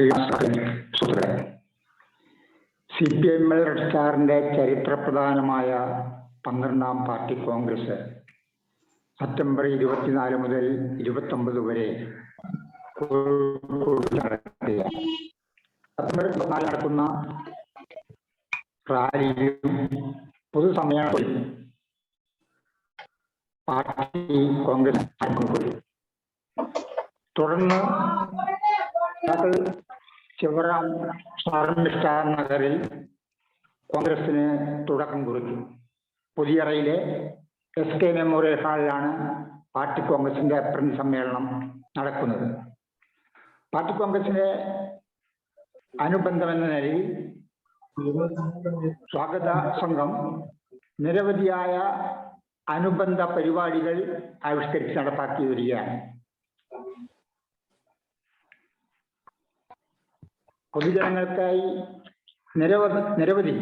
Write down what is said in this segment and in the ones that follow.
CPI red സ്റ്റാറിന്റെ ചരിത്രപ്രധാനമായ 12ാം പാർട്ടി കോൺഗ്രസ് സെപ്റ്റംബർ 24 മുതൽ 29 വരെ സെപ്റ്റംബർ 24 നടക്കുന്ന റാലിയിലും പൊതുസമ്മേളനത്തിലും പാർട്ടി കോൺഗ്രസ് തുടർന്ന് ശിവറാം സ്റ്റാർ നഗറിൽ കോൺഗ്രസിന് തുടക്കം കുറിച്ചു. പുതിയറയിലെ SK മെമ്മോറിയൽ ഹാളിലാണ് പാർട്ടി കോൺഗ്രസിന്റെ പ്രതിനിധി സമ്മേളനം നടക്കുന്നത്. പാർട്ടി കോൺഗ്രസിന്റെ അനുബന്ധമെന്ന നിലയിൽ സ്വാഗത സംഘം നിരവധിയായ അനുബന്ധ പരിപാടികൾ ആവിഷ്കരിച്ച് നടപ്പാക്കി വരികയാണ്. പൊതുജനങ്ങൾക്കായി നിരവധി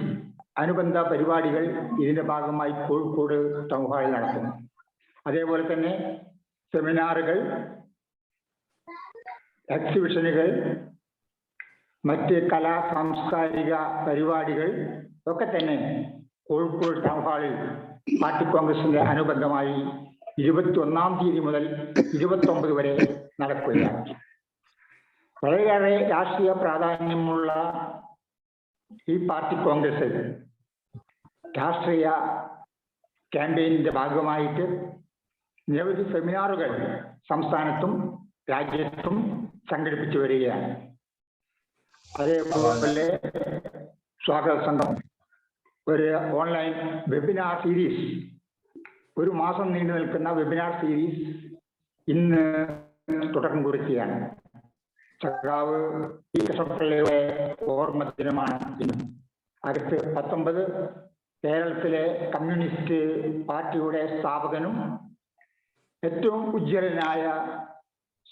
അനുബന്ധ പരിപാടികൾ ഇതിന്റെ ഭാഗമായി കോഴിക്കോട് ടൗൺ ഹാളിൽ നടത്തുന്നു. അതേപോലെ തന്നെ സെമിനാറുകൾ, എക്സിബിഷനുകൾ, മറ്റ് കലാ സാംസ്കാരിക പരിപാടികൾ ഒക്കെ തന്നെ കോഴിക്കോട് ടൗൺ ഹാളിൽ പാർട്ടി കോൺഗ്രസിന്റെ അനുബന്ധമായി 21-ാം തീയതി മുതൽ 29 വരെ നടക്കുകയാണ്. വളരെയേറെ രാഷ്ട്രീയ പ്രാധാന്യമുള്ള ഈ പാർട്ടി കോൺഗ്രസ് രാഷ്ട്രീയ ക്യാമ്പയിനിന്റെ ഭാഗമായിട്ട് നിരവധി സെമിനാറുകൾ സംസ്ഥാനത്തും രാജ്യത്തും സംഘടിപ്പിച്ചു വരികയാണ്. അതേപോലെ സ്വാഗത സംഘം ഒരു ഓൺലൈൻ വെബിനാർ സീരീസ്, ഒരു മാസം നീണ്ടു നിൽക്കുന്ന വെബിനാർ സീരീസ് ഇന്ന് തുടക്കം കുറിക്കുകയാണ്. സഖാവ് ഈ കൃഷ്ണപിള്ളയുടെ ഓർമ്മ ദിനമാണ് ഇന്ന്. 1919 കേരളത്തിലെ കമ്മ്യൂണിസ്റ്റ് പാർട്ടിയുടെ സ്ഥാപകനും ഏറ്റവും ഉജ്ജ്വലനായ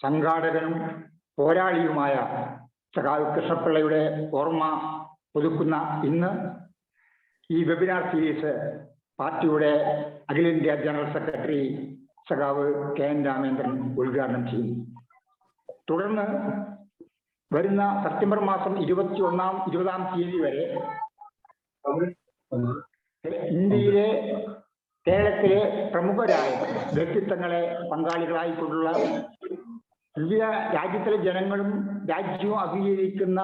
സംഘാടകനും പോരാളിയുമായ സഖാവ് കൃഷ്ണപിള്ളയുടെ ഓർമ്മ പുതുക്കുന്ന ഇന്ന് ഈ വെബിനാർ സീരീസ് പാർട്ടിയുടെ അഖിലേന്ത്യാ ജനറൽ സെക്രട്ടറി സഖാവ് KN രാമേന്ദ്രൻ ഉദ്ഘാടനം ചെയ്യും. തുടർന്ന് വരുന്ന സെപ്റ്റംബർ മാസം 20-ാം തീയതി വരെ ഇന്ത്യയിലെ കേരളത്തിലെ പ്രമുഖരായ വ്യക്തിത്വങ്ങളെ പങ്കാളികളായിട്ടുള്ള വിവിധ രാജ്യത്തിലെ ജനങ്ങളും രാജ്യവും അഭിമുഖീകരിക്കുന്ന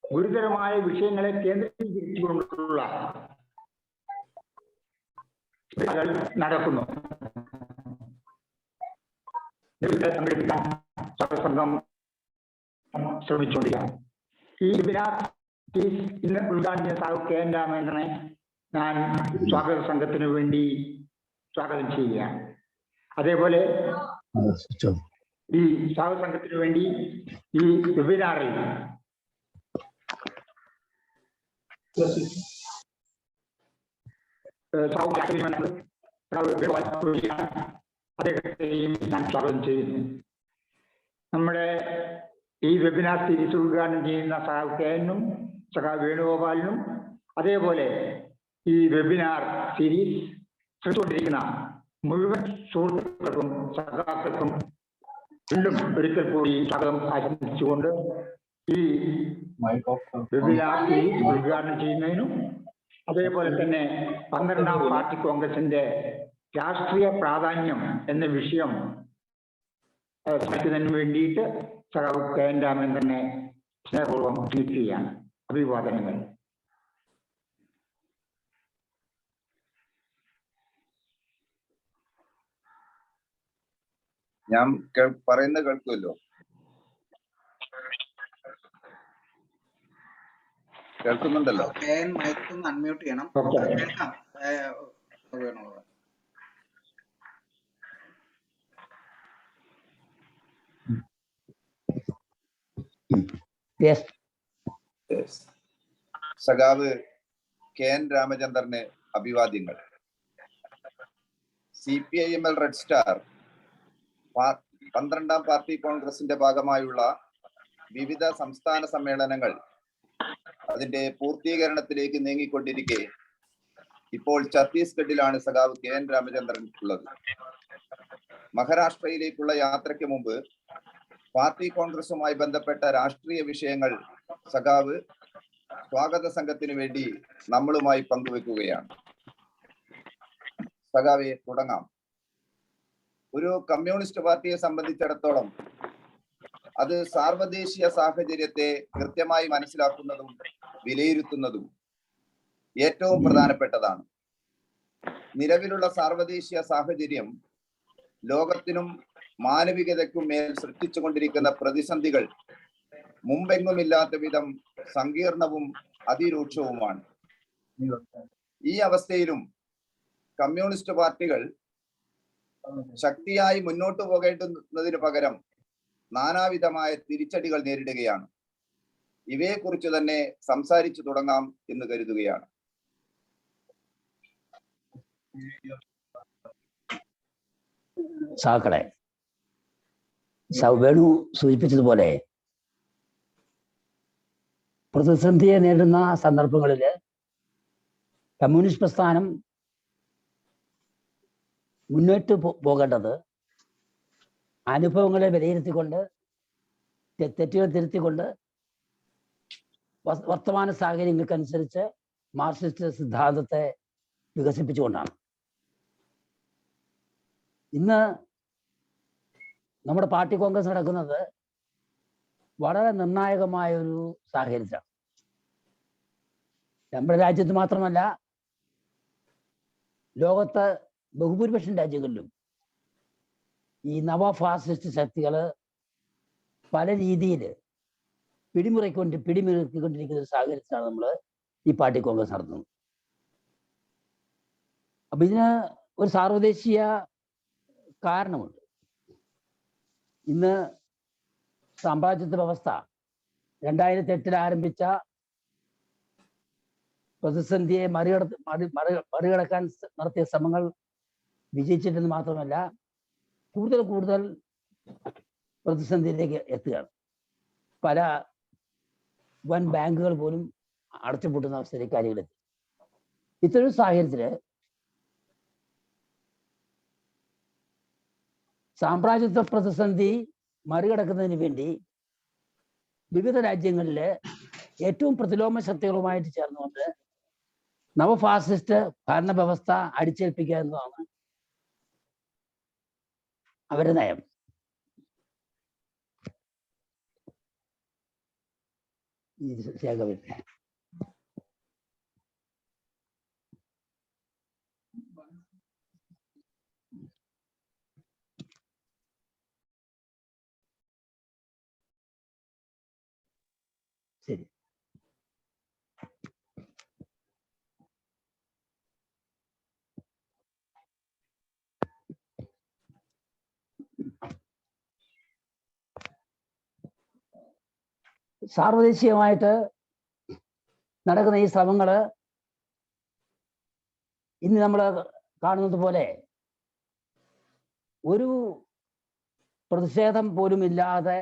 ഗുരുതരമായ വിഷയങ്ങളെ കേന്ദ്രീകരിച്ചുകൊണ്ടുള്ള നടക്കുന്നു. സംഘടിപ്പിക്കാൻ സംഘം ശ്രമിച്ചുകൊണ്ടിരിക്കുകയാണ്. ഈ വെബിനാർ ഇന്ന് ഉദ്ഘാടനം സാഹു KN രാമേന്ദ്രനെ ഞാൻ സ്വാഗത സംഘത്തിന് വേണ്ടി സ്വാഗതം ചെയ്യുകയാണ്. അതേപോലെ ഈ സ്വാഗത സംഘത്തിന് വേണ്ടി ഈ വെബിനാറിൽ അദ്ദേഹത്തെയും ഞാൻ സ്വാഗതം ചെയ്യുന്നു. നമ്മുടെ ഈ വെബിനാർ സീരീസ് ഉദ്ഘാടനം ചെയ്യുന്ന സഖാവ് KN-ഉം സഖാവ് വേണുഗോപാലിനും അതേപോലെ ഈ വെബിനാർ സീരീസ് ശ്രമിച്ചുകൊണ്ടിരിക്കുന്ന മുഴുവൻ സുഹൃത്തുക്കൾക്കും സഖാക്കൾക്കും വീണ്ടും ഒരിക്കൽ കൂടി സ്വാഗതം ആശംസിച്ചുകൊണ്ട് ഈ വെബിനാർ സീരീസ് ഉദ്ഘാടനം ചെയ്യുന്നതിനും അതേപോലെ തന്നെ 12ാം പാർട്ടി കോൺഗ്രസിന്റെ രാഷ്ട്രീയ പ്രാധാന്യം എന്ന വിഷയം പഠിക്കുന്നതിന് വേണ്ടിയിട്ട് സഖാവ് KN രാമേന്ദ്രനെ സ്നേഹപൂർവ്വം ക്ഷണിക്കുകയാണ്. അഭിവാദനങ്ങൾ. ഞാൻ പറയുന്നത് കേൾക്കുമല്ലോ? കേൾക്കുന്നുണ്ടല്ലോ? മൈക്ക് ഒന്ന് അൺമ്യൂട്ട് ചെയ്യണം. കേൾക്കാം. സഖാവ് KN രാമചന്ദ്രന് അഭിവാദ്യങ്ങൾ. CPIML റെഡ് സ്റ്റാർ 12ാം പാർട്ടി കോൺഗ്രസിന്റെ ഭാഗമായുള്ള വിവിധ സംസ്ഥാന സമ്മേളനങ്ങൾ അതിന്റെ പൂർത്തീകരണത്തിലേക്ക് നീങ്ങിക്കൊണ്ടിരിക്കെ ഇപ്പോൾ ഛത്തീസ്ഗഡിലാണ് സഖാവ് KN രാമചന്ദ്രൻ ഉള്ളത്. മഹാരാഷ്ട്രയിലേക്കുള്ള യാത്രയ്ക്ക് മുമ്പ് പാർട്ടി കോൺഗ്രസുമായി ബന്ധപ്പെട്ട രാഷ്ട്രീയ വിഷയങ്ങൾ സഖാവ് സ്വാഗത സംഘത്തിന് വേണ്ടി നമ്മളുമായി പങ്കുവെക്കുകയാണ്. സഖാവെ, തുടങ്ങാം. ഒരു കമ്മ്യൂണിസ്റ്റ് പാർട്ടിയെ സംബന്ധിച്ചിടത്തോളം അത് സാർവദേശീയ സാഹചര്യത്തെ കൃത്യമായി മനസ്സിലാക്കുന്നതും വിലയിരുത്തുന്നതും ഏറ്റവും പ്രധാനപ്പെട്ടതാണ്. നിലവിലുള്ള സാർവദേശീയ സാഹചര്യം ലോകത്തിനും മാനവികതയ്ക്കും മേൽ സൃഷ്ടിച്ചുകൊണ്ടിരിക്കുന്ന പ്രതിസന്ധികൾ മുമ്പെങ്ങുമില്ലാത്ത വിധം സങ്കീർണവും അതിരൂക്ഷവുമാണ്. ഈ അവസ്ഥയിലും കമ്മ്യൂണിസ്റ്റ് പാർട്ടികൾ ശക്തിയായി മുന്നോട്ട് പോകേണ്ടുന്നതിന് പകരം നാനാവിധമായ തിരിച്ചടികൾ നേരിടുകയാണ്. ഇവയെക്കുറിച്ച് തന്നെ സംസാരിച്ചു തുടങ്ങാം എന്ന് കരുതുകയാണ്. സാക്കളെ, വേണു സൂചിപ്പിച്ചതുപോലെ പ്രതിസന്ധിയെ നേരിടുന്ന സന്ദർഭങ്ങളിൽ കമ്മ്യൂണിസ്റ്റ് പ്രസ്ഥാനം മുന്നോട്ട് പോകേണ്ടത് അനുഭവങ്ങളെ വിലയിരുത്തിക്കൊണ്ട് തെറ്റുകൾ തിരുത്തിക്കൊണ്ട് വർത്തമാന സാഹചര്യങ്ങൾക്കനുസരിച്ച് മാർക്സിസ്റ്റ് സിദ്ധാന്തത്തെ വികസിപ്പിച്ചുകൊണ്ടാണ്. ഇന്ന് നമ്മുടെ പാർട്ടി കോൺഗ്രസ് നടക്കുന്നത് വളരെ നിർണായകമായ ഒരു സാഹചര്യത്തിലാണ്. നമ്മുടെ രാജ്യത്ത് മാത്രമല്ല, ലോകത്ത് ബഹുഭൂരിപക്ഷം രാജ്യങ്ങളിലും ഈ നവ ഫാസിസ്റ്റ് ശക്തികൾ പല രീതിയിൽ പിടിമുറുക്കിക്കൊണ്ടിരിക്കുന്ന ഒരു സാഹചര്യത്തിലാണ് നമ്മൾ ഈ പാർട്ടി കോൺഗ്രസ് നടത്തുന്നത്. അപ്പൊ ഇതിന് ഒരു സാർവദേശീയ കാരണമുണ്ട്. ഇന്ന് സാമ്രാജ്യത്വ വ്യവസ്ഥ 2008 ആരംഭിച്ച പ്രതിസന്ധിയെ മറികടക്കാൻ നടത്തിയ ശ്രമങ്ങൾ വിജയിച്ചിട്ടെന്ന് മാത്രമല്ല, കൂടുതൽ പ്രതിസന്ധിയിലേക്ക് എത്തുകയാണ്. പല വൻ ബാങ്കുകൾ പോലും അടച്ചുപൂട്ടുന്ന അവസ്ഥയിലേക്ക് കാര്യങ്ങളെത്തി. ഇത്തരം സാഹചര്യത്തില് സാമ്രാജ്യത്വ പ്രതിസന്ധി മറികടക്കുന്നതിന് വേണ്ടി വിവിധ രാജ്യങ്ങളിലെ ഏറ്റവും പ്രതിലോമ ശക്തികളുമായിട്ട് ചേർന്നുകൊണ്ട് നവഫാസിസ്റ്റ് ഭരണ വ്യവസ്ഥ അടിച്ചേൽപ്പിക്കുക എന്നതാണ് അവരുടെ നയം. ശരി. സാർവദേശീയമായിട്ട് നടക്കുന്ന ഈ ശ്രമങ്ങള് ഇന്ന് നമ്മൾ കാണുന്നത് പോലെ ഒരു പ്രതിഷേധം പോലും ഇല്ലാതെ,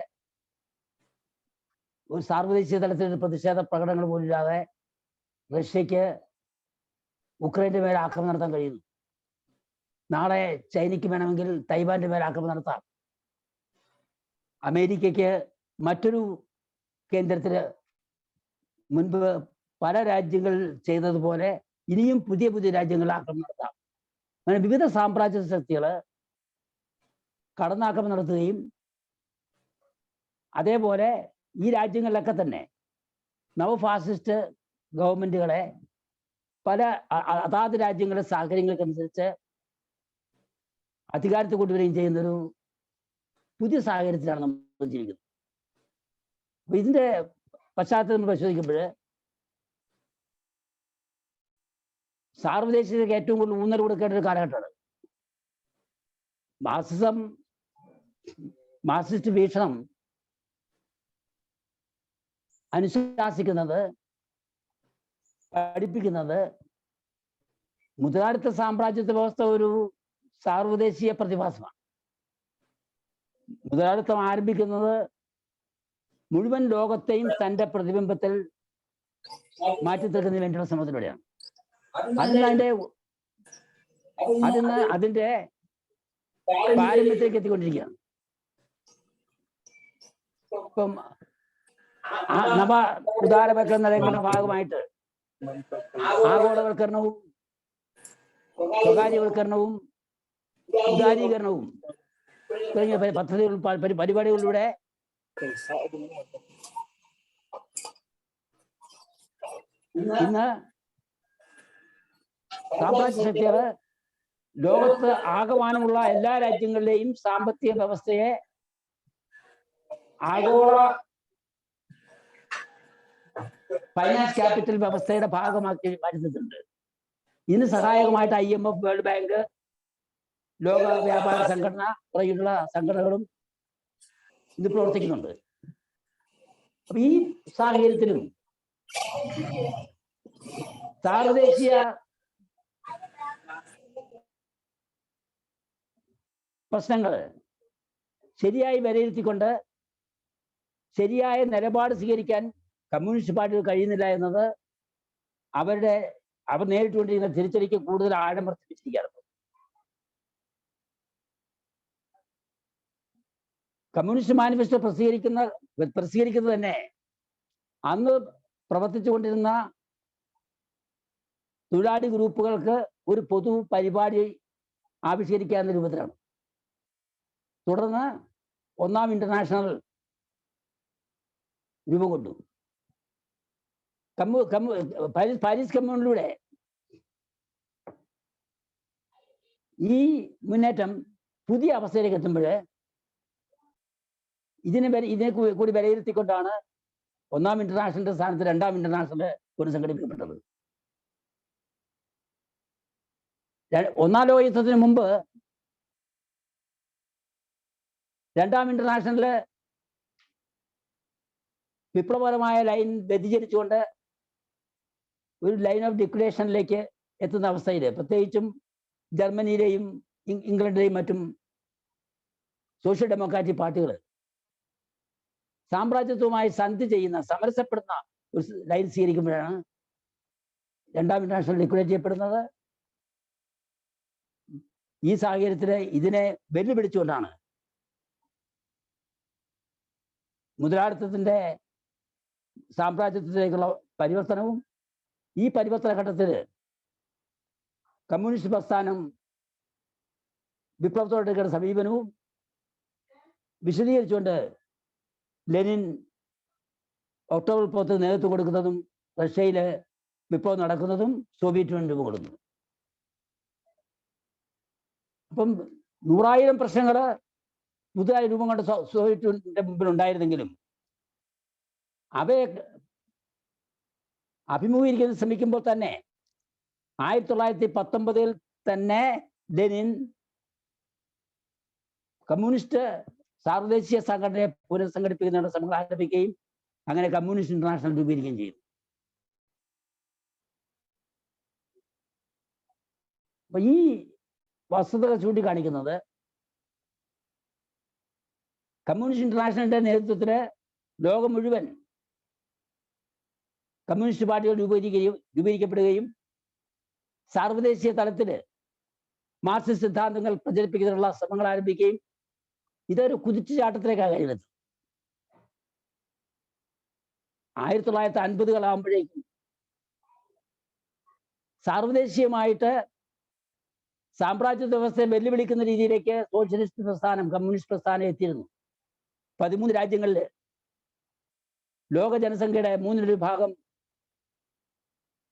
ഒരു സാർവദേശീയ തലത്തിൽ പ്രതിഷേധ പ്രകടനങ്ങൾ പോലും ഇല്ലാതെ റഷ്യക്ക് ഉക്രൈൻ്റെ മേൽ ആക്രമണം നടത്താൻ കഴിയുന്നു. നാളെ ചൈനയ്ക്ക് വേണമെങ്കിൽ തൈവാന്റെ മേൽ ആക്രമണം നടത്താം. അമേരിക്കയ്ക്ക് മറ്റൊരു കേന്ദ്രത്തില് മുൻപ് പല രാജ്യങ്ങൾ ചെയ്തതുപോലെ ഇനിയും പുതിയ രാജ്യങ്ങൾ ആക്രമണം നടത്താം. അങ്ങനെ വിവിധ സാമ്രാജ്യ ശക്തികൾ കടന്നാക്രമണം നടത്തുകയും അതേപോലെ ഈ രാജ്യങ്ങളിലൊക്കെ തന്നെ നവഫാസിസ്റ്റ് ഗവൺമെന്റുകളെ പല അതാത് രാജ്യങ്ങളുടെ സാഹചര്യങ്ങൾക്കനുസരിച്ച് അധികാരത്തിൽ കൊണ്ടുവരികയും ചെയ്യുന്നൊരു പുതിയ സാഹചര്യത്തിലാണ് നമ്മൾ ജീവിക്കുന്നത്. അപ്പൊ ഇതിന്റെ പശ്ചാത്തലം പരിശോധിക്കുമ്പോൾ സാർവദേശികതയ്ക്ക് ഏറ്റവും കൂടുതൽ ഊന്നൽ കൊടുക്കേണ്ട ഒരു കാലഘട്ടമാണ്. മാർക്സിസ്റ്റ് വീക്ഷണം അനുശാസിക്കുന്നത്, പഠിപ്പിക്കുന്നത് മുതലാളിത്ത സാമ്രാജ്യത്വ വ്യവസ്ഥ ഒരു സാർവദേശീയ പ്രതിഭാസമാണ്. മുതലാളിത്തം ആരംഭിക്കുന്നത് മുഴുവൻ ലോകത്തെയും തന്റെ പ്രതിബിംബത്തിൽ മാറ്റി തീർക്കുന്നതിന് വേണ്ടിയുള്ള ശ്രമത്തിലൂടെയാണ്. അതിന്റെ പാരമ്യത്തിലേക്ക് എത്തിക്കൊണ്ടിരിക്കുകയാണ്. ഇപ്പം നവ ഉദാരവൽക്കരണ നയങ്ങളുടെ ഭാഗമായിട്ട് ആഗോളവൽക്കരണവും സ്വകാര്യവൽക്കരണവും ഉദാരീകരണവും തുടങ്ങിയ പരിപാടികളിലൂടെ ഇന്ന് സാമ്രാജ്യ ശക്തികൾ ലോകത്ത് ആകമാനമുള്ള എല്ലാ രാജ്യങ്ങളിലെയും സാമ്പത്തിക വ്യവസ്ഥയെ ആഗോള ഫൈനാൻസ് ക്യാപിറ്റൽ വ്യവസ്ഥയുടെ ഭാഗമാക്കി മാറ്റുന്നുണ്ട്. ഇതിന് സഹായകമായിട്ട് IMF, വേൾഡ് ബാങ്ക്, ലോക വ്യാപാര സംഘടന തുടങ്ങിയുള്ള സംഘടനകളും ഇത് പ്രവർത്തിക്കുന്നുണ്ട്. അപ്പൊ ഈ സാഹചര്യത്തിലും സാർവദേശീയ പ്രശ്നങ്ങൾ ശരിയായി വിലയിരുത്തിക്കൊണ്ട് ശരിയായ നിലപാട് സ്വീകരിക്കാൻ കമ്മ്യൂണിസ്റ്റ് പാർട്ടികൾ കഴിയുന്നില്ല എന്നത് അവർ നേരിട്ടുകൊണ്ടിരിക്കുന്ന തിരിച്ചടിക്ക് കൂടുതൽ ആഴം വർദ്ധിപ്പിച്ചിരിക്കുകയാണ്. കമ്മ്യൂണിസ്റ്റ് മാനിഫെസ്റ്റോ പ്രസിദ്ധീകരിക്കുന്നത് തന്നെ അന്ന് പ്രവർത്തിച്ചുകൊണ്ടിരുന്ന തൊഴിലാളി ഗ്രൂപ്പുകൾക്ക് ഒരു പൊതു പരിപാടി ആവിഷ്കരിക്കാവുന്ന രൂപത്തിലാണ്. തുടർന്ന് ഒന്നാം ഇന്റർനാഷണൽ രൂപം കൊണ്ടു. പാരീസ് കമ്മ്യൂണിലൂടെ ഈ മുന്നേറ്റം പുതിയ അവസ്ഥയിലേക്ക് എത്തുമ്പോൾ ഇതിനെ കൂടി വിലയിരുത്തിക്കൊണ്ടാണ് ഒന്നാം ഇന്റർനാഷണലിന്റെ സ്ഥാനത്ത് രണ്ടാം ഇന്റർനാഷണൽ പുനഃസംഘടിപ്പിക്കപ്പെട്ടത്. ഒന്നാം ലോക യുദ്ധത്തിന് മുമ്പ് രണ്ടാം ഇന്റർനാഷണലില് വിപ്ലവപരമായ ലൈൻ വ്യതിചരിച്ചുകൊണ്ട് ഒരു ലൈൻ ഓഫ് ഡിക്ലറേഷനിലേക്ക് എത്തുന്ന അവസ്ഥയിൽ പ്രത്യേകിച്ചും ജർമ്മനിയിലെയും ഇംഗ്ലണ്ടിലെയും മറ്റും സോഷ്യൽ ഡെമോക്രാറ്റിക് പാർട്ടികൾ സാമ്രാജ്യത്വവുമായി സന്ധി ചെയ്യുന്ന സമരസപ്പെടുന്ന ഒരു ലൈൻ സ്വീകരിക്കുമ്പോഴാണ് രണ്ടാം ഇന്റർനാഷണൽ ഡിക്ലെയർ ചെയ്യപ്പെടുന്നത്. ഈ സാഹചര്യത്തിൽ ഇതിനെ വെല്ലുവിളിച്ചുകൊണ്ടാണ് മുതലാളിത്തത്തിന്റെ സാമ്രാജ്യത്തിലേക്കുള്ള പരിവർത്തനവും ഈ പരിവർത്തന ഘട്ടത്തിൽ കമ്മ്യൂണിസ്റ്റ് പ്രസ്ഥാനം വിപ്ലവത്തോടെടുക്കുന്ന സമീപനവും വിശദീകരിച്ചുകൊണ്ട് ലെനിൻ ഒക്ടോബർ 10 നേതൃത്വം കൊടുക്കുന്നതും റഷ്യയിൽ വിപ്ലവം നടക്കുന്നതും സോവിയറ്റ് യൂണിയൻ രൂപം കൊടുക്കുന്നു. അപ്പം 100,000 പ്രശ്നങ്ങൾ പുതുതായി രൂപം കൊണ്ട് സോവിയറ്റ് യൂണിയന്റെ മുമ്പിൽ ഉണ്ടായിരുന്നെങ്കിലും അവയെ അഭിമുഖീകരിക്കാൻ ശ്രമിക്കുമ്പോൾ തന്നെ 1919 തന്നെ ലെനിൻ കമ്മ്യൂണിസ്റ്റ് സാർവദേശീയ സംഘടനയെ പുനഃസംഘടിപ്പിക്കുന്നതിനുള്ള ശ്രമങ്ങൾ ആരംഭിക്കുകയും അങ്ങനെ കമ്മ്യൂണിസ്റ്റ് ഇന്റർനാഷണൽ രൂപീകരിക്കുകയും ചെയ്തു. അപ്പൊ ഈ വസ്തുതകൾ ചൂണ്ടിക്കാണിക്കുന്നത് കമ്മ്യൂണിസ്റ്റ് ഇന്റർനാഷണലിന്റെ നേതൃത്വത്തില് ലോകം മുഴുവൻ കമ്മ്യൂണിസ്റ്റ് പാർട്ടികൾ രൂപീകരിക്കപ്പെടുകയും സാർവദേശീയ തലത്തിൽ മാർക്സിസ്റ്റ് സിദ്ധാന്തങ്ങൾ പ്രചരിപ്പിക്കുന്നതിനുള്ള ശ്രമങ്ങൾ ആരംഭിക്കുകയും ഇതൊരു കുതിച്ചുചാട്ടത്തിലേക്കാണ് കഴിയുന്നത്. 1950-കളാകുമ്പോഴേക്കും സാർവദേശീയമായിട്ട് സാമ്രാജ്യ വ്യവസ്ഥയെ വെല്ലുവിളിക്കുന്ന രീതിയിലേക്ക് സോഷ്യലിസ്റ്റ് പ്രസ്ഥാനം, കമ്മ്യൂണിസ്റ്റ് പ്രസ്ഥാനം എത്തിയിരുന്നു. 13 രാജ്യങ്ങളിൽ ലോക ജനസംഖ്യയുടെ 1/3 ഭാഗം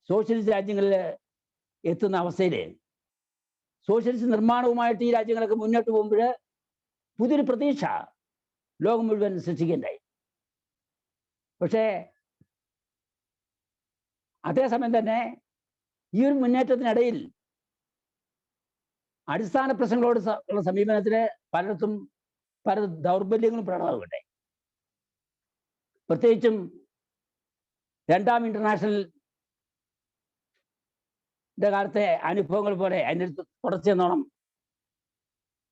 സോഷ്യലിസ്റ്റ് രാജ്യങ്ങളിൽ എത്തുന്ന അവസ്ഥയിൽ സോഷ്യലിസ്റ്റ് നിർമ്മാണവുമായിട്ട് ഈ രാജ്യങ്ങളൊക്കെ മുന്നോട്ട് പോകുമ്പോൾ പുതിയൊരു പ്രതീക്ഷ ലോകം മുഴുവൻ സൃഷ്ടിക്കുകയുണ്ടായി. പക്ഷേ അതേസമയം തന്നെ ഈ ഒരു മുന്നേറ്റത്തിനിടയിൽ അടിസ്ഥാന പ്രശ്നങ്ങളോട് ഉള്ള സമീപനത്തിന് പലയിടത്തും പല ദൗർബല്യങ്ങളും പ്രകടമാകുകയുണ്ടായി. പ്രത്യേകിച്ചും രണ്ടാം ഇന്റർനാഷണലിന്റെ കാലത്തെ അനുഭവങ്ങൾ പോലെ അതിൻ്റെ തുടർച്ചയെന്നോണം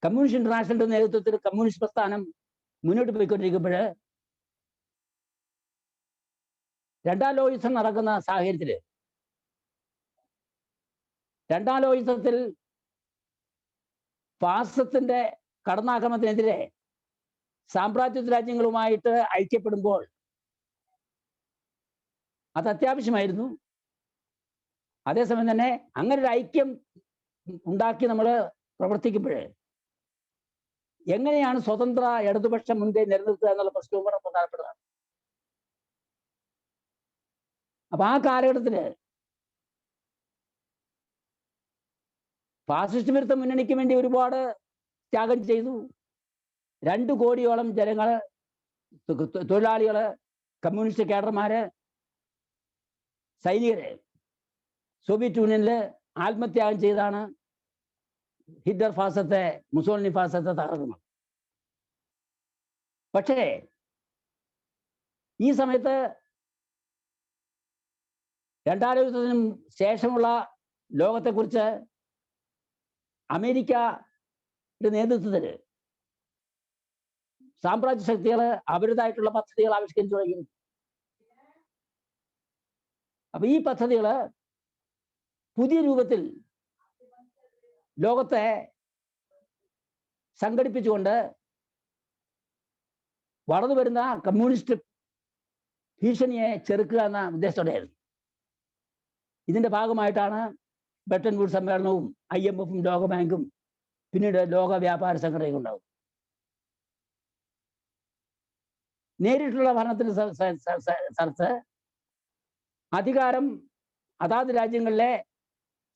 കമ്മ്യൂണിസ്റ്റ് ഇന്റർനാഷണലിന്റെ നേതൃത്വത്തിൽ കമ്മ്യൂണിസ്റ്റ് പ്രസ്ഥാനം മുന്നോട്ട് പോയിക്കൊണ്ടിരിക്കുമ്പോൾ രണ്ടാം ലോക യുദ്ധം നടക്കുന്ന സാഹചര്യത്തിൽ രണ്ടാം ലോക യുദ്ധത്തിൽ ഫാസിസത്തിന്റെ കടന്നാക്രമണത്തിനെതിരെ സാമ്രാജ്യത്വ രാജ്യങ്ങളുമായിട്ട് ഐക്യപ്പെടുമ്പോൾ അത് അത്യാവശ്യമായിരുന്നു. അതേസമയം തന്നെ അങ്ങനെ ഒരു ഐക്യം ഉണ്ടാക്കി നമ്മൾ പ്രവർത്തിക്കുമ്പോൾ എങ്ങനെയാണ് സ്വതന്ത്ര ഇടതുപക്ഷം മുൻകൈ നിലനിർത്തുക എന്നുള്ള പ്രശ്നവും കൂടെ പ്രധാനപ്പെട്ടതാണ്. അപ്പൊ ആ കാലഘട്ടത്തില് ഫാസിസ്റ്റ് വിരുദ്ധ മുന്നണിക്ക് വേണ്ടി ഒരുപാട് ത്യാഗം ചെയ്തു. 2 കോടിയോളം ജനങ്ങള്, തൊഴിലാളികള്, കമ്മ്യൂണിസ്റ്റ് കേഡർമാര്, സൈനികര് സോവിയറ്റ് യൂണിയനിൽ ആത്മത്യാഗം ചെയ്താണ് ഹിറ്റ്ലർ ഫാസത്തെ, മുസോളിനി ഫാസത്തെ തകർക്കുന്നത്. പക്ഷേ ഈ സമയത്ത് 2ാം യുദ്ധത്തിനും ശേഷമുള്ള ലോകത്തെക്കുറിച്ച് അമേരിക്കയുടെ നേതൃത്വത്തിൽ സാമ്രാജ്യ ശക്തികൾ അവരുടേതായിട്ടുള്ള പദ്ധതികൾ ആവിഷ്കരിച്ചു തുടങ്ങി. അപ്പൊ ഈ പദ്ധതികൾ പുതിയ രൂപത്തിൽ ലോകത്തെ സംഘടിപ്പിച്ചുകൊണ്ട് വളർന്നു വരുന്ന കമ്മ്യൂണിസ്റ്റ് ഭീഷണിയെ ചെറുക്കുക എന്ന ഉദ്ദേശത്തോടെയായിരുന്നു. ഇതിന്റെ ഭാഗമായിട്ടാണ് ബ്രെട്ടൻ വുഡ് സമ്മേളനവും IMF-ഉം ലോകബാങ്കും പിന്നീട് ലോക വ്യാപാര സംഘടനയും ഉണ്ടാവും. നേരിട്ടുള്ള ഭരണത്തിന് സ്ഥലത്ത് അധികാരം അതാത് രാജ്യങ്ങളിലെ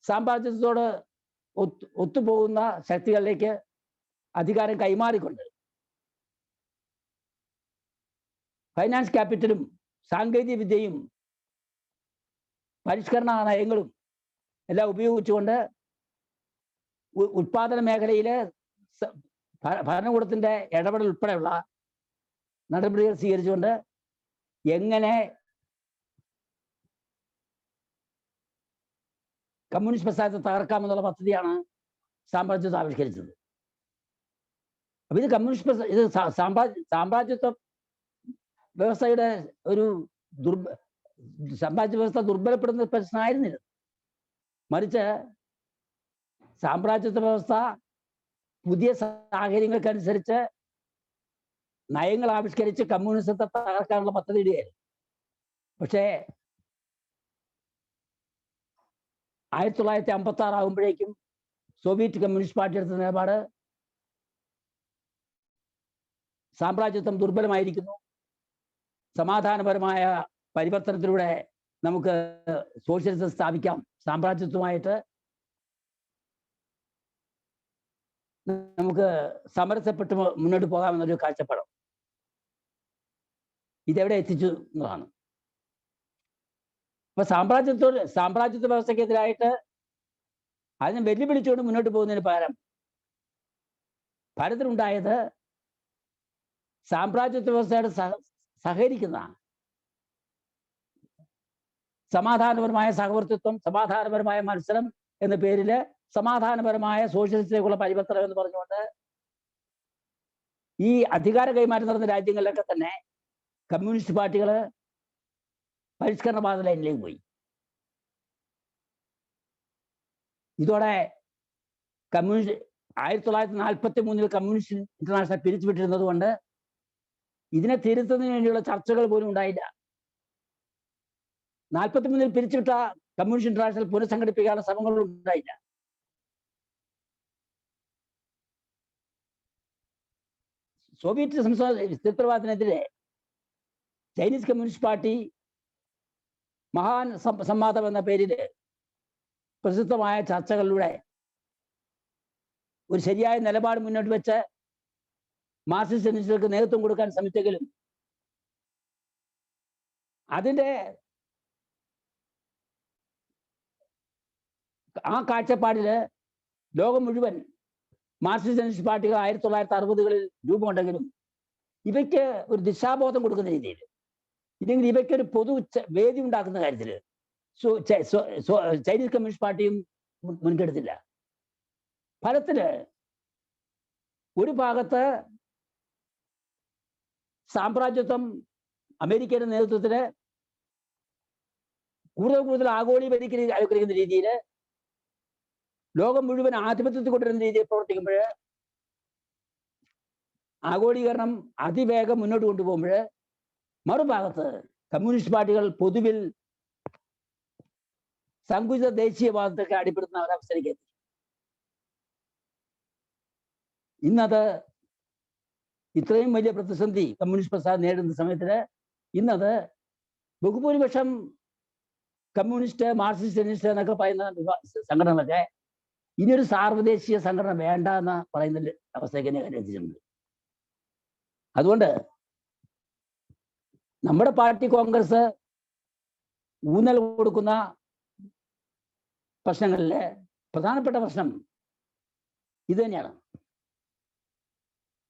സാമ്രാജ്യത്തോട് ഒത്തുപോകുന്ന ശക്തികളിലേക്ക് അധികാരം കൈമാറിക്കൊണ്ട് ഫൈനാൻസ് ക്യാപിറ്റലും സാങ്കേതിക വിദ്യയും പരിഷ്കരണ നയങ്ങളും എല്ലാം ഉപയോഗിച്ചുകൊണ്ട് ഉത്പാദന മേഖലയിൽ ഭരണകൂടത്തിന്റെ ഇടപെടൽ ഉൾപ്പെടെയുള്ള നടപടികൾ സ്വീകരിച്ചുകൊണ്ട് എങ്ങനെ കമ്മ്യൂണിസ്റ്റ് പ്രസ്ഥാനത്തെ തകർക്കാമെന്നുള്ള പദ്ധതിയാണ് സാമ്രാജ്യത്വം ആവിഷ്കരിച്ചത്. അപ്പൊ ഇത് ഇത് സാമ്രാജ്യത്വ വ്യവസ്ഥയുടെ ഒരു സാമ്രാജ്യ വ്യവസ്ഥ ദുർബലപ്പെടുന്ന പ്രശ്നമായിരുന്നില്ല. മറിച്ച് സാമ്രാജ്യത്വ വ്യവസ്ഥ പുതിയ സാഹചര്യങ്ങൾക്കനുസരിച്ച് നയങ്ങൾ ആവിഷ്കരിച്ച് കമ്മ്യൂണിസത്തെ തകർക്കാനുള്ള പദ്ധതി ഇടുകയായിരുന്നു. പക്ഷേ 1956 ആകുമ്പോഴേക്കും സോവിയറ്റ് കമ്മ്യൂണിസ്റ്റ് പാർട്ടി എടുത്ത നിലപാട് സാമ്രാജ്യത്വം ദുർബലമായിരിക്കുന്നു, സമാധാനപരമായ പരിവർത്തനത്തിലൂടെ നമുക്ക് സോഷ്യലിസം സ്ഥാപിക്കാം, സാമ്രാജ്യത്വമായിട്ട് നമുക്ക് സമരസപ്പെട്ട് മുന്നോട്ട് പോകാമെന്നൊരു കാഴ്ചപ്പാടാണ്. ഇതെവിടെ എത്തിച്ചു എന്നതാണ്. അപ്പൊ സാമ്രാജ്യത്വ വ്യവസ്ഥക്കെതിരായിട്ട് അതിനെ വെല്ലുവിളിച്ചുകൊണ്ട് മുന്നോട്ട് പോകുന്നതിന് പകരം ഭാരതത്തിലുണ്ടായത് സാമ്രാജ്യത്വ വ്യവസ്ഥയോട് സഹകരിക്കുന്ന സമാധാനപരമായ സഹവർത്തിത്വം, സമാധാനപരമായ മത്സരം എന്ന പേരിൽ സമാധാനപരമായ സോഷ്യലിസ്റ്റിലേക്കുള്ള പരിവർത്തനം എന്ന് പറഞ്ഞുകൊണ്ട് ഈ അധികാര കൈമാറ്റം നടന്ന രാജ്യങ്ങളിലൊക്കെ തന്നെ കമ്മ്യൂണിസ്റ്റ് പാർട്ടികൾ പരിഷ്കരണവാദ ലൈനിലേക്ക് പോയി. ഇതോടെ 1943 കമ്മ്യൂണിസ്റ്റ് ഇന്റർനാഷണൽ പിരിച്ചുവിട്ടിരുന്നത് കൊണ്ട് ഇതിനെ തിരുത്തുന്നതിന് വേണ്ടിയുള്ള ചർച്ചകൾ പോലും ഉണ്ടായില്ല. 43 പിരിച്ചുവിട്ട കമ്മ്യൂണിസ്റ്റ് ഇന്റർനാഷണൽ പുനഃസംഘടിപ്പിക്കാനുള്ള ശ്രമങ്ങൾ ഉണ്ടായില്ല. സോവിയറ്റ് തീവ്രവാദത്തിനെതിരെ ചൈനീസ് കമ്മ്യൂണിസ്റ്റ് പാർട്ടി മഹാൻ സംവാദം എന്ന പേരിൽ പ്രസിദ്ധമായ ചർച്ചകളിലൂടെ ഒരു ശരിയായ നിലപാട് മുന്നോട്ട് വെച്ച് മാർക്സിസ്റ്റ് ലെനിനിസ്റ്റുകൾക്ക് നേതൃത്വം കൊടുക്കാൻ ശ്രമിച്ചെങ്കിലും അതിൻ്റെ ആ കാഴ്ചപ്പാടിൽ ലോകം മുഴുവൻ മാർക്സിസ്റ്റ് ലെനിനിസ്റ്റ് പാർട്ടികൾ 1960-കളിൽ രൂപമുണ്ടെങ്കിലും ഇവയ്ക്ക് ഒരു ദിശാബോധം കൊടുക്കുന്ന രീതിയിൽ, ഇല്ലെങ്കിൽ ഇവയ്ക്കൊരു പൊതു വേദി ഉണ്ടാക്കുന്ന കാര്യത്തിൽ ചൈനീസ് കമ്മ്യൂണിസ്റ്റ് പാർട്ടിയും മുൻകെടുത്തില്ല. ഫലത്തില് ഒരു ഭാഗത്ത് സാമ്രാജ്യത്വം അമേരിക്കയുടെ നേതൃത്വത്തില് കൂടുതൽ അനുഗ്രഹിക്കുന്ന രീതിയിൽ ലോകം മുഴുവൻ ആധിപത്യത്തിൽ കൊണ്ടുവരുന്ന രീതിയിൽ പ്രവർത്തിക്കുമ്പോൾ ആഗോളീകരണം അതിവേഗം മുന്നോട്ട് കൊണ്ടുപോകുമ്പോൾ മറുഭാഗത്ത് കമ്മ്യൂണിസ്റ്റ് പാർട്ടികൾ പൊതുവിൽ സങ്കുചിത ദേശീയവാദത്തൊക്കെ അടിപ്പെടുന്ന ഒരവസ്ഥയിലേക്ക് എത്തി. ഇന്നത് ഇത്രയും വലിയ പ്രതിസന്ധി കമ്മ്യൂണിസ്റ്റ് പ്രസ്ഥാനം നേരിടുന്ന സമയത്ത് ഇന്നത് ബഹുഭൂരിപക്ഷം കമ്മ്യൂണിസ്റ്റ് മാർക്സിസ്റ്റ് ലെനിനിസ്റ്റ് എന്നൊക്കെ പറയുന്ന സംഘടനകളൊക്കെ ഇനിയൊരു സാർവദേശീയ സംഘടന വേണ്ട എന്ന് പറയുന്ന അവസ്ഥയ്ക്ക് തന്നെ എത്തിച്ചിട്ടുണ്ട്. അതുകൊണ്ട് നമ്മുടെ പാർട്ടി കോൺഗ്രസ് ഊന്നൽ കൊടുക്കുന്ന പ്രശ്നങ്ങളിലെ പ്രധാനപ്പെട്ട പ്രശ്നം ഇത് തന്നെയാണ്.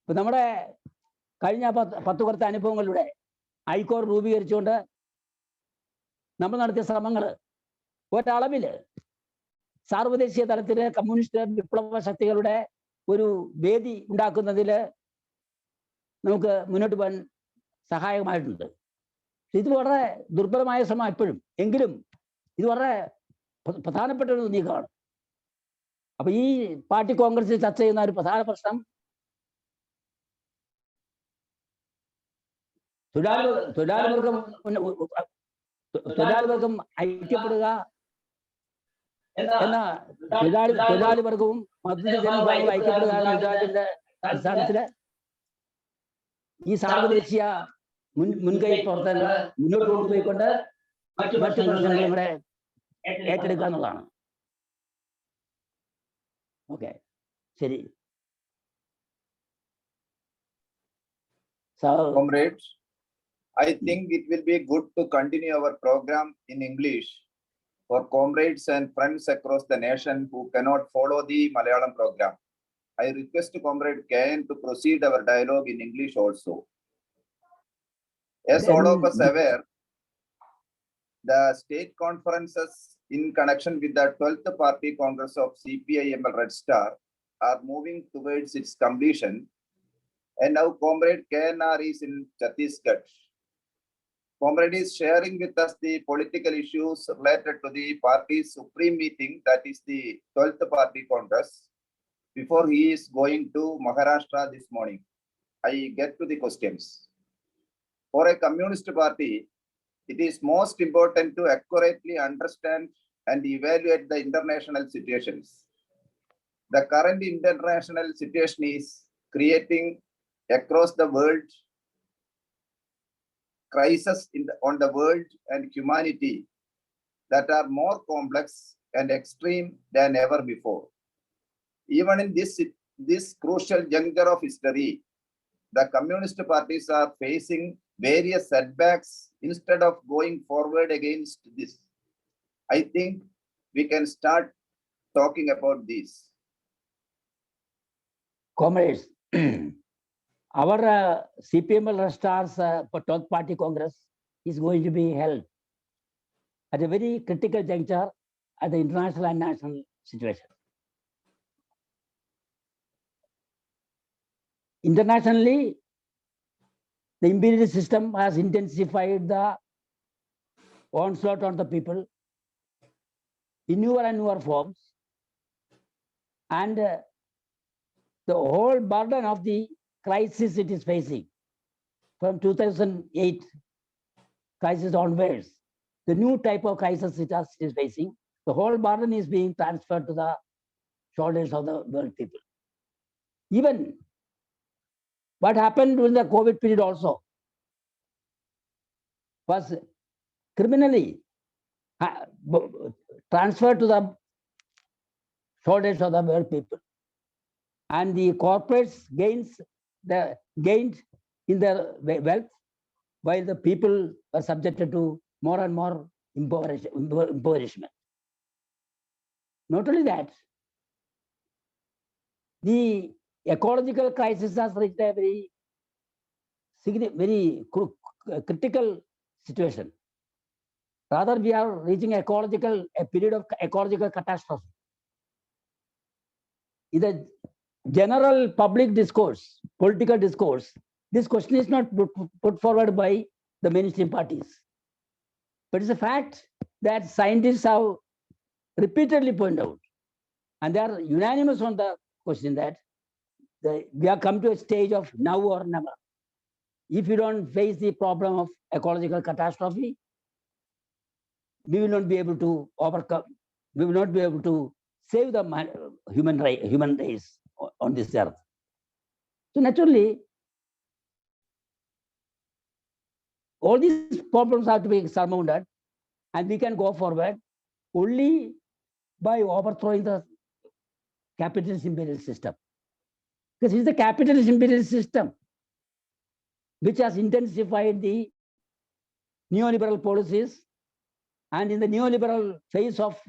ഇപ്പൊ നമ്മുടെ കഴിഞ്ഞ 10 വർഷത്തെ അനുഭവങ്ങളിലൂടെ ഐക്കോർ രൂപീകരിച്ചുകൊണ്ട് നമ്മൾ നടത്തിയ ശ്രമങ്ങൾ ഒരളവില് സാർവദേശീയ തലത്തില് കമ്മ്യൂണിസ്റ്റ് വിപ്ലവ ശക്തികളുടെ ഒരു വേദി ഉണ്ടാക്കുന്നതിൽ നമുക്ക് മുന്നോട്ട് പോകാൻ സഹായകമായിട്ടുണ്ട്. ഇത് വളരെ ദുർബലമായ ശ്രമം എപ്പോഴും, എങ്കിലും ഇത് വളരെ പ്രധാനപ്പെട്ട ഒരു നീക്കമാണ്. അപ്പൊ ഈ പാർട്ടി കോൺഗ്രസിൽ ചർച്ച ചെയ്യുന്ന ഒരു പ്രധാന പ്രശ്നം തൊഴിലാളിവർഗം ഐക്യപ്പെടുക എന്ന തൊഴിലാളി വർഗവും മധ്യജനവിഭാഗവും ഐക്യപ്പെടുക എന്ന വിചാരത്തിന്റെ അടിസ്ഥാനത്തില് ഈ സാർവദേശീയ മുൻകൈ പ്രവർത്തനങ്ങൾ മുന്നോട്ട് കൊണ്ടുപോയിക്കൊണ്ട് മറ്റു പ്രശ്നങ്ങൾ ഇവിടെ ഏറ്റെടുക്കുക എന്നുള്ളതാണ്. ഓക്കെ, ശരി. Comrades, I think it will be good to continue our program in English for comrades and friends across the nation who cannot follow the Malayalam program. I request Comrade KN to proceed our dialogue in English also. As all of us aware, the state conferences in connection with the 12th Party Congress of CPI ML Red Star are moving towards its completion, and now Comrade KNR is in Chhattisgarh. Comrade is sharing with us the political issues related to the party's supreme meeting, that is the 12th Party Congress, before he is going to Maharashtra this morning. I get to the questions. For a communist party, it is most important to accurately understand and evaluate the international situations. The current international situation is creating across the world crises on the world and humanity that are more complex and extreme than ever before. Even in this crucial juncture of history, the communist parties are facing various setbacks instead of going forward against this. I think we can start talking about this. Comrades, our CPML Stars 12th Party Congress is going to be held at a very critical juncture at the international and national situation. Internationally, the imperialist system has intensified the onslaught on the people in newer and newer forms, and the whole burden of the crisis it is facing from 2008 crisis onwards, the new type of crisis it is facing, the whole burden is being transferred to the shoulders of the world people. Even what happened during the COVID period also was criminally transferred to the shoulders of the world people, and the corporates gained in their wealth, while the people are subjected to more and more impoverishment. Not only that, the ecological crisis has reached a very critical situation. Rather, we are reaching a period of ecological catastrophe. In the general public discourse, political discourse, this question is not put forward by the mainstream parties. But it's a fact that scientists have repeatedly pointed out, and they are unanimous on the question that we have come to a stage of now or never. If you don't face the problem of ecological catastrophe, we will not be able to overcome, we will not be able to save the human race on this earth. So naturally, all these problems have to be surmounted, and we can go forward only by overthrowing the capitalist imperial system. Because it's the capitalist imperial system which has intensified the neoliberal policies, and in the neoliberal phase of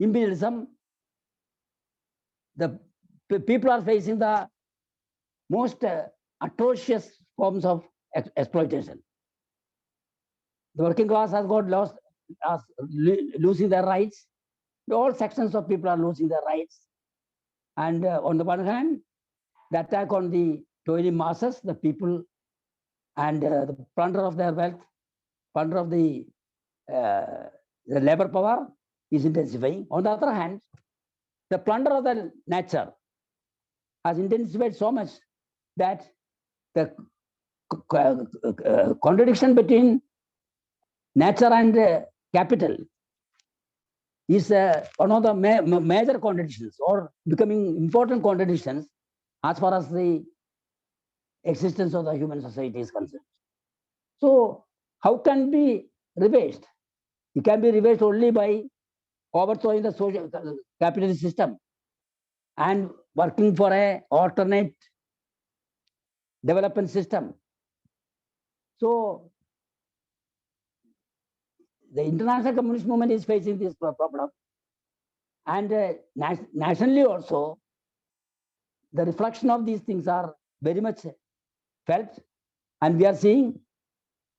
imperialism, the people are facing the most atrocious forms of exploitation. The working class has got lost, losing their rights. All sections of people are losing their rights. And on the one hand, the attack on the toiling masses, the people, and the plunder of their wealth, plunder of the labor power is intensifying. On the other hand, the plunder of the nature has intensified so much that the contradiction between nature and capital is one of the major contradictions, or becoming important contradictions as far as the existence of the human society is concerned. So how can be reversed? It can be reversed only by overthrowing the social capitalist system and working for an alternate development system. So the international communist movement is facing this problem, and nationally also, the reflection of these things are very much felt, and we are seeing,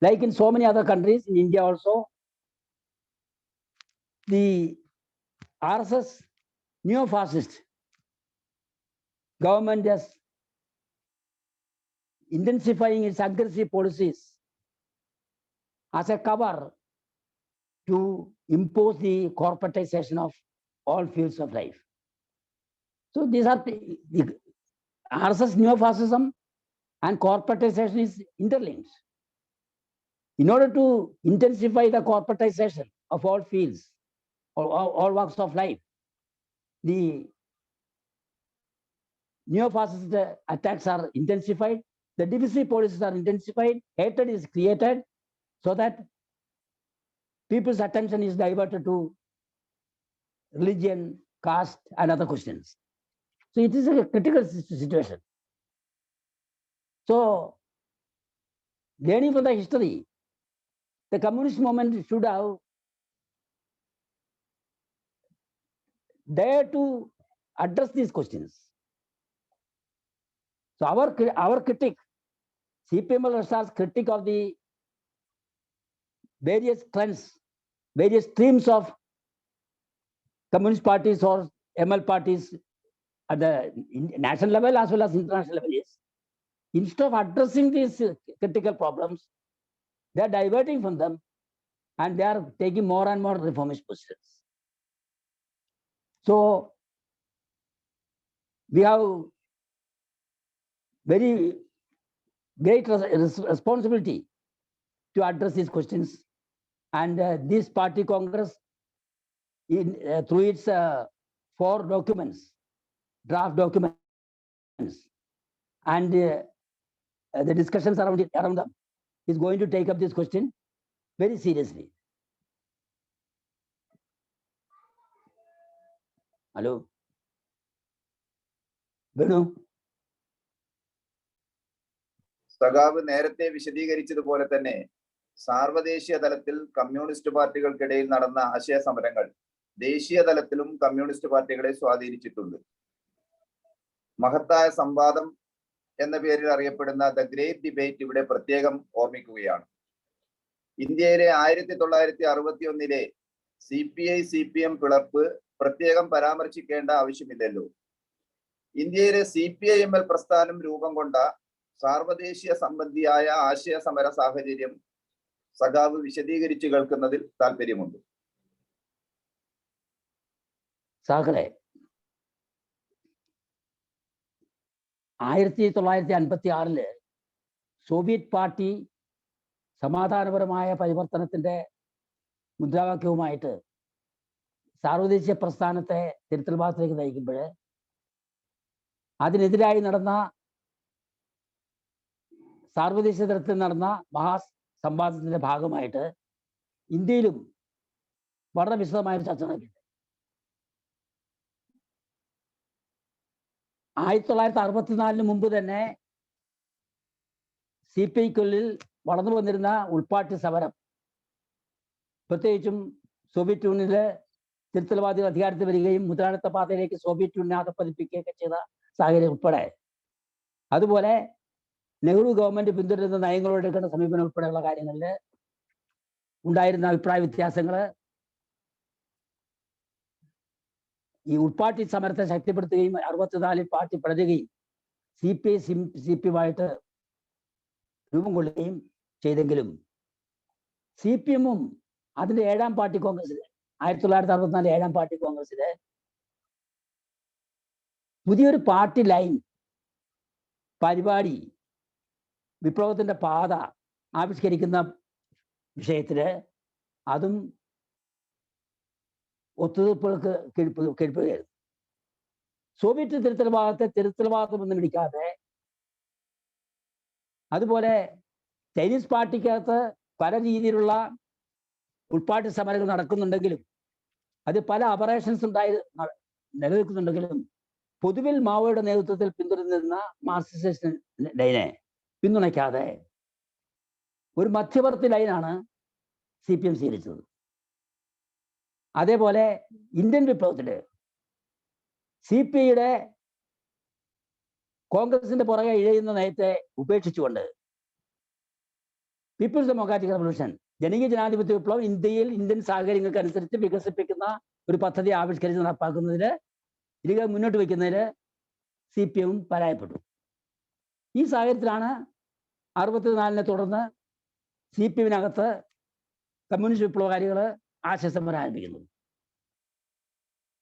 like in so many other countries, in India also, the RSS neo-fascist government is intensifying its aggressive policies as a cover to impose the corporatization of all fields of life. So these are the RSS neo-fascism and corporatization is interlinked. In order to intensify the corporatization of all fields, or all walks of life, the neo-fascist attacks are intensified, the divisive policies are intensified, hatred is created, so that people's attention is diverted to religion, caste, and other questions. So it is a critical situation. So, learning from the history, the communist movement should have dared to address these questions. So our critique, CPM-LSR's critique of the various trends, various streams of communist parties or ML parties at the national level as well as international level is, instead of addressing these critical problems, they are diverting from them, and they are taking more and more reformist positions. So we have very great responsibility to address these questions, and this Party Congress, through its 4 documents, draft documents, and the discussions around them, is going to take up this question very seriously. Hello, Venu. സഖാവ് നേരത്തെ വിശദീകരിച്ചതുപോലെ തന്നെ സാർവദേശീയ തലത്തിൽ communist പാർട്ടികൾക്കിടയിൽ നടന്ന ആശയ സമരങ്ങൾ ദേശീയ തലത്തിലും communist പാർട്ടികളെ സ്വാധീനിച്ചിട്ടുണ്ട്. മഹത്തായ സംവാദം എന്ന പേരിൽ അറിയപ്പെടുന്ന ദ ഗ്രേറ്റ് ഡിബേറ്റ് ഇവിടെ പ്രത്യേകം ഓർമ്മിക്കുകയാണ്. ഇന്ത്യയിലെ 1961 CPI CPM പിളർപ്പ് പ്രത്യേകം പരാമർശിക്കേണ്ട ആവശ്യമില്ലല്ലോ. ഇന്ത്യയിലെ CPI-ML പ്രസ്ഥാനം രൂപം കൊണ്ട സാർവദേശീയ സംബന്ധിയായ ആശയ സമര സാഹചര്യം സഖാവ് വിശദീകരിച്ചു കേൾക്കുന്നതിൽ താല്പര്യമുണ്ട്. സാഗറെ, 1956 സോവിയറ്റ് പാർട്ടി സമാധാനപരമായ പരിവർത്തനത്തിന്റെ മുദ്രാവാക്യവുമായിട്ട് സാർവദേശീയ പ്രസ്ഥാനത്തെ തിരുത്തൽ ഭാഗത്തേക്ക് നയിക്കുമ്പോൾ അതിനെതിരായി നടന്ന സാർവദേശീയ തലത്തിൽ നടന്ന മഹാസംവാദത്തിന്റെ ഭാഗമായിട്ട് ഇന്ത്യയിലും വളരെ വിശദമായൊരു ചർച്ച നടക്കുന്നുണ്ട്. 1964 മുമ്പ് തന്നെ CPIക്കുള്ളിൽ വളർന്നു വന്നിരുന്ന ഉൾപ്പാട്ടി സമരം, പ്രത്യേകിച്ചും സോവിയറ്റ് യൂണിയനിലെ തിരുത്തൽവാദികൾ അധികാരത്തിൽ വരികയും മുതലാളിത്ത പാതയിലേക്ക് സോവിയറ്റ് യൂണിയനെ അധപ്പതിപ്പിക്കുകയൊക്കെ ചെയ്ത സാഹചര്യം ഉൾപ്പെടെ, അതുപോലെ നെഹ്റു ഗവൺമെന്റ് പിന്തുടരുന്ന നയങ്ങളോട് എടുക്കുന്ന സമീപനം ഉൾപ്പെടെയുള്ള കാര്യങ്ങളിൽ ഉണ്ടായിരുന്ന അഭിപ്രായ വ്യത്യാസങ്ങൾ ഈ ഉൾപ്പാട്ടി സമരത്തെ ശക്തിപ്പെടുത്തുകയും 64 പാർട്ടി പിളരുകയും CPI CPIയുമായിട്ട് രൂപം കൊള്ളുകയും ചെയ്തെങ്കിലും CPM-ഉം അതിന്റെ 7ാം പാർട്ടി കോൺഗ്രസിൽ 1964 7ാം പാർട്ടി കോൺഗ്രസില് പുതിയൊരു പാർട്ടി ലൈൻ പരിപാടി വിപ്ലവത്തിന്റെ പാത ആവിഷ്കരിക്കുന്ന വിഷയത്തില് അതും ഒത്തുതീർപ്പുകൾക്ക് കീഴ്പ്പെടുകയായിരുന്നു. സോവിയറ്റ് തിരുത്തൽവാദമൊന്നും പിടിക്കാതെ, അതുപോലെ ചൈനീസ് പാർട്ടിക്കകത്ത് പല രീതിയിലുള്ള ഉൾപ്പാട്ടി സമരങ്ങൾ നടക്കുന്നുണ്ടെങ്കിലും അത് പല അപറേഷൻസ് നിലനിൽക്കുന്നുണ്ടെങ്കിലും പൊതുവിൽ മാവോയുടെ നേതൃത്വത്തിൽ പിന്തുടരുന്ന മാർക്സിസ്റ്റ് ലൈനെ പിന്തുണയ്ക്കാതെ ഒരു മധ്യവർത്തി ലൈനാണ് CPM സ്വീകരിച്ചത്. അതേപോലെ ഇന്ത്യൻ വിപ്ലവത്തില് CPIയുടെ കോൺഗ്രസിന്റെ പുറകെ ഇഴയുന്ന നയത്തെ ഉപേക്ഷിച്ചുകൊണ്ട് പീപ്പിൾസ് ഡെമോക്രാറ്റിക് റവല്യൂഷൻ, ജനകീയ ജനാധിപത്യ വിപ്ലവം ഇന്ത്യയിൽ ഇന്ത്യൻ സാഹചര്യങ്ങൾക്ക് അനുസരിച്ച് വികസിപ്പിക്കുന്ന ഒരു പദ്ധതി ആവിഷ്കരിച്ച് നടപ്പാക്കുന്നതിന് മുന്നോട്ട് വയ്ക്കുന്നതിൽ CPM പരാജയപ്പെട്ടു. ഈ സാഹചര്യത്തിലാണ് 64-നെ തുടർന്ന് CPM-നകത്ത് കമ്മ്യൂണിസ്റ്റ് വിപ്ലവകാരികൾ ആശയസമരം ആരംഭിക്കുന്നത്.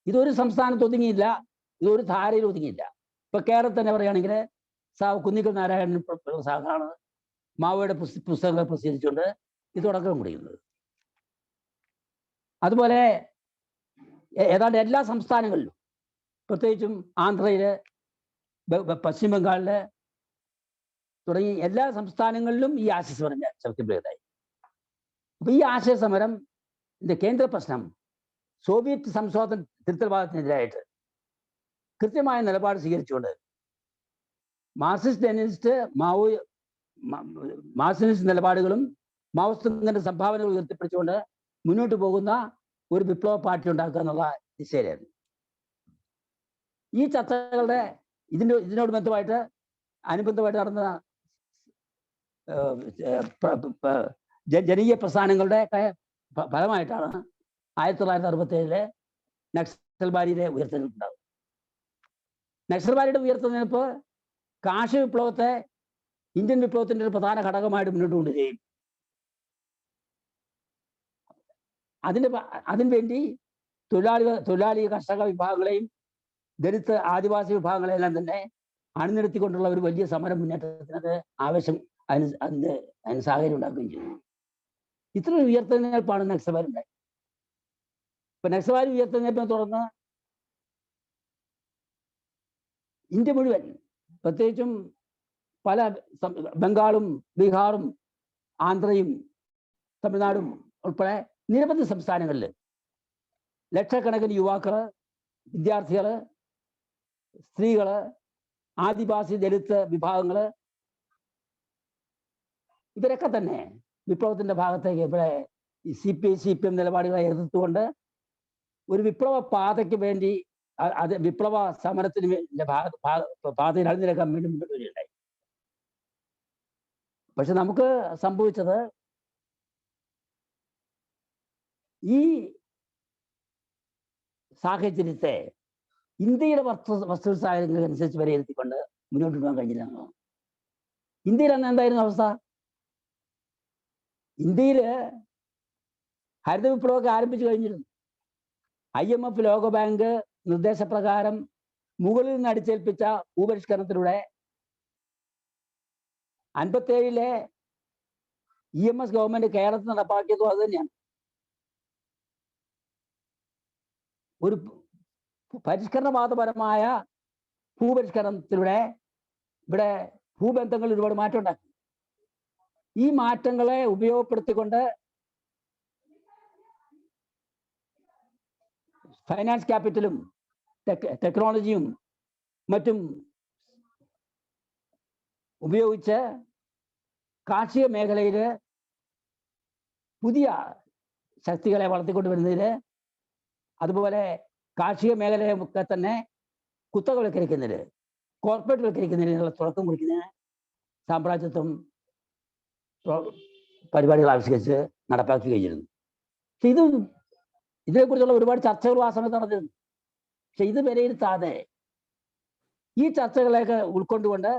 ഇതൊരു സംസ്ഥാനത്ത് ഒതുങ്ങിയില്ല, ഇതൊരു ധാരയിൽ ഒതുങ്ങിയില്ല. ഇപ്പൊ കേരളത്തിൽ തന്നെ പറയുകയാണെങ്കിൽ കുന്നിക്കൽ നാരായണൻ സാറാണ് മാവോയുടെ പുസ്തകങ്ങൾ പ്രസിദ്ധീകരിച്ചുകൊണ്ട് ഇത് തുടക്കം കുറിക്കുന്നത്. അതുപോലെ ഏതാണ്ട് എല്ലാ സംസ്ഥാനങ്ങളിലും, പ്രത്യേകിച്ചും ആന്ധ്രയില്, പശ്ചിമ ബംഗാളില് തുടങ്ങി എല്ലാ സംസ്ഥാനങ്ങളിലും ഈ ആശയസമരം ശക്തിപ്പെടുകയായി. അപ്പൊ ഈ ആശയസമരം കേന്ദ്ര പ്രശ്നം സോവിയറ്റ് സംശോധന തിരുത്തൽവാദത്തിനെതിരായിട്ട് കൃത്യമായ നിലപാട് സ്വീകരിച്ചുകൊണ്ട് മാർക്സിസ്റ്റ് നിലപാടുകളും മാവോയിസ്റ്റിന്റെ സംഭാവനകൾ ഉയർത്തിപ്പിടിച്ചുകൊണ്ട് മുന്നോട്ട് പോകുന്ന ഒരു വിപ്ലവ പാർട്ടി ഉണ്ടാക്കുക എന്നുള്ള ദിശയിലായിരുന്നു. ഈ ചർച്ചകളുടെ ഇതിനോട് ബന്ധമായിട്ട് അനുബന്ധമായിട്ട് നടന്ന ജനകീയ പ്രസ്ഥാനങ്ങളുടെ ഫലമായിട്ടാണ് 1967 നക്സൽബാരിയുടെ ഉയർത്തെഴുന്നേൽപ്പുണ്ടാകും. നക്സൽബാരിയുടെ ഉയർത്തെഴുന്നേൽപ്പ് കാർഷിക വിപ്ലവത്തെ ഇന്ത്യൻ വിപ്ലവത്തിന്റെ ഒരു പ്രധാന ഘടകമായിട്ട് മുന്നോട്ട് കൊണ്ടുവരികയും അതിനുവേണ്ടി തൊഴിലാളി കർഷക വിഭാഗങ്ങളെയും ദലിത് ആദിവാസി വിഭാഗങ്ങളെല്ലാം തന്നെ അണിനിരത്തിക്കൊണ്ടുള്ള ഒരു വലിയ സമരം മുന്നേറ്റത്തിനത് ആവശ്യം അതിന് സാഹചര്യം ഉണ്ടാക്കുകയും ചെയ്തു. ഇത്ര ഉയർത്തെഴുന്നേൽപ്പാണ് നക്സൽബാരി ഉണ്ടായത്. ഇപ്പൊ നക്സൽബാരി ഉയർത്തെഴുന്നേൽപ്പിനെ തുടർന്ന് ഇന്ത്യ മുഴുവൻ, പ്രത്യേകിച്ചും പല ബംഗാളും ബീഹാറും ആന്ധ്രയും തമിഴ്നാടും ഉൾപ്പെടെ നിരവധി സംസ്ഥാനങ്ങളിൽ ലക്ഷക്കണക്കിന് യുവാക്കള്, വിദ്യാർത്ഥികള്, സ്ത്രീകള്, ആദിവാസി ദലിത് വിഭാഗങ്ങള്, ഇവരൊക്കെ തന്നെ വിപ്ലവത്തിന്റെ ഭാഗത്തേക്ക് ഇവിടെ CPM നിലപാടുകളെ എതിർത്തുകൊണ്ട് ഒരു വിപ്ലവ പാതയ്ക്ക് വേണ്ടി അത് വിപ്ലവ സമരത്തിന് പാതയിൽ അണിനിരക്കാൻ വേണ്ടി മുന്നോട്ട് വരികയുണ്ടായി. പക്ഷെ നമുക്ക് സംഭവിച്ചത് ഈ സാഹചര്യത്തെ ഇന്ത്യയുടെ വസ്തു സാഹചര്യങ്ങൾ അനുസരിച്ച് വിലയിരുത്തിക്കൊണ്ട് മുന്നോട്ട് പോകാൻ കഴിഞ്ഞില്ല. ഇന്ത്യയിൽ അന്ന് എന്തായിരുന്നു അവസ്ഥ? ഇന്ത്യയില് ഹരിത വിപ്ലവമൊക്കെ ആരംഭിച്ചു കഴിഞ്ഞിരുന്നു. IMF, ലോകബാങ്ക് നിർദ്ദേശപ്രകാരം മുകളിൽ നിന്ന് അടിച്ചേൽപ്പിച്ച ഭൂപരിഷ്കരണത്തിലൂടെ 57 EMS ഗവൺമെന്റ് കേരളത്തിൽ നടപ്പാക്കിയതും അത് തന്നെയാണ്. ഒരു പരിഷ്കരണവാദപരമായ ഭൂപരിഷ്കരണത്തിലൂടെ ഇവിടെ ഭൂബന്ധങ്ങളിൽ ഒരുപാട് മാറ്റം ഉണ്ടാക്കി. ഈ മാറ്റങ്ങളെ ഉപയോഗപ്പെടുത്തിക്കൊണ്ട് ഫൈനാൻസ് ക്യാപിറ്റലും ടെക്നോളജിയും മറ്റും ഉപയോഗിച്ച് കാർഷിക മേഖലയിൽ പുതിയ ശക്തികളെ വളർത്തിക്കൊണ്ടുവരുന്നതിൽ, അതുപോലെ കാർഷിക മേഖലയൊക്കെ തന്നെ കുത്തകവൽക്കരിക്കുന്നതിൽ, കോർപ്പറേറ്റ് വൽക്കരിക്കുന്നതിനുള്ള തുടക്കം കുറിക്കുന്നതിന് സാമ്രാജ്യത്വം പരിപാടികൾ ആവിഷ്കരിച്ച് നടപ്പാക്കി കഴിഞ്ഞിരുന്നു. പക്ഷെ ഇതിനെക്കുറിച്ചുള്ള ഒരുപാട് ചർച്ചകളും ആ സമയത്ത് നടന്നിരുന്നു. പക്ഷെ ഇത് വിലയിരുത്താതെ ഈ ചർച്ചകളെയൊക്കെ ഉൾക്കൊണ്ടുകൊണ്ട്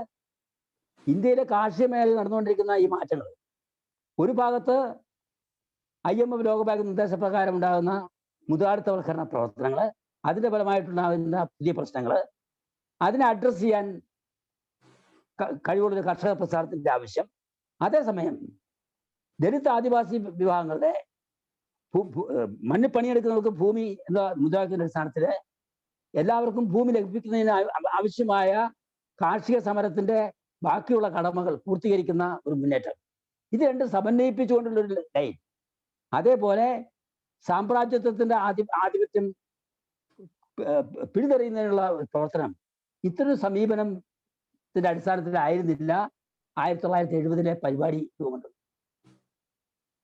ഇന്ത്യയിലെ കാർഷിക മേഖലയിൽ നടന്നുകൊണ്ടിരിക്കുന്ന ഈ മാറ്റങ്ങൾ, ഒരു ഭാഗത്ത് IMF ലോകബാങ്ക് നിർദ്ദേശപ്രകാരം ഉണ്ടാകുന്ന മുതലാളിത്തവൽക്കരണ പ്രവർത്തനങ്ങൾ, അതിൻ്റെ ഫലമായിട്ടുണ്ടാകുന്ന പുതിയ പ്രശ്നങ്ങൾ, അതിനെ അഡ്രസ്സ് ചെയ്യാൻ കഴിവുള്ള കർഷക പ്രസ്ഥാനത്തിൻ്റെ ആവശ്യം, അതേസമയം ദലിത് ആദിവാസി വിഭാഗങ്ങളുടെ മണ്ണിൽ പണിയെടുക്കുന്നവർക്ക് ഭൂമി എന്ന മുദ്രാവാക്യത്തിന്റെ അടിസ്ഥാനത്തിൽ എല്ലാവർക്കും ഭൂമി ലഭിക്കുന്നതിന് ആവശ്യമായ കാർഷിക സമരത്തിന്റെ ബാക്കിയുള്ള കടമകൾ പൂർത്തീകരിക്കുന്ന ഒരു മുന്നേറ്റം, ഇത് രണ്ടും സമന്വയിപ്പിച്ചുകൊണ്ടുള്ളൊരു ലൈൻ. അതേപോലെ സാമ്രാജ്യത്വത്തിന്റെ ആധിപത്യം പിടിതെറിയുന്നതിനുള്ള പ്രവർത്തനം, ഇത്തരം സമീപനത്തിന്റെ അടിസ്ഥാനത്തിലായിരുന്നില്ല 1970 പരിപാടി രൂപം.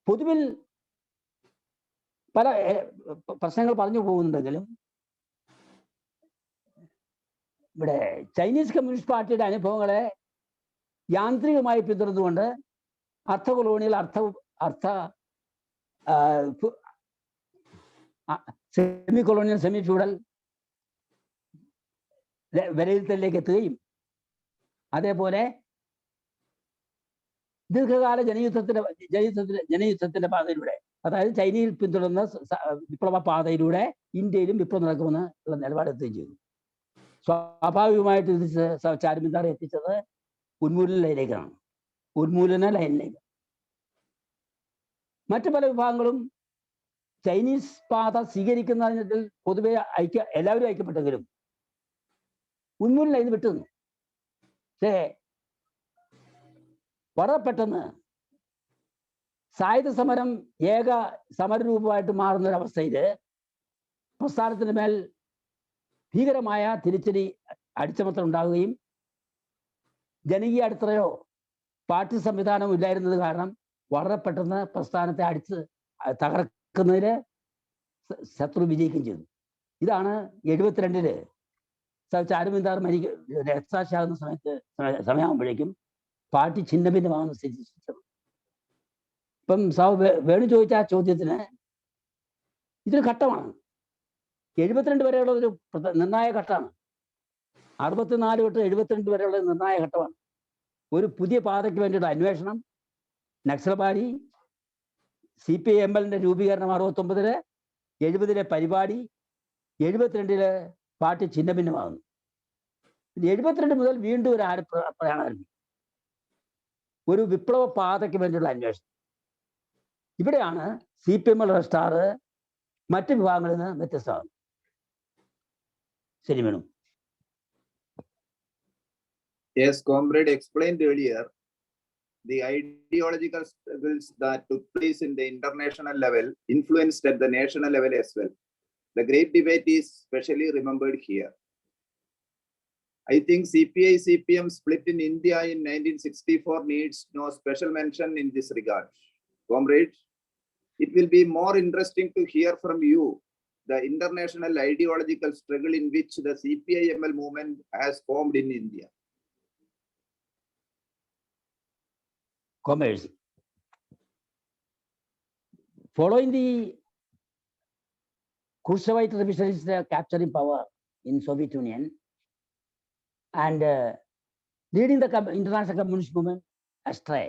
പൊതുവിൽ പല പ്രശ്നങ്ങൾ പറഞ്ഞു പോകുന്നുണ്ടെങ്കിലും ഇവിടെ ചൈനീസ് കമ്മ്യൂണിസ്റ്റ് പാർട്ടിയുടെ അനുഭവങ്ങളെ യാന്ത്രികമായി പിന്തുടർന്നുകൊണ്ട് അർത്ഥ colonial semi colonial semi feudal വിലയിരുത്തലിലേക്ക് എത്തുകയും, അതേപോലെ ദീർഘകാല ജനയുദ്ധത്തിന്റെ പാതയിലൂടെ, അതായത് ചൈനയിൽ പിന്തുടർന്ന വിപ്ലവ പാതയിലൂടെ ഇന്ത്യയിലും വിപ്ലവം നടക്കുമെന്ന് ഉള്ള നിലപാടെത്തുകയും ചെയ്തു. സ്വാഭാവികമായിട്ട് ഇത് ചാരുമിന്താർ എത്തിച്ചത് ഉന്മൂലന ലൈനിലേക്ക്. മറ്റു പല വിഭാഗങ്ങളും ചൈനീസ് പാത സ്വീകരിക്കുന്നതിൽ പൊതുവെ എല്ലാവരും ഐക്യപ്പെട്ടെങ്കിലും ഉന്മൂലന ലൈൻ വിട്ടുനിന്നു. പക്ഷേ വളരെ പെട്ടെന്ന് സായുധ സമരം ഏക സമരരൂപമായിട്ട് മാറുന്ന ഒരവസ്ഥയിൽ പ്രസ്ഥാനത്തിന് മേൽ ഭീകരമായ തിരിച്ചടി അടിച്ചമർത്തൽ ഉണ്ടാവുകയും, ജനകീയ അടിത്തറയോ പാർട്ടി സംവിധാനമോ ഇല്ലായിരുന്നത് കാരണം വളരെ പെട്ടെന്ന് പ്രസ്ഥാനത്തെ തകർക്കുന്നതിൽ ശത്രു വിജയിക്കുകയും ചെയ്തു. ഇതാണ് 72 ചാരുമിന്താർ രക്തസാക്ഷിയാകുന്ന സമയമാകുമ്പോഴേക്കും പാർട്ടി ഛിന്നഭിന്നമാകുന്ന സ്ഥിതി സൃഷ്ടിച്ചത്. ഇപ്പം വേണു ചോദിച്ച ആ ചോദ്യത്തിന് ഇതൊരു ഘട്ടമാണ്. 72 വരെയുള്ള ഒരു നിർണായക ഘട്ടമാണ്. 64 തൊട്ട് 72 വരെയുള്ള നിർണായക ഘട്ടമാണ്. ഒരു പുതിയ പാതയ്ക്ക് വേണ്ടിയുള്ള അന്വേഷണം, നക്സൽബാരി, CPI-ML രൂപീകരണം 69, 70 പരിപാടി, 72 പാർട്ടി ഛിന്നഭിന്നമാകുന്നു. 72 മുതൽ വീണ്ടും ഒരു പ്രയാണം, ഒരു വിപ്ലവ പാതയ്ക്ക് വേണ്ടിയുള്ള അന്വേഷണം. ഇവിടെയാണ് CPI-ML സ്റ്റാർ മറ്റു വിഭാഗങ്ങളിൽ നിന്ന് വ്യത്യസ്തമാകുന്നത്. ശരി Venu. Yes, comrade explained earlier, the ideological struggles that took place in the international level influenced at the national level as well. The great debate is specially remembered here. I think CPI-CPM split in India in 1964 needs no special mention in this regard. Comrades, it will be more interesting to hear from you the international ideological struggle in which the CPI-ML movement has formed in India. Comrades, following the Khrushchevite revisionist capturing power in Soviet Union and leading the international communist movement astray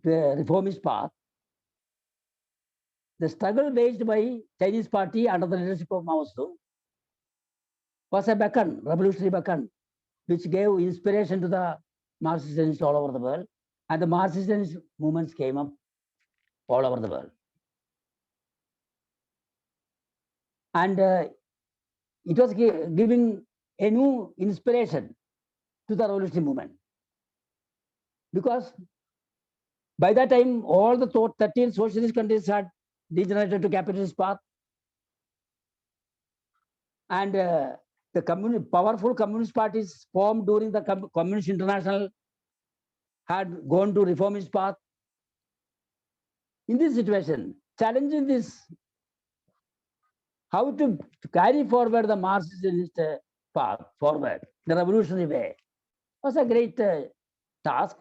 to a reformist path, the struggle waged by Chinese party under the leadership of Mao Zedong was a beacon, revolutionary beacon, which gave inspiration to the Marxist-Leninists all over the world, and the Marxist-Leninist movements came up all over the world. And it was giving a new inspiration to the revolutionary movement. Because by that time, all the 13 socialist countries had degenerated to capitalist path. And the powerful communist parties formed during the Communist International had gone to reformist path. In this situation, challenging this, how to carry forward the Marxist-Leninist path forward, the revolutionary way, was a great task,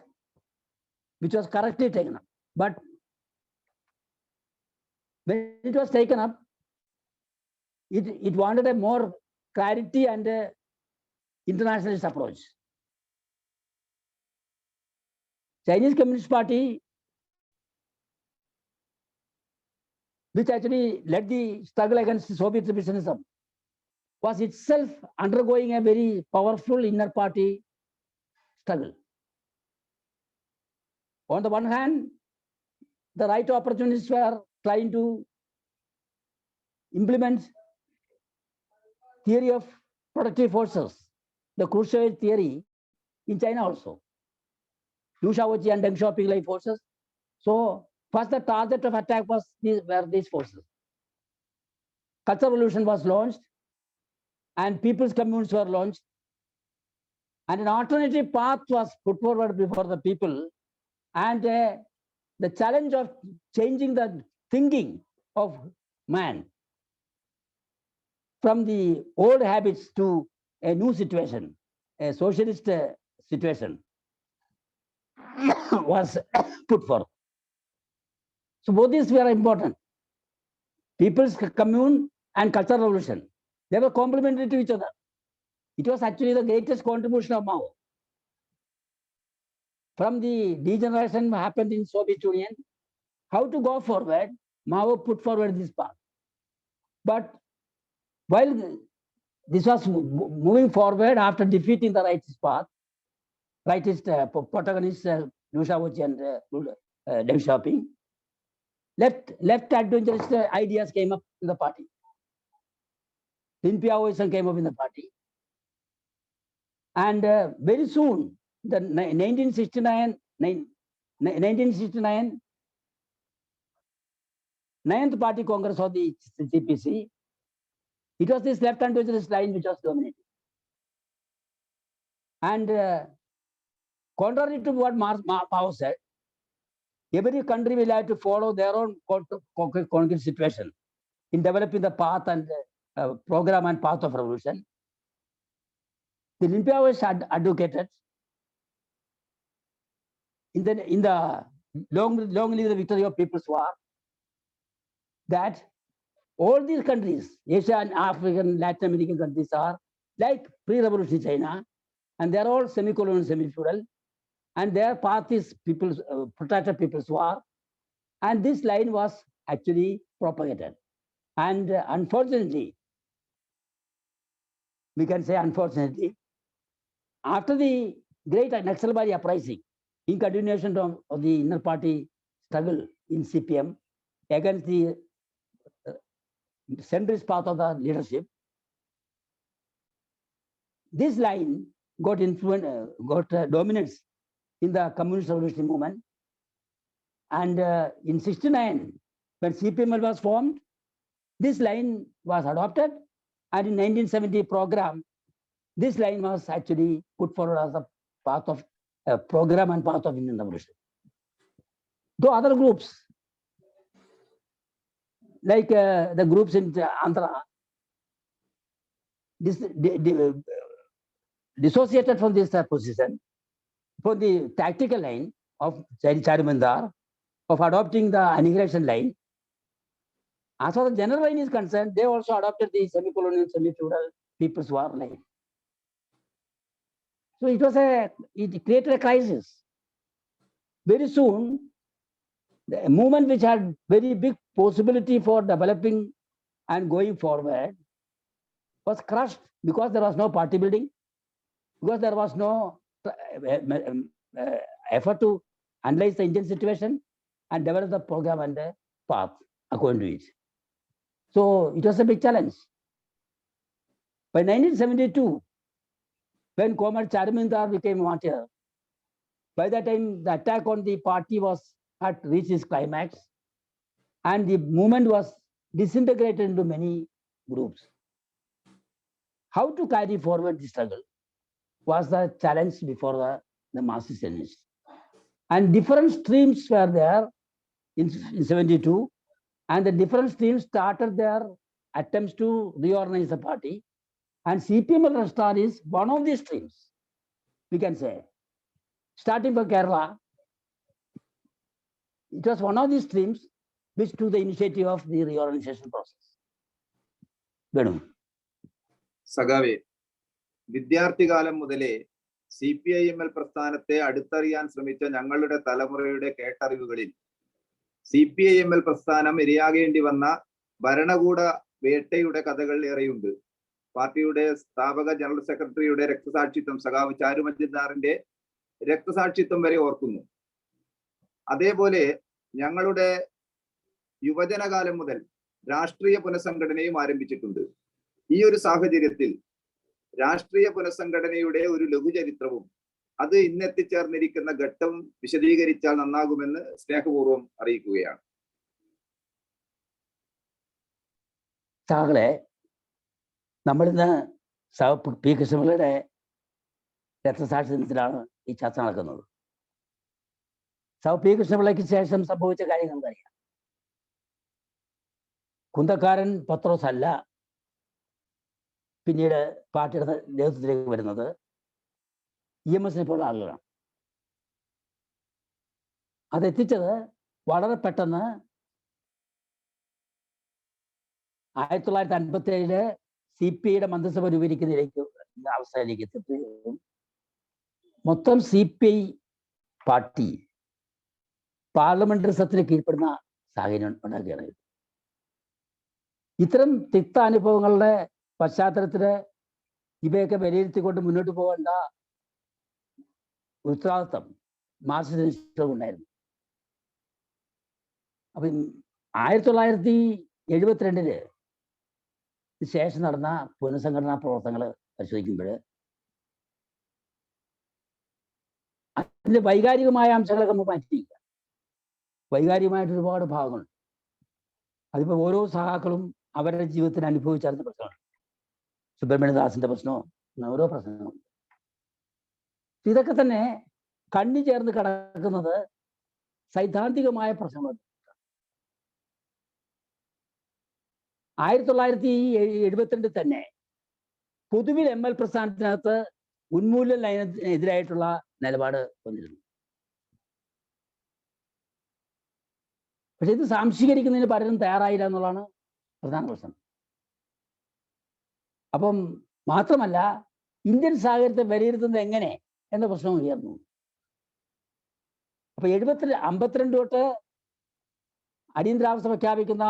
which was correctly taken up. But when it was taken up, it wanted a more clarity and a internationalist approach. Chinese Communist Party, which actually led the struggle against Soviet revisionism, was itself undergoing a very powerful inner party struggle. On the one hand, the right opportunists were trying to implement theory of productive forces, the Khrushchev theory in China also. Liu Shaoqi and Deng Xiaoping like forces. So first the target of attack were these forces. Cultural Revolution was launched and people's communes were launched. And an alternative path was put forward before the people. And the challenge of changing the thinking of man from the old habits to a new situation, a socialist situation, was put forth. So both these were important. People's commune and cultural revolution, they were complementary to each other. It was actually the greatest contribution of Mao. From the degeneration happened in Soviet Union, how to go forward, Mao put forward this path. But while this was moving forward after defeating the rightist path, rightist protagonists, Liu Shaoqi and Deng Xiaoping, left adventurous ideas came up in the party. Lin Piaoism came up in the party. And very soon, the 1969 9th Party Congress of the CPC, it was this left adventurous line which was dominating. And contrary to what Mao said, every country will have to follow their own concrete situation in developing the path and program and path of revolution. The Lin Piaoists had advocated in the long live the victory of People's War that all these countries, Asia and African, Latin American countries, are like pre-revolutionary China, and they are all semi-colonial, semi-feudal, and their path is people's protracted People's War, and this line was actually propagated. And unfortunately, we can say unfortunately, after the great Naxalbari uprising, in continuation of the inner party struggle in CPM against the centrist path of the leadership, this line got dominance in the communist revolutionary movement. And in '69, when CPML was formed, this line was adopted. And in 1970 program, this line was actually put forward as a path of program and path of Indian revolution. Though other groups, like the groups in Andhra, dissociated from this position, from the tactical line of Charimandar, of adopting the annihilation line. As far as the general line is concerned, they also adopted the semi-colonial, semi-feudal People's War line. So it created a crisis. Very soon, the movement which had very big possibility for developing and going forward was crushed because there was no party building, because there was no effort to analyze the Indian situation and develop the program and the path according to it. So it was a big challenge. By 1972, when Comrade Charmindar became martyr, by that time the attack on the party had reached its climax, and the movement was disintegrated into many groups. How to carry forward the struggle was the challenge before the Marxists. And different streams were there in 72, and the different streams started their attempts to reorganize the party. And CPM Red Star is one of these streams, we can say. Starting from Kerala, it was one of these streams which took the initiative of the reorganization process. Venu. സഖാവേ, വിദ്യാർത്ഥികാലം മുതലേ CPIML പ്രസ്ഥാനത്തെ അടുത്തറിയാൻ ശ്രമിച്ച ഞങ്ങളുടെ തലമുറയുടെ കേട്ടറിവുകളിൽ CPIML പ്രസ്ഥാനം ഇരയാകേണ്ടി വന്ന ഭരണകൂട വേട്ടയുടെ കഥകൾ ഏറെയുണ്ട്. പാർട്ടിയുടെ സ്ഥാപക ജനറൽ സെക്രട്ടറിയുടെ രക്തസാക്ഷിത്വം സഖാവ് ചാരുമജുദാറിന്റെ രക്തസാക്ഷിത്വം വരെ ഓർക്കുന്നു. അതേപോലെ ഞങ്ങളുടെ യുവജനകാലം മുതൽ രാഷ്ട്രീയ പുനഃസംഘടനയും ആരംഭിച്ചിട്ടുണ്ട്. ഈ ഒരു സാഹചര്യത്തിൽ രാഷ്ട്രീയ പുനഃസംഘടനയുടെ ഒരു ലഘുചരിത്രവും അത് ഇന്നെത്തിച്ചേർന്നിരിക്കുന്ന ഘട്ടവും വിശദീകരിച്ചാൽ നന്നാകുമെന്ന് സ്നേഹപൂർവ്വം അറിയിക്കുകയാണ്. താങ്കളെ നമ്മളിന്ന് പി കൃഷ്ണപിള്ളയുടെ രക്തസാക്ഷി ദിനത്തിലാണ് ഈ ചർച്ച നടക്കുന്നത്. പി കൃഷ്ണപിള്ളയ്ക്ക് ശേഷം സംഭവിച്ച കാര്യങ്ങൾ നമുക്കറിയാം. കുന്തക്കാരൻ പത്രോസ് അല്ല പിന്നീട് പാർട്ടിയുടെ നേതൃത്വത്തിലേക്ക് വരുന്നത്, EMSനെ പോലുള്ള ആളുകളാണ്. അതെത്തിച്ചത് വളരെ പെട്ടെന്ന് 1957 CPIയുടെ മന്ത്രിസഭ രൂപീകരിക്കുന്നതിലേക്ക് അവസ്ഥയിലേക്ക് എത്തുകയും മൊത്തം CPI പാർട്ടി പാർലമെന്ററി സത്തിന് കീഴ്പ്പെടുന്ന സാഹചര്യം ഉണ്ടാക്കുകയാണ്. ഇത്തരം തിക്ത അനുഭവങ്ങളുടെ പശ്ചാത്തലത്തില് ഇവയൊക്കെ വിലയിരുത്തിക്കൊണ്ട് മുന്നോട്ട് പോകേണ്ട ഉത്തരവാദിത്വം മാർക്സിസ്റ്റ് ഉണ്ടായിരുന്നു. അപ്പം 1972 ശേഷം നടന്ന പുനഃസംഘടനാ പ്രവർത്തനങ്ങൾ പരിശോധിക്കുമ്പോൾ അതിന്റെ വൈകാരികമായ അംശങ്ങളൊക്കെ നമുക്ക് മാറ്റിയിരിക്കുക. വൈകാരികമായിട്ട് ഒരുപാട് ഭാഗങ്ങളുണ്ട്. അതിപ്പോൾ ഓരോ സഹാക്കളും അവരുടെ ജീവിതത്തിൽ അനുഭവിച്ചറിഞ്ഞ പ്രശ്നമാണ്. സുബ്രഹ്മണ്യദാസിന്റെ പ്രശ്നമോ ഓരോ പ്രശ്നങ്ങളുണ്ട്. ഇതൊക്കെ തന്നെ കണ്ണി ചേർന്ന് കിടക്കുന്നത് സൈദ്ധാന്തികമായ പ്രശ്നങ്ങൾ. 1972 തന്നെ പൊതുവിൽ ML പ്രസ്ഥാനത്തിനകത്ത് ഉന്മൂലന ലൈനെതിരായിട്ടുള്ള നിലപാട് വന്നിരുന്നു. പക്ഷെ ഇത് സാംശീകരിക്കുന്നതിന് പലരും തയ്യാറായില്ല എന്നുള്ളതാണ് പ്രധാന പ്രശ്നം. അപ്പം മാത്രമല്ല ഇന്ത്യൻ സാഹചര്യത്തെ വിലയിരുത്തുന്നത് എങ്ങനെ എന്ന പ്രശ്നം ഉയർന്നു. അപ്പൊ 52 തൊട്ട് അടിയന്തരാവസ്ഥ പ്രഖ്യാപിക്കുന്ന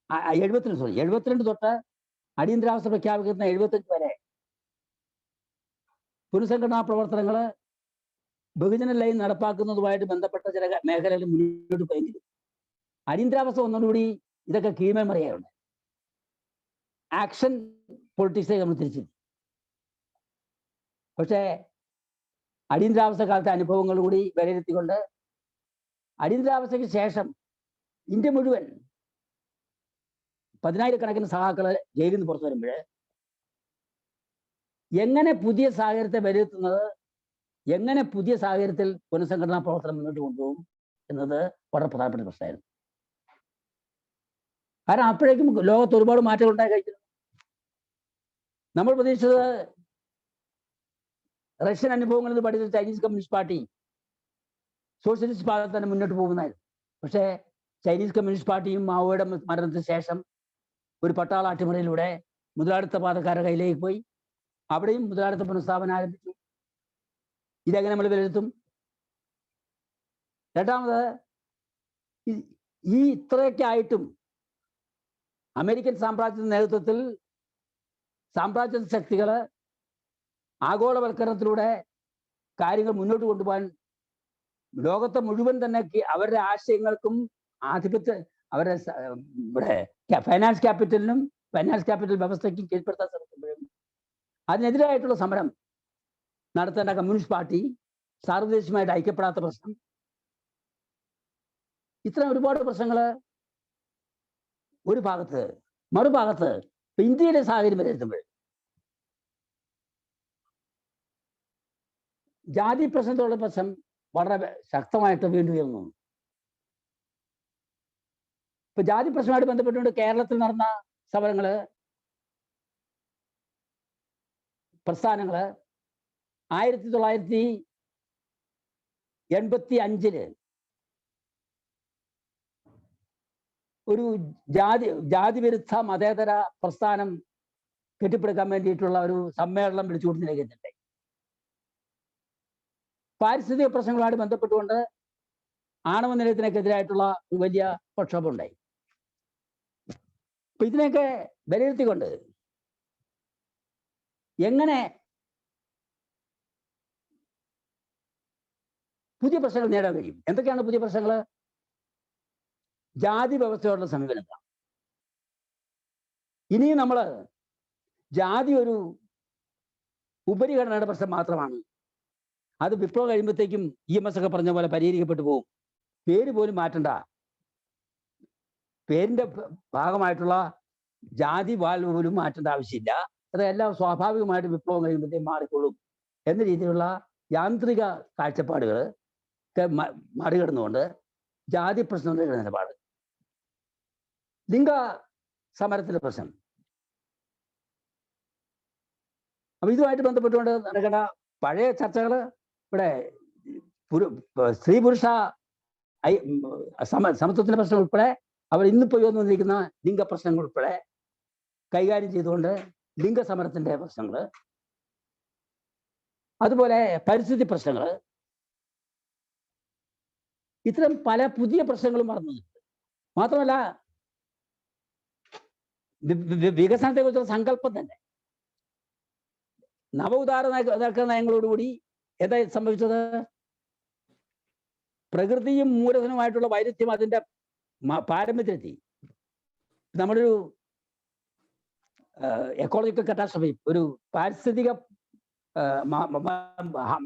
72 തൊട്ട് അടിയന്തരാവസ്ഥ പ്രഖ്യാപിക്കുന്ന 75 വരെ പുനഃസംഘടനാ പ്രവർത്തനങ്ങൾ ബഹുജന ലൈൻ നടപ്പാക്കുന്നതുമായിട്ട് ബന്ധപ്പെട്ട ചില മേഖലകളിൽ മുന്നോട്ട് പോയെങ്കിലും അടിയന്തരാവസ്ഥ ഒന്നുകൂടി ഇതൊക്കെ കീഴ്മേമറിയുണ്ട്. ആക്ഷൻ പൊളിറ്റിക്സെ നമ്മൾ തിരിച്ചിരുന്നു. പക്ഷേ അടിയന്തരാവസ്ഥ കാലത്തെ അനുഭവങ്ങൾ കൂടി വിലയിരുത്തിക്കൊണ്ട് അടിയന്തരാവസ്ഥയ്ക്ക് ശേഷം ഇന്ത്യ മുഴുവൻ 10,000-കണക്കിന് സഹാക്കള് ജയിലിൽ നിന്ന് പുറത്തു വരുമ്പോൾ എങ്ങനെ പുതിയ സാഹചര്യത്തെ വിലയിരുത്തുന്നത്, എങ്ങനെ പുതിയ സാഹചര്യത്തിൽ പുനഃസംഘടനാ പ്രവർത്തനം മുന്നോട്ട് കൊണ്ടുപോകും എന്നത് വളരെ പ്രധാനപ്പെട്ട പ്രശ്നമായിരുന്നു. കാരണം അപ്പോഴേക്കും ലോകത്ത് ഒരുപാട് മാറ്റങ്ങൾ ഉണ്ടായി കഴിഞ്ഞിരുന്നു. നമ്മൾ പ്രതീക്ഷിച്ചത് റഷ്യൻ അനുഭവങ്ങളിൽ നിന്ന് പഠിച്ച ചൈനീസ് കമ്മ്യൂണിസ്റ്റ് പാർട്ടി സോഷ്യലിസ്റ്റ് പാത തന്നെ മുന്നോട്ട് പോകുന്നതായിരുന്നു. പക്ഷേ ചൈനീസ് കമ്മ്യൂണിസ്റ്റ് പാർട്ടിയും മാവോയുടെ മരണത്തിന് ശേഷം ഒരു പട്ടാള അട്ടിമറിയിലൂടെ മുതലാളിത്ത പാതക്കാരുടെ കയ്യിലേക്ക് പോയി. അവിടെയും മുതലാളിത്ത പുനഃസ്ഥാപനം ആരംഭിച്ചു. ഇതെങ്ങനെ നമ്മൾ വിലയിരുത്തും? രണ്ടാമത്, ഈ ഇത്രയൊക്കെ ആയിട്ടും അമേരിക്കൻ സാമ്രാജ്യത്തിന്റെ നേതൃത്വത്തിൽ സാമ്രാജ്യ ശക്തികള് ആഗോളവൽക്കരണത്തിലൂടെ കാര്യങ്ങൾ മുന്നോട്ട് കൊണ്ടുപോകാൻ ലോകത്തെ മുഴുവൻ തന്നെ അവരുടെ ആശയങ്ങൾക്കും അവരുടെ ഇവിടെ ഫൈനാൻസ് ക്യാപിറ്റൽ വ്യവസ്ഥയ്ക്കും കീഴ്പ്പെടുത്താൻ ശ്രമിക്കുമ്പോഴും അതിനെതിരായിട്ടുള്ള സമരം നടത്തേണ്ട കമ്മ്യൂണിസ്റ്റ് പാർട്ടി സാർവദേശികമായിട്ട് ഐക്യപ്പെടാത്ത പ്രശ്നം, ഇത്തരം ഒരുപാട് പ്രശ്നങ്ങൾ ഒരു ഭാഗത്ത്. മറുഭാഗത്ത് ഇന്ത്യയുടെ സാഹചര്യം വിലയിരുത്തുമ്പോൾ ജാതി പ്രശ്നത്തോടുള്ള പ്രശ്നം വളരെ ശക്തമായിട്ട് വീണ്ടും ഉയർന്നു. ഇപ്പൊ ജാതി പ്രശ്നമായിട്ട് ബന്ധപ്പെട്ടുകൊണ്ട് കേരളത്തിൽ നടന്ന സമരങ്ങള്, പ്രസ്ഥാനങ്ങള് 1985 ഒരു ജാതി വിരുദ്ധ മതേതര പ്രസ്ഥാനം കെട്ടിപ്പടുക്കാൻ വേണ്ടിയിട്ടുള്ള ഒരു സമ്മേളനം വിളിച്ചുകൊണ്ടിരിക്കുന്നുണ്ട്. പാരിസ്ഥിതിക പ്രശ്നങ്ങളുമായിട്ട് ബന്ധപ്പെട്ടുകൊണ്ട് ആണവ നിലയത്തിനെതിരായിട്ടുള്ള ഒരു വലിയ പ്രക്ഷോഭം ഉണ്ടായി. അപ്പൊ ഇതിനെയൊക്കെ വിലയിരുത്തിക്കൊണ്ട് എങ്ങനെ പുതിയ പ്രശ്നങ്ങൾ നേടാൻ കഴിയും? എന്തൊക്കെയാണ് പുതിയ പ്രശ്നങ്ങൾ? ജാതി വ്യവസ്ഥയോടുള്ള സമീപനം. ഇനിയും നമ്മൾ ജാതി ഒരു ഉപരിഘടനയുടെ പ്രശ്നം മാത്രമാണ്, അത് വിപ്ലവം കഴിയുമ്പോഴത്തേക്കും EMS ഒക്കെ പറഞ്ഞ പോലെ പരിഹരിക്കപ്പെട്ടു പോകും, പേര് പോലും മാറ്റണ്ട, പേരിന്റെ ഭാഗമായിട്ടുള്ള ജാതി വാൽവ് പോലും മാറ്റേണ്ട ആവശ്യമില്ല, അതെല്ലാം സ്വാഭാവികമായിട്ട് വിപ്ലവം കഴിയുമ്പോഴത്തേക്കും മാറിക്കൊള്ളും എന്ന രീതിയിലുള്ള യാന്ത്രിക കാഴ്ചപ്പാടുകൾ മറികടന്നുകൊണ്ട് ജാതി പ്രശ്നങ്ങളുടെ നിലപാട്, ലിംഗ സമരത്തിലെ പ്രശ്നം, അപ്പൊ ഇതുമായിട്ട് ബന്ധപ്പെട്ടുകൊണ്ട് നടക്കേണ്ട പഴയ ചർച്ചകൾ ഇവിടെ സ്ത്രീ പുരുഷ സമത്വത്തിന്റെ പ്രശ്നം ഉൾപ്പെടെ അവർ ഇന്നിപ്പോ വന്നിരിക്കുന്ന ലിംഗ പ്രശ്നങ്ങൾ ഉൾപ്പെടെ കൈകാര്യം ചെയ്തുകൊണ്ട് ലിംഗസമരത്തിന്റെ പ്രശ്നങ്ങൾ, അതുപോലെ പരിസ്ഥിതി പ്രശ്നങ്ങൾ, ഇത്തരം പല പുതിയ പ്രശ്നങ്ങളും മറന്നു. മാത്രമല്ല വികസനത്തെ കുറിച്ചുള്ള സങ്കല്പം തന്നെ നവോദാര നയങ്ങളോടുകൂടി എന്താ സംഭവിച്ചത്? പ്രകൃതിയും മൂലധനവുമായിട്ടുള്ള വൈരുദ്ധ്യം അതിന്റെ പാരമ്യത്തിലെത്തി. നമ്മളൊരു എക്കോളജിക്കൽ കറ്റാസ്ട്രഫി, ഒരു പാരിസ്ഥിതിക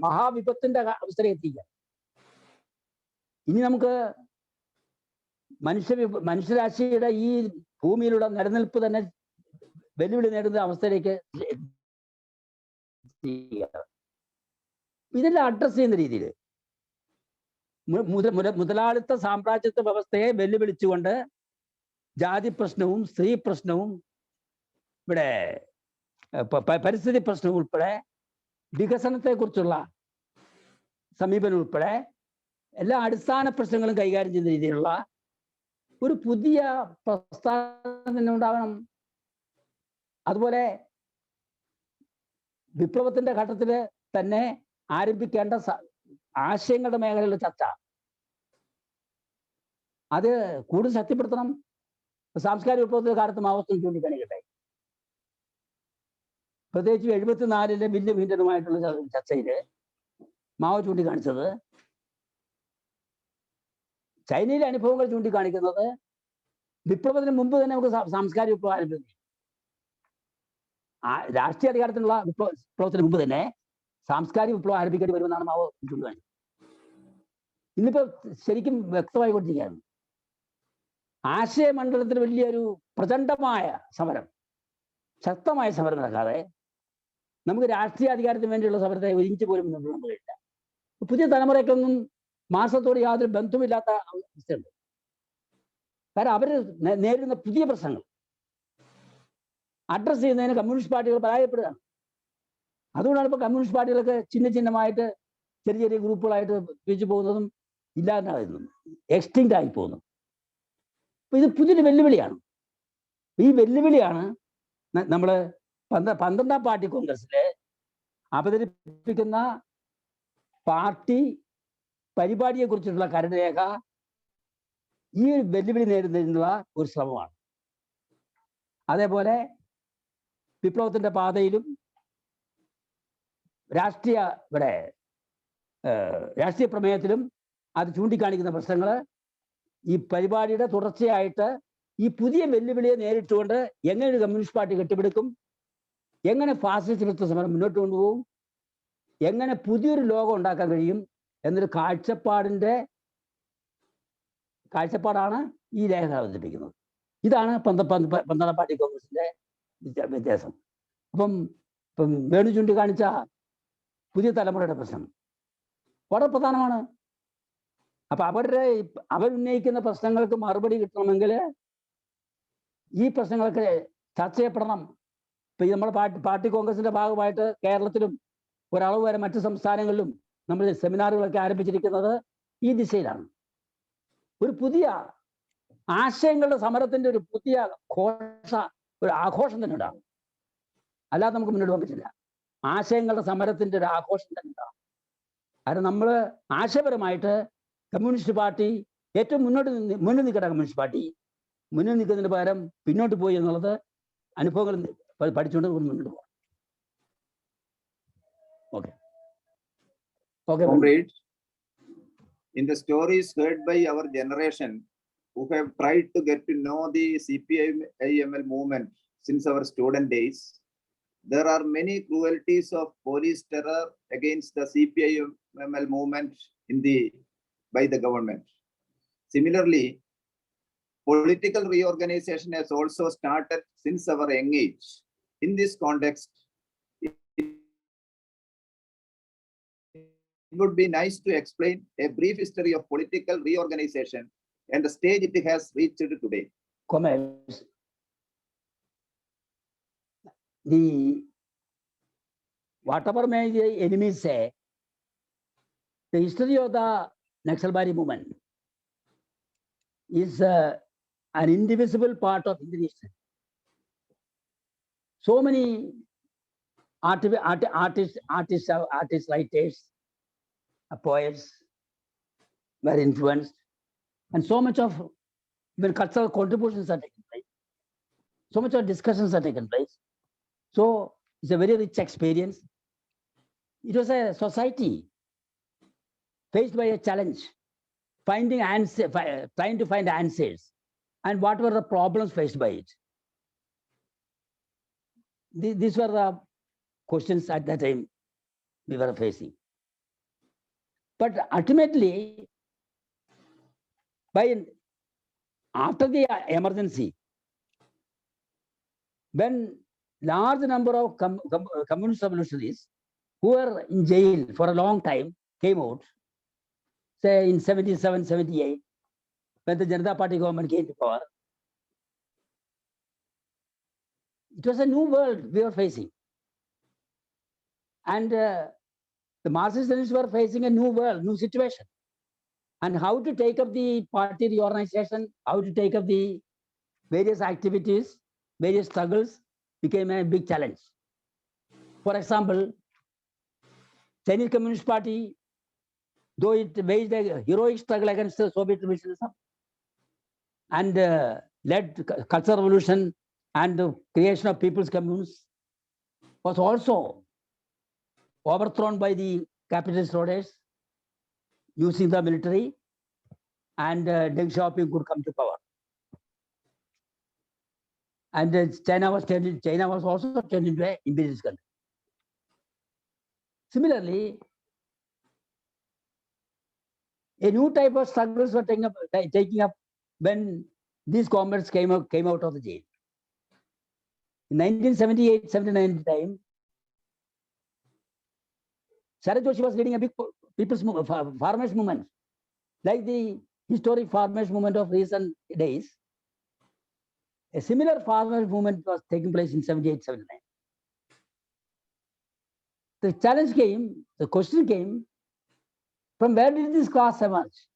മഹാവിപത്തിന്റെ അവസ്ഥയിൽ എത്തിക്കുക. ഇനി നമുക്ക് മനുഷ്യരാശിയുടെ ഈ ഭൂമിയിലുള്ള നിലനിൽപ്പ് തന്നെ വെല്ലുവിളി നേടുന്ന അവസ്ഥയിലേക്ക് ഇതെല്ലാം അഡ്രസ് ചെയ്യുന്ന രീതിയിൽ മുതലാളിത്ത സാമ്രാജ്യത്വ വ്യവസ്ഥയെ വെല്ലുവിളിച്ചുകൊണ്ട് ജാതി പ്രശ്നവും സ്ത്രീ പ്രശ്നവും ഇവിടെ പരിസ്ഥിതി പ്രശ്നവും ഉൾപ്പെടെ വികസനത്തെക്കുറിച്ചുള്ള സമീപനം ഉൾപ്പെടെ എല്ലാ അടിസ്ഥാന പ്രശ്നങ്ങളും കൈകാര്യം ചെയ്യുന്ന രീതിയിലുള്ള ഒരു പുതിയ പ്രസ്ഥാനം തന്നെ ഉണ്ടാവണം. അതുപോലെ വിപ്ലവത്തിന്റെ ഘട്ടത്തിൽ തന്നെ ആരംഭിക്കേണ്ട ആശയങ്ങളുടെ മേഖലയിലുള്ള ചർച്ച അത് കൂടുതൽ ശക്തിപ്പെടുത്തണം. സാംസ്കാരിക വിപ്ലവത്തിന്റെ കാലത്ത് മാവോയിസ്റ്റ് ചൂണ്ടിക്കാണിക്കട്ടെ, പ്രത്യേകിച്ച് 74 ബില്ല് വീണ്ടുമായിട്ടുള്ള ചർച്ചയിൽ മാവോ ചൂണ്ടിക്കാണിച്ചത്, ചൈനയിലെ അനുഭവങ്ങൾ ചൂണ്ടിക്കാണിക്കുന്നത് വിപ്ലവത്തിന് മുമ്പ് തന്നെ നമുക്ക് സാംസ്കാരിക വിപ്ലവം ആരംഭിച്ചു. രാഷ്ട്രീയ അധികാരത്തിനുള്ള വിപ്ലവത്തിന് മുമ്പ് തന്നെ സാംസ്കാരിക വിപ്ലവം ആരംഭിക്കേണ്ടി വരുമെന്നാണ് മാവോ ചൂണ്ടിക്കാണിച്ചത്. ഇന്നിപ്പോ ശരിക്കും വ്യക്തമായിക്കൊണ്ടിരിക്കുകയാണ്. ആശയമണ്ഡലത്തിൽ വലിയൊരു പ്രചണ്ഡമായ സമരം, ശക്തമായ സമരം നടക്കാതെ നമുക്ക് രാഷ്ട്രീയ അധികാരത്തിന് വേണ്ടിയുള്ള സമരത്തെ ഒരിഞ്ച് പോലും മുന്നോട്ട് കൊണ്ടു കഴിയില്ല. പുതിയ തലമുറയ്ക്കൊന്നും മാസത്തോട് യാതൊരു ബന്ധമില്ലാത്ത അവസ്ഥയുണ്ട്. കാരണം അവർ നേരിടുന്ന പുതിയ പ്രശ്നങ്ങൾ അഡ്രസ് ചെയ്യുന്നതിന് കമ്മ്യൂണിസ്റ്റ് പാർട്ടികൾ പരാജയപ്പെടുകയാണ്. അതുകൊണ്ടാണ് ഇപ്പോൾ കമ്മ്യൂണിസ്റ്റ് പാർട്ടികളൊക്കെ ചിഹ്നമായിട്ട് ചെറിയ ചെറിയ ഗ്രൂപ്പുകളായിട്ട് തിരിച്ചു പോകുന്നതും ഇല്ലാതാകുന്നതും എക്സ്റ്റിങ്ക്റ്റ് ആയി പോകുന്നതും. അപ്പൊ ഇത് പുതിയൊരു വെല്ലുവിളിയാണ്. ഈ വെല്ലുവിളിയാണ് നമ്മൾ 12ാം പാർട്ടി കോൺഗ്രസില് അവതരിപ്പിക്കുന്ന പാർട്ടി പരിപാടിയെ കുറിച്ചുള്ള കരടുരേഖ ഈ ഒരു വെല്ലുവിളി നേരിടുന്നതിനുള്ള ഒരു ശ്രമമാണ്. അതേപോലെ വിപ്ലവത്തിന്റെ പാതയിലും രാഷ്ട്രീയ പ്രമേയത്തിലും അത് ചൂണ്ടിക്കാണിക്കുന്ന പ്രശ്നങ്ങൾ ഈ പരിപാടിയുടെ തുടർച്ചയായിട്ട് ഈ പുതിയ വെല്ലുവിളിയെ നേരിട്ടുകൊണ്ട് എങ്ങനെ ഒരു കമ്മ്യൂണിസ്റ്റ് പാർട്ടി കെട്ടിപ്പടുക്കും, എങ്ങനെ ഫാസിസ്റ്റ് വിരുദ്ധ സമരം മുന്നോട്ട് കൊണ്ടുപോകും, എങ്ങനെ പുതിയൊരു ലോകം ഉണ്ടാക്കാൻ കഴിയും എന്നൊരു കാഴ്ചപ്പാടാണ് ഈ ലേഖനം അവതരിപ്പിക്കുന്നത്. ഇതാണ് 12ാം പാർട്ടി കോൺഗ്രസിന്റെ വ്യത്യാസം. അപ്പം വേണു ചൂണ്ടിക്കാണിച്ച പുതിയ തലമുറയുടെ പ്രശ്നം വളരെ പ്രധാനമാണ്. അപ്പൊ അവരുന്നയിക്കുന്ന പ്രശ്നങ്ങൾക്ക് മറുപടി കിട്ടണമെങ്കിൽ ഈ പ്രശ്നങ്ങളൊക്കെ ചർച്ച ചെയ്യപ്പെടണം. ഇപ്പൊ ഈ നമ്മുടെ പാർട്ടി കോൺഗ്രസിന്റെ ഭാഗമായിട്ട് കേരളത്തിലും ഒരളവ് വരെ മറ്റു സംസ്ഥാനങ്ങളിലും നമ്മൾ സെമിനാറുകളൊക്കെ ആരംഭിച്ചിരിക്കുന്നത് ഈ ദിശയിലാണ്. ഒരു പുതിയ ആശയങ്ങളുടെ സമരത്തിന്റെ ഒരു പുതിയ ഒരു ആഘോഷം തന്നെ ഉണ്ടാകും. അല്ലാതെ നമുക്ക് മുന്നോട്ട് പോകാൻ പറ്റില്ല. ആശയങ്ങളുടെ സമരത്തിന്റെ ഒരു ആഘോഷം തന്നെ ഉണ്ടാകും. കാരണം നമ്മൾ ആശയപരമായിട്ട് കമ്മ്യൂണിസ്റ്റ് പാർട്ടി ഏറ്റവും മുന്നിൽ നിൽക്കുന്ന കമ്മ്യൂണിസ്റ്റ് പാർട്ടി മുന്നിൽ നിൽക്കുന്നതിന് പകരം പിന്നോട്ട് പോയി എന്നുള്ളത് അനുഭവങ്ങൾ പഠിച്ചുകൊണ്ട് മുന്നോട്ട് പോകാം. Comrades, in the stories heard by our generation who have tried to get to know the CPI-ML movement since our student days, there are many cruelties of police terror against the CPI-ML movement by the government. Similarly, political reorganization has also started since our young age. In this context, it would be nice to explain a brief history of political reorganization and the stage it has reached today. Comments. Whatever may the enemies say, the history of the Naxalbari movement is an indivisible part of Indian history. So many artists, writers, poets were influenced, and so much of even cultural contributions are taken place. So much of discussions are taken place. So it's a very rich experience. It was a society faced by a challenge, trying to find answers, and what were the problems faced by it. These were the questions at that time we were facing. But ultimately, after the emergency, when large number of communist revolutionaries who were in jail for a long time came out, say in 77, 78, when the Janata Party government came to power, it was a new world we were facing. And the Marxists were facing a new world, new situation. And how to take up the party reorganization, how to take up the various activities, various struggles became a big challenge. For example, Chinese Communist Party, though it waged a heroic struggle against the Soviet revisionism and led cultural revolution and the creation of people's communes, was also overthrown by the capitalist rulers using the military, and Deng Xiaoping could come to power. And China was also turned into an imperialist country. Similarly, a new type of struggles were taking up when these comrades came out of the jail. In 1978-79 time, Sharat Joshi was leading a big people's farmers movement, like the historic farmers movement of recent days. A similar farmers movement was taking place in 78-79. The challenge came, the question came, from where did this class emerge?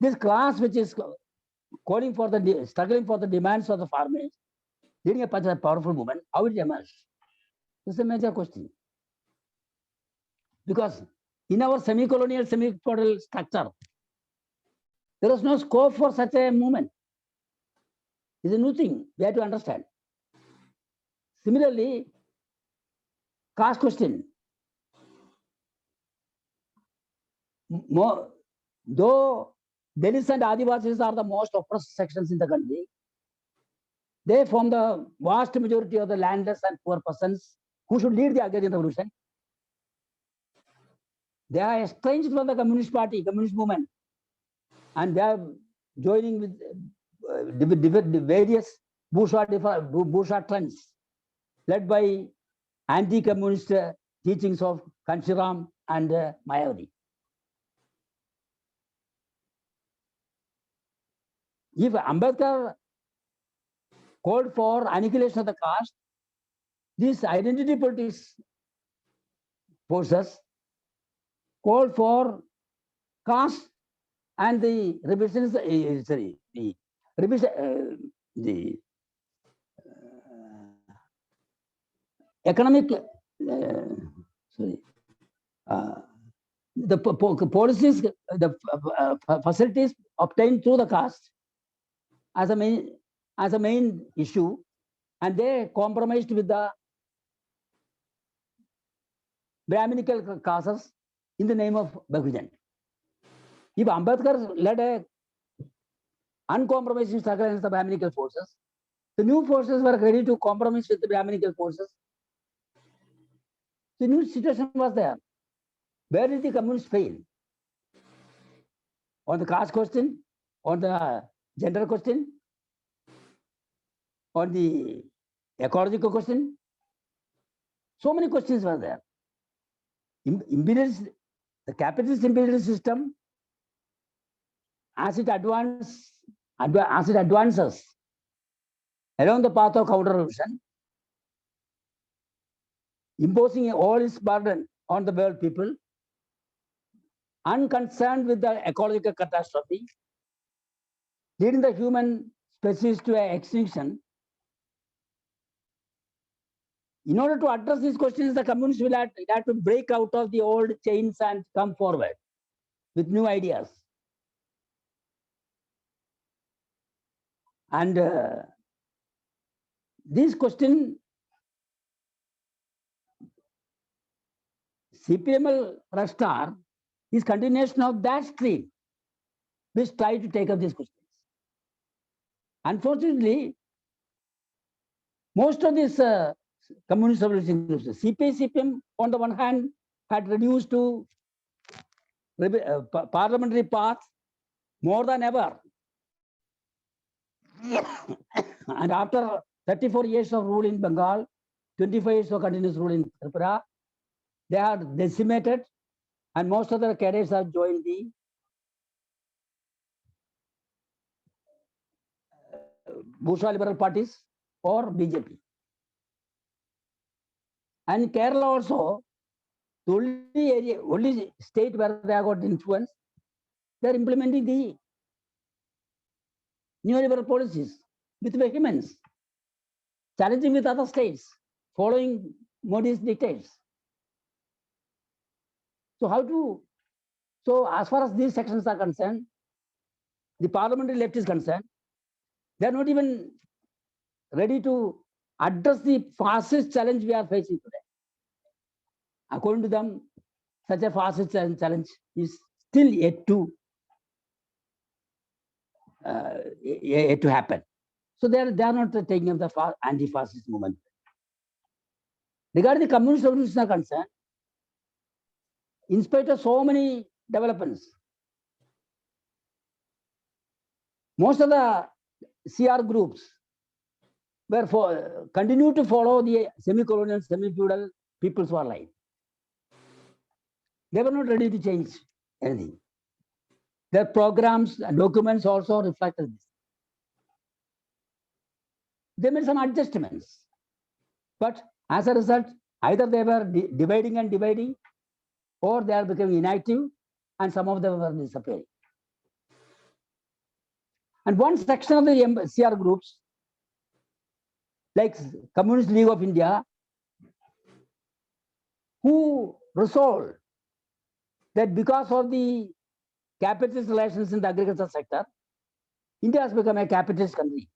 This class which is struggling for the demands of the farmers, leading a powerful movement, how did it emerge? This is a major question. Because in our semi-colonial, semi-feudal structure, there was no scope for such a movement. It's a new thing we have to understand. Similarly, caste question. more, though Dalits and Adivasis are the most oppressed sections in the country, they form the vast majority of the landless and poor persons who should lead the agrarian revolution. They are estranged from the Communist Party, Communist movement, and they are joining with various bourgeois trends led by anti-communist teachings of Kanshiram and Mayavadi. If Ambedkar called for annihilation of the caste, these identity politics forces called for caste and the economic the policies, the facilities obtained through the caste as a main issue, and they compromised with the Brahminical castes in the name of Bahujan. If Ambedkar led a uncompromising struggle against the Brahminical forces, the new forces were ready to compromise with the Brahminical forces. The new situation was there. Where did the communists fail? On the caste question, on the gender question, on the ecological question. So many questions were there. The capitalist imperialist system, as it advances along the path of counter-revolution, imposing all its burden on the world people, unconcerned with the ecological catastrophe, leading the human species to extinction. In order to address these questions, the communists will have to break out of the old chains and come forward with new ideas. And this question, CPML Rastar is continuation of that stream which tried to take up these questions. Unfortunately, most of these communist revolution groups, CPI, CPM, on the one hand, had reduced to parliamentary path more than ever. And after 34 years of rule in Bengal, 25 years of continuous rule in Tripura, they are decimated, and most of the cadres have joined the bourgeois liberal parties or BJP. And Kerala also, the only state where they have got influence, they are implementing the neoliberal policies with vehemence, challenging with other states, following Modi's dictates. So as far as these sections are concerned, the parliamentary left is concerned, they are not even ready to address the fascist challenge we are facing today. According to them, such a fascist challenge is still yet to happen. So they are not taking up the anti-fascist movement. Regarding the communist revolution are concerned, in spite of so many developments, most of the CR groups were continue to follow the semi-colonial, semi-feudal people's war line. They were not ready to change anything. Their programs and documents also reflected this. They made some adjustments, but as a result, either they were dividing and dividing, or they are becoming inactive, and some of them were disappearing. And one section of the CR groups, like Communist League of India, who resolved that because of the capitalist relations in the agricultural sector, India has become a capitalist country.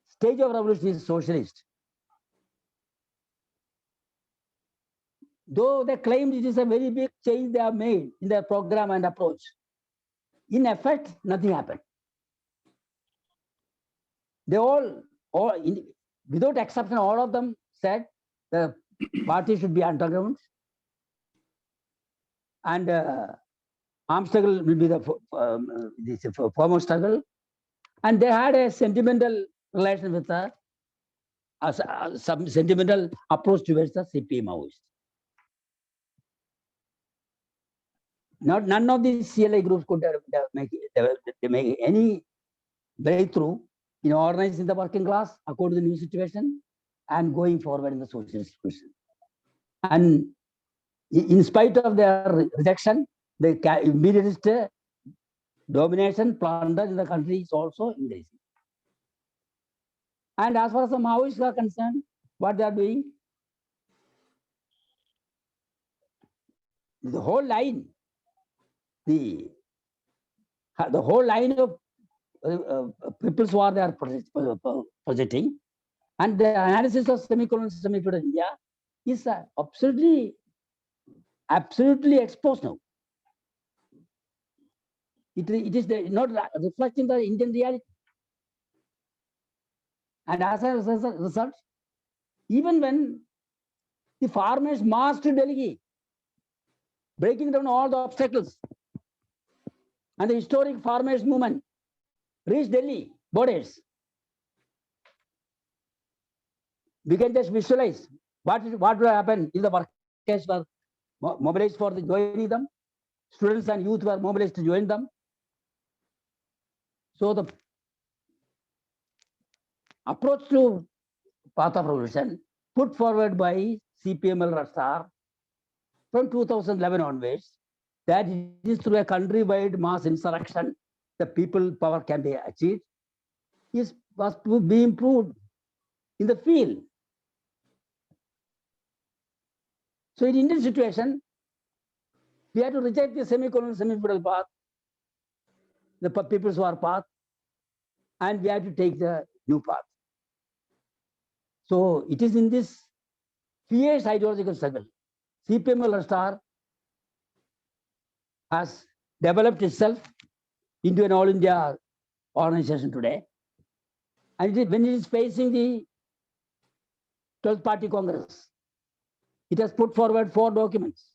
Stage of revolution is socialist. though they claimed it is a very big change they have made in their program and approach, in effect, nothing happened. They all without exception, all of them said the party should be underground and armed struggle will be the foremost struggle. And they had a sentimental relation with some sentimental approach towards the CPI Maoist. None of these CLI groups could make any breakthrough in organizing the working class according to the new situation and going forward in the social situation. And in spite of their rejection, the imperialist domination, plunder in the country is also increasing. And as far as the Maoists are concerned, what they are doing, the whole line, the whole line of people's war they are projecting, and the analysis of semi-colonial semi-feudal India is absolutely exposed now. It is not reflecting the Indian reality. And as a result, even when the farmers marched to Delhi, breaking down all the obstacles, and the historic farmers movement reached Delhi borders, we can just visualize what will happen if the workers were mobilized for joining them. Students and youth were mobilized to join them. So the approach to path of revolution put forward by CPML Rastar from 2011 onwards, that it is through a countrywide mass insurrection the people power can be achieved, was to be improved in the field. So in Indian situation, we have to reject the semi-colonial, semi-feudal path, the people's war path, and we have to take the new path. So it is in this fierce ideological struggle, CPML Rastar has developed itself into an all India organization today. And when it is facing the 12th Party Congress, it has put forward 4 documents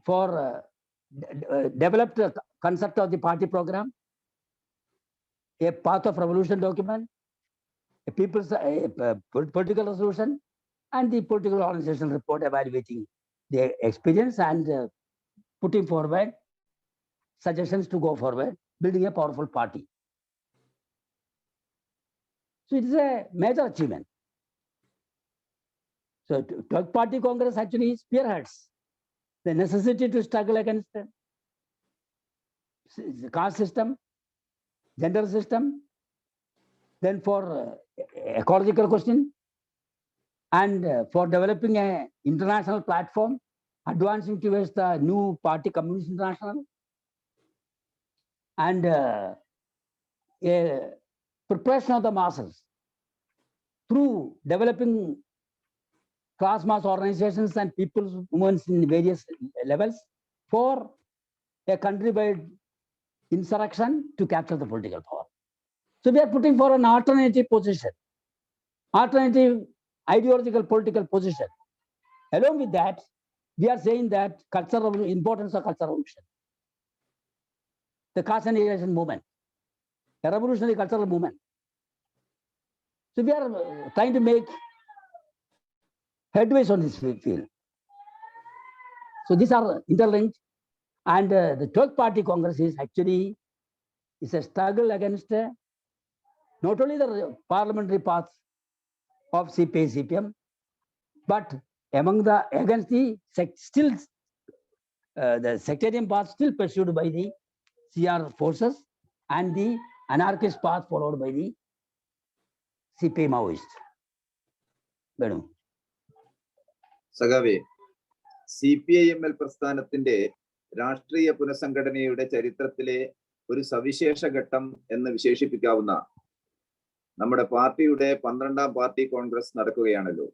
for developed a concept of the party program, a path of revolution document, a people's political resolution, and the political organization report evaluating the experience and putting forward suggestions to go forward, building a powerful party. So it is a major achievement. So 12th Party Congress actually spearheads the necessity to struggle against the caste system, gender system, then for ecological question, and for developing an international platform, advancing towards the new party, Communist International, and a preparation of the masses through developing class mass organizations and people's movements in various levels for a country-wide insurrection to capture the political power. So we are putting for an alternative position, alternative ideological political position. Along with that, we are saying that importance of cultural revolution, the caste annihilation movement, a revolutionary cultural movement. So we are trying to make headways on this field. So these are interlinked, and the 12th Party Congress is actually a struggle against not only the parliamentary paths of CPI, CPM, but against the the sectarian path still pursued by the CR forces and the anarchist path followed by the CPI Maoists. Venu. സഖാവേ, CPIML പ്രസ്ഥാനത്തിന്റെ രാഷ്ട്രീയ പുനഃസംഘടനയുടെ ചരിത്രത്തിലെ ഒരു സവിശേഷ ഘട്ടം എന്ന് വിശേഷിപ്പിക്കാവുന്ന നമ്മുടെ പാർട്ടിയുടെ 12ാം പാർട്ടി കോൺഗ്രസ് നടക്കുകയാണല്ലോ.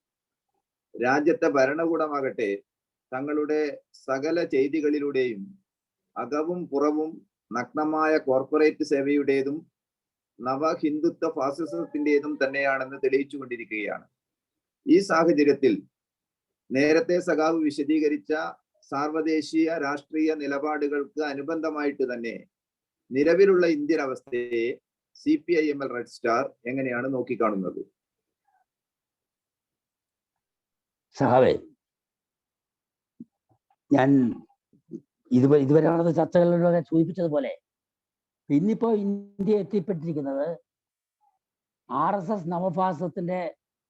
രാജ്യത്തെ ഭരണകൂടമാകട്ടെ തങ്ങളുടെ സകല ചെയ്തികളിലൂടെയും അകവും പുറവും നഗ്നമായ കോർപ്പറേറ്റ് സേവയുടേതും നവ ഹിന്ദുത്വ ഫാസിസത്തിന്റേതും തന്നെയാണെന്ന് തെളിയിച്ചുകൊണ്ടിരിക്കുകയാണ്. ഈ സാഹചര്യത്തിൽ നേരത്തെ സഖാവ് വിശദീകരിച്ച സാർവദേശീയ രാഷ്ട്രീയ നിലപാടുകൾക്ക് അനുബന്ധമായിട്ട് തന്നെ നിലവിലുള്ള ഇന്ത്യൻ അവസ്ഥയെ CPI-ML റെഡ് സ്റ്റാർ എങ്ങനെയാണ് നോക്കിക്കാണുന്നത്? സഹാവേ, ഞാൻ ഇതുവരെ നടന്ന ചർച്ചകളിലൂടെ സൂചിപ്പിച്ചതുപോലെ ഇന്നിപ്പോ ഇന്ത്യ എത്തിപ്പെട്ടിരിക്കുന്നത് RSS നവഫാസിസത്തിന്റെ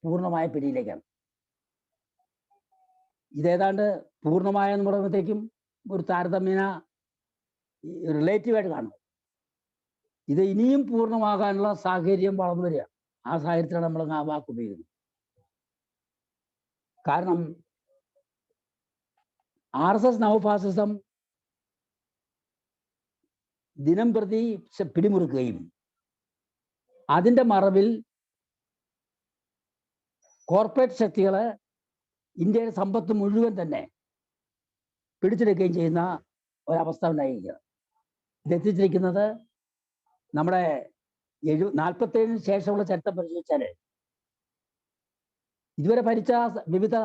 പൂർണ്ണമായ പിടിയിലേക്കാണ്. ഇതേതാണ്ട് പൂർണ്ണമായ എന്ന് പറയുമ്പോഴത്തേക്കും ഒരു താരതമ്യേന റിലേറ്റീവായിട്ട് കാണുന്നത്. ഇത് ഇനിയും പൂർണ്ണമാകാനുള്ള സാഹചര്യം വളർന്നു വരിക. ആ സാഹചര്യത്തിലാണ് നമ്മൾ ആ വാക്ക് ഉപയോഗിക്കുന്നത്. കാരണം RSS നവഫാസിസം ദിനം പ്രതി പിടിമുറുക്കുകയും അതിൻ്റെ മറവിൽ കോർപ്പറേറ്റ് ശക്തികള് ഇന്ത്യയുടെ സമ്പത്ത് മുഴുവൻ തന്നെ പിടിച്ചെടുക്കുകയും ചെയ്യുന്ന ഒരവസ്ഥ ഉണ്ടായിരിക്കുക. ഇതെത്തിച്ചിരിക്കുന്നത് നമ്മുടെ 47 ശേഷമുള്ള ചരിത്രം പരിശോധിച്ചാൽ ഇതുവരെ ഭരിച്ച വിവിധ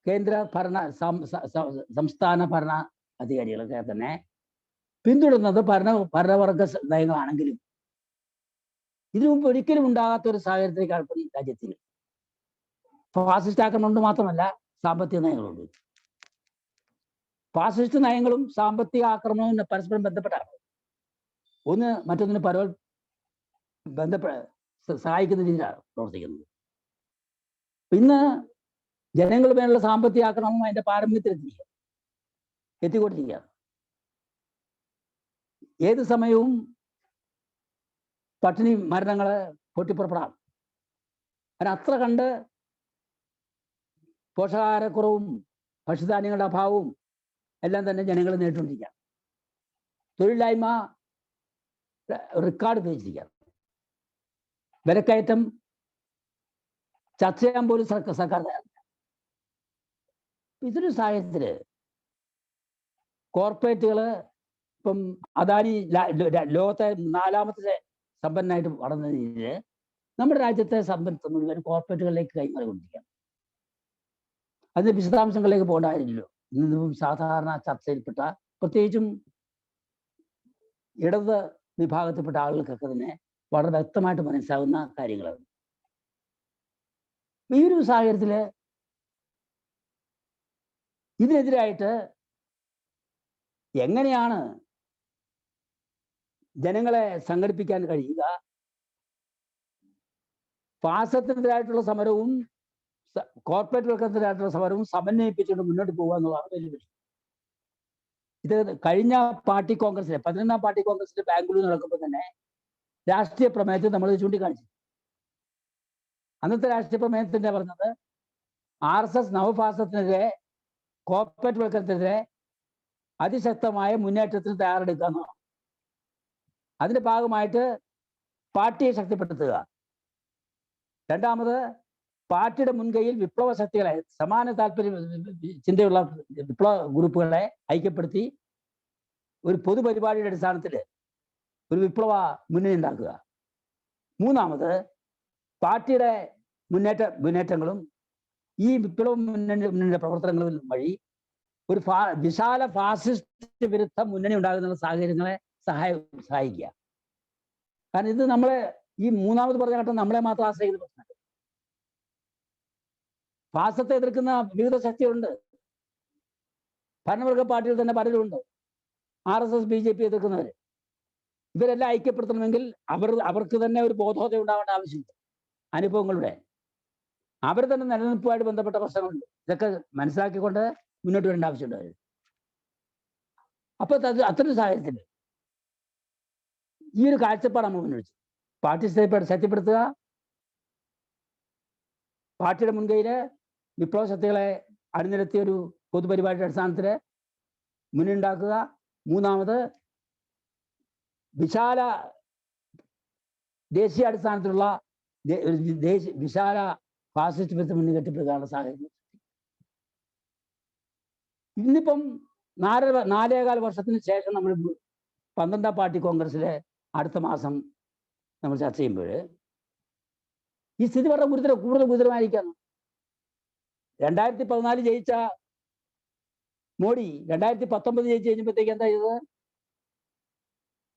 കേന്ദ്ര സംസ്ഥാന ഭരണ അധികാരികളൊക്കെ തന്നെ പിന്തുടരുന്നത് ഭരണവർഗ നയങ്ങളാണെങ്കിലും ഇതിനു മുമ്പ് ഒരിക്കലും ഉണ്ടാകാത്ത ഒരു സാഹചര്യത്തിലേക്കാണ് ഈ രാജ്യത്തിൽ. ഫാസിസ്റ്റ് ആക്രമണം കൊണ്ട് മാത്രമല്ല, സാമ്പത്തിക നയങ്ങളുണ്ട്. ഫാസിസ്റ്റ് നയങ്ങളും സാമ്പത്തിക ആക്രമണവും പരസ്പരം ബന്ധപ്പെട്ടാണ്. ഒന്ന് മറ്റൊന്നിന് സഹായിക്കുന്ന രീതിയിലാണ് പ്രവർത്തിക്കുന്നത്. ഇന്ന് ജനങ്ങളുടെ മേലുള്ള സാമ്പത്തിക ആക്രമണം അതിന്റെ പാരമ്യത്തിൽ എത്തിക്കൊണ്ടിരിക്കുകയാണ്. ഏത് സമയവും പട്ടിണി മരണങ്ങള് പൊട്ടിപ്പുറപ്പെടാം. അതിനത്ര കണ്ട് പോഷകാഹാരക്കുറവും ഭക്ഷ്യധാന്യങ്ങളുടെ അഭാവവും എല്ലാം തന്നെ ജനങ്ങൾ നേരിട്ടുകൊണ്ടിരിക്കുകയാണ്. തൊഴിലില്ലായ്മ റെക്കോർഡ് ഉപയോഗിച്ചിരിക്കുകയാണ്. വിലക്കയറ്റം ചർച്ച ചെയ്യാൻ പോലും സർക്കാർ തയ്യാറില്ല. ഇതൊരു സാഹചര്യത്തില് കോർപ്പറേറ്റുകള് ഇപ്പം അദാനി ലോകത്തെ 4ാമത്തെ സമ്പന്നനായിട്ട് വളർന്ന രീതിയിൽ നമ്മുടെ രാജ്യത്തെ സമ്പത്ത് മുഴുവൻ കോർപ്പറേറ്റുകളിലേക്ക് കൈമാറിക്കൊണ്ടിരിക്കുകയാണ്. അതിന്റെ വിശദാംശങ്ങളിലേക്ക് പോകേണ്ട കാര്യമില്ലല്ലോ. ഇന്നും സാധാരണ ചർച്ചയിൽപ്പെട്ട പ്രത്യേകിച്ചും ഇടത് വിഭാഗത്തിൽപ്പെട്ട ആളുകൾക്കൊക്കെ തന്നെ വളരെ വ്യക്തമായിട്ട് മനസ്സിലാകുന്ന കാര്യങ്ങളാണ്. ഈ ഒരു സാഹചര്യത്തില് ഇതിനെതിരായിട്ട് എങ്ങനെയാണ് ജനങ്ങളെ സംഘടിപ്പിക്കാൻ കഴിയുക? ഫാസിസത്തിനെതിരായിട്ടുള്ള സമരവും കോർപ്പറേറ്റുകൾക്കെതിരായിട്ടുള്ള സമരവും സമന്വയിപ്പിച്ചുകൊണ്ട് മുന്നോട്ട് പോകുക എന്നുള്ളതാണ് വെല്ലുവിളി. ഇത് കഴിഞ്ഞ പാർട്ടി കോൺഗ്രസിലെ 11ാം പാർട്ടി കോൺഗ്രസിന്റെ ബാംഗ്ലൂർ നടക്കുമ്പോൾ തന്നെ രാഷ്ട്രീയ പ്രമേയത്തിൽ നമ്മൾ ചൂണ്ടിക്കാണിച്ചു. അന്നത്തെ രാഷ്ട്രീയ പ്രമേയത്തിന്റെ പറഞ്ഞത് RSS നവഫാസിസത്തിനെതിരെ കോർപ്പറേറ്റ് വൽക്കരണത്തിനെതിരെ അതിശക്തമായ മുന്നേറ്റത്തിന് തയ്യാറെടുക്കുക എന്നാണ്. അതിന്റെ ഭാഗമായിട്ട് പാർട്ടിയെ ശക്തിപ്പെടുത്തുക. രണ്ടാമത് പാർട്ടിയുടെ മുൻകൈയിൽ വിപ്ലവ ശക്തികളെ, സമാന താല്പര്യ ചിന്തയുള്ള വിപ്ലവ ഗ്രൂപ്പുകളെ ഐക്യപ്പെടുത്തി ഒരു പൊതുപരിപാടിയുടെ അടിസ്ഥാനത്തിൽ ഒരു വിപ്ലവ മുന്നണി ഉണ്ടാക്കുക. മൂന്നാമത് പാർട്ടിയുടെ മുന്നേറ്റങ്ങളും ഈ വിപ്ലവ മുന്നണിയുടെ പ്രവർത്തനങ്ങളും വഴി ഒരു വിശാല ഫാസിസ്റ്റ് വിരുദ്ധ മുന്നണി ഉണ്ടാകുന്ന സാഹചര്യങ്ങളെ സഹായിക്കുക. കാരണം ഇത് നമ്മളെ ഈ മൂന്നാമത് പറഞ്ഞ ഘട്ടം നമ്മളെ മാത്രം ആശ്രയിക്കുന്ന പ്രശ്നമല്ല. ഫാസിസത്തെ എതിർക്കുന്ന വിവിധ ശക്തികളുണ്ട്. ഭരണവർഗ പാർട്ടികൾ തന്നെ പലരുമുണ്ട്. RSS BJP എതിർക്കുന്നവര്. ഇവരെല്ലാം ഐക്യപ്പെടുത്തണമെങ്കിൽ അവർക്ക് തന്നെ ഒരു ബോധോദയം ഉണ്ടാവേണ്ട ആവശ്യമുണ്ട്. അനുഭവങ്ങളുടെ അവർ തന്നെ നിലനിൽപ്പുമായിട്ട് ബന്ധപ്പെട്ട പ്രശ്നങ്ങളുണ്ട്. ഇതൊക്കെ മനസ്സിലാക്കിക്കൊണ്ട് മുന്നോട്ട് വരേണ്ട ആവശ്യമുണ്ട്. അപ്പൊ അത്തരം സാഹചര്യത്തിൽ ഈ ഒരു കാഴ്ചപ്പാട് നമ്മൾ മുന്നോട്ട് പാർട്ടി ശക്തിപ്പെടുത്തുക, പാർട്ടിയുടെ മുൻകൈയില് വിപ്ലവ ശക്തികളെ അണിനിരത്തിയ ഒരു പൊതുപരിപാടിയുടെ അടിസ്ഥാനത്തിൽ മുന്നുണ്ടാക്കുക. മൂന്നാമത് വിശാല ദേശീയ അടിസ്ഥാനത്തിലുള്ള വിശാല ഫാസിസ്റ്റ് വിരുദ്ധ മുന്നണി കെട്ടിപ്പടുക്കാനുള്ള സാഹചര്യം. ഇന്നിപ്പം 4.25 വർഷത്തിന് ശേഷം നമ്മൾ 12ാം പാർട്ടി കോൺഗ്രസിലെ അടുത്ത മാസം നമ്മൾ ചർച്ച ചെയ്യുമ്പോൾ ഈ സ്ഥിതി വളരെ കൂടുതൽ ഗുരുതരമായിരിക്കാണ്. 2014 ജയിച്ച മോഡി 2019 ജയിച്ചു കഴിഞ്ഞപ്പോഴത്തേക്ക് എന്താ ചെയ്തത്?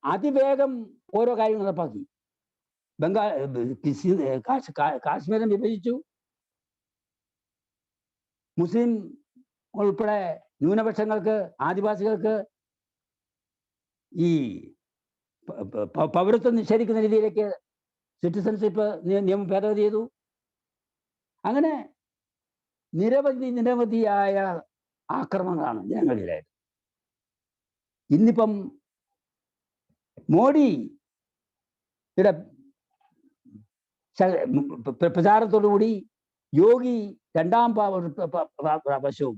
അതിവേഗം ഓരോ കാര്യങ്ങൾ നടപ്പാക്കി. കാശ്മീരം വിഭജിച്ചു, മുസ്ലിം ഉൾപ്പെടെ ന്യൂനപക്ഷങ്ങൾക്ക്, ആദിവാസികൾക്ക് ഈ പൗരത്വം നിഷേധിക്കുന്ന രീതിയിലേക്ക് സിറ്റിസൺഷിപ്പ് നിയമം ഭേദഗതി ചെയ്തു. അങ്ങനെ നിരവധിയായ ആക്രമണങ്ങളാണ് ജനങ്ങളിലായത്. ഇന്നിപ്പം മോഡിയുടെ പ്രചാരത്തോടുകൂടി യോഗി 2ാം പ്രാവശ്യവും